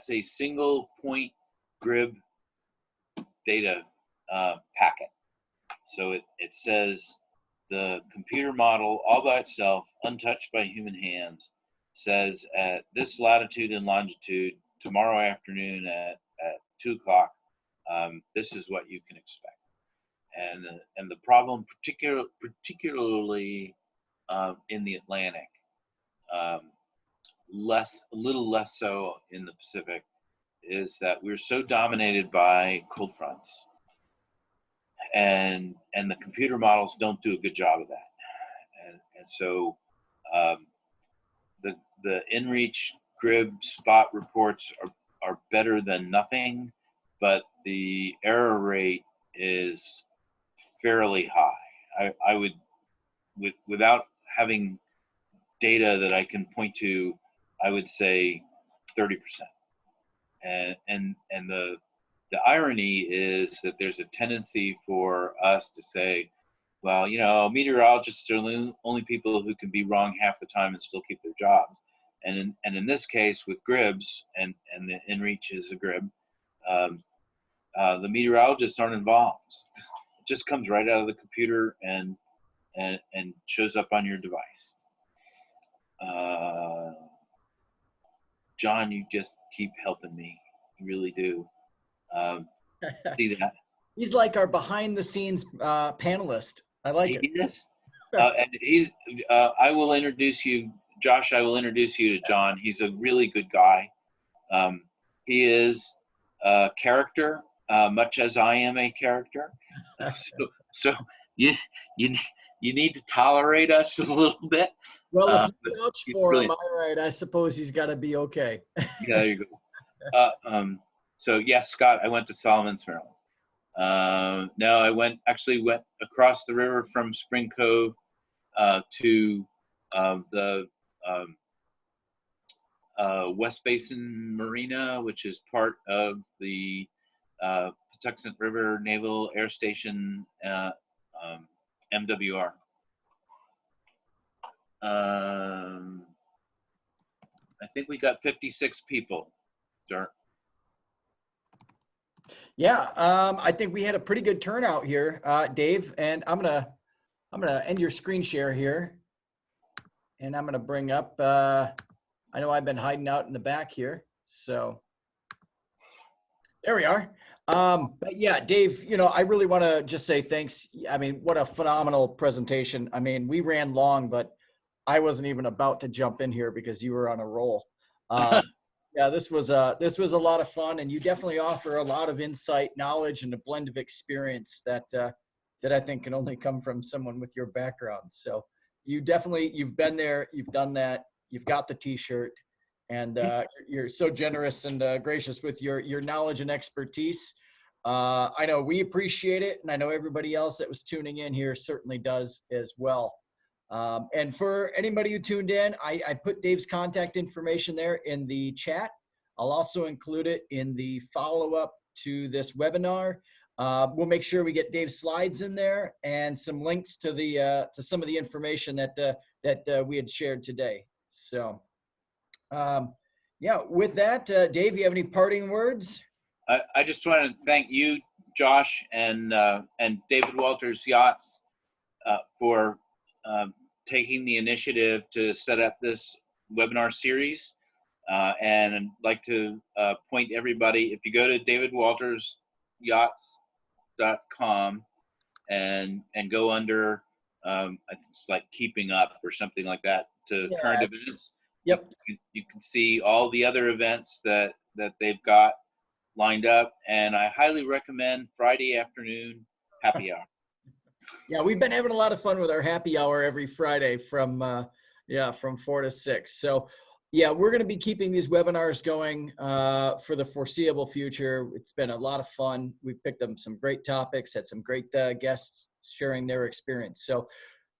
a single point grid data packet. So it says the computer model all by itself, untouched by human hands, says at this latitude and longitude, tomorrow afternoon at 2 o'clock, this is what you can expect. And the problem, particularly in the Atlantic, a little less so in the Pacific, is that we're so dominated by cold fronts, and the computer models don't do a good job of that. And so the InReach grid spot reports are better than nothing, but the error rate is fairly high. I would, without having data that I can point to, I would say 30%. And the irony is that there's a tendency for us to say, well, meteorologists are the only people who can be wrong half the time and still keep their jobs. And in this case, with GRIBs, and the InReach is a GRIB, the meteorologists aren't involved. It just comes right out of the computer and shows up on your device. John, you just keep helping me. You really do. See that? He's like our behind-the-scenes panelist. I like it. He is. And he's. I will introduce you, Josh. I will introduce you to John. He's a really good guy. He is a character, much as I am a character. So you need to tolerate us a little bit. Well, if you vouch for him, all right, I suppose he's got to be okay. Yeah, there you go. So yes, Scott, I went to Solomons, Maryland. No, I went across the river from Spring Cove to the West Basin Marina, which is part of the Patuxent River Naval Air Station, MWR. I think we got 56 people, Dirk. Yeah, I think we had a pretty good turnout here, Dave. And I'm gonna end your screen share here, and I'm gonna bring up. I know I've been hiding out in the back here, so there we are. But yeah, Dave, I really want to just say thanks. I mean, what a phenomenal presentation. I mean, we ran long, but I wasn't even about to jump in here because you were on a roll. Yeah, this was a lot of fun, and you definitely offer a lot of insight, knowledge, and a blend of experience that that I think can only come from someone with your background. So you've been there, you've done that, you've got the T-shirt, and you're so generous and gracious with your knowledge and expertise. I know we appreciate it, and I know everybody else that was tuning in here certainly does as well. And for anybody who tuned in, I put Dave's contact information there in the chat. I'll also include it in the follow-up to this webinar. We'll make sure we get Dave's slides in there and some links to the to some of the information that we had shared today. So, yeah, with that, Dave, you have any parting words? I just want to thank you, Josh, and David Walters Yachts for taking the initiative to set up this webinar series. And I'd like to point everybody, if you go to davidwaltersyachts.com and go under, it's like keeping up or something like that, to current events. Yep. You can see all the other events that they've got lined up, and I highly recommend Friday afternoon happy hour. Yeah, we've been having a lot of fun with our happy hour every Friday from 4 to 6. So yeah, we're going to be keeping these webinars going for the foreseeable future. It's been a lot of fun. We've picked up some great topics, had some great guests sharing their experience. So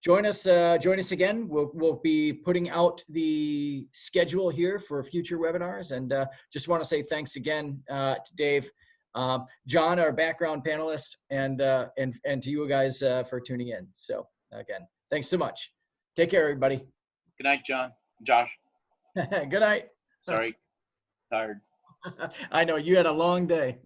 join us again. We'll be putting out the schedule here for future webinars, and just want to say thanks again to Dave, John, our background panelist, and to you guys for tuning in. So again, thanks so much. Take care, everybody. Good night, Josh. Good night. Sorry, tired. I know you had a long day.